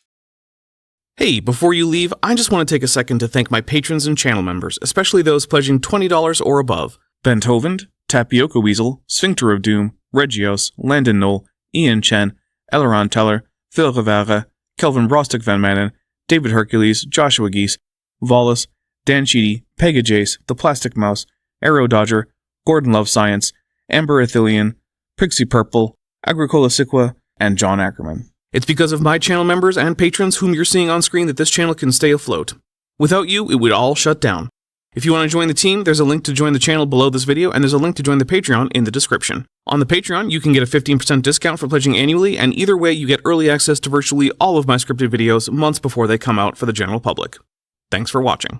Hey, before you leave, I just want to take a second to thank my patrons and channel members, especially those pledging $20 or above. Ben Tovand, Tapioca Weasel, Sphincter of Doom, Regios, Landon Knoll, Ian Chen, Eleron Teller, Phil Rivera, Kelvin Brostick Van Manen, David Hercules, Joshua Geese, Vollus, Dan Sheedy, Pega Jace, The Plastic Mouse, Arrow Dodger, Gordon Love Science, Amber Athelian, Pixie Purple, Agricola Siqua, and John Ackerman. It's because of my channel members and patrons whom you're seeing on screen that this channel can stay afloat. Without you, it would all shut down. If you want to join the team, there's a link to join the channel below this video, and there's a link to join the Patreon in the description. On the Patreon, you can get a 15% discount for pledging annually, and either way, you get early access to virtually all of my scripted videos months before they come out for the general public. Thanks for watching.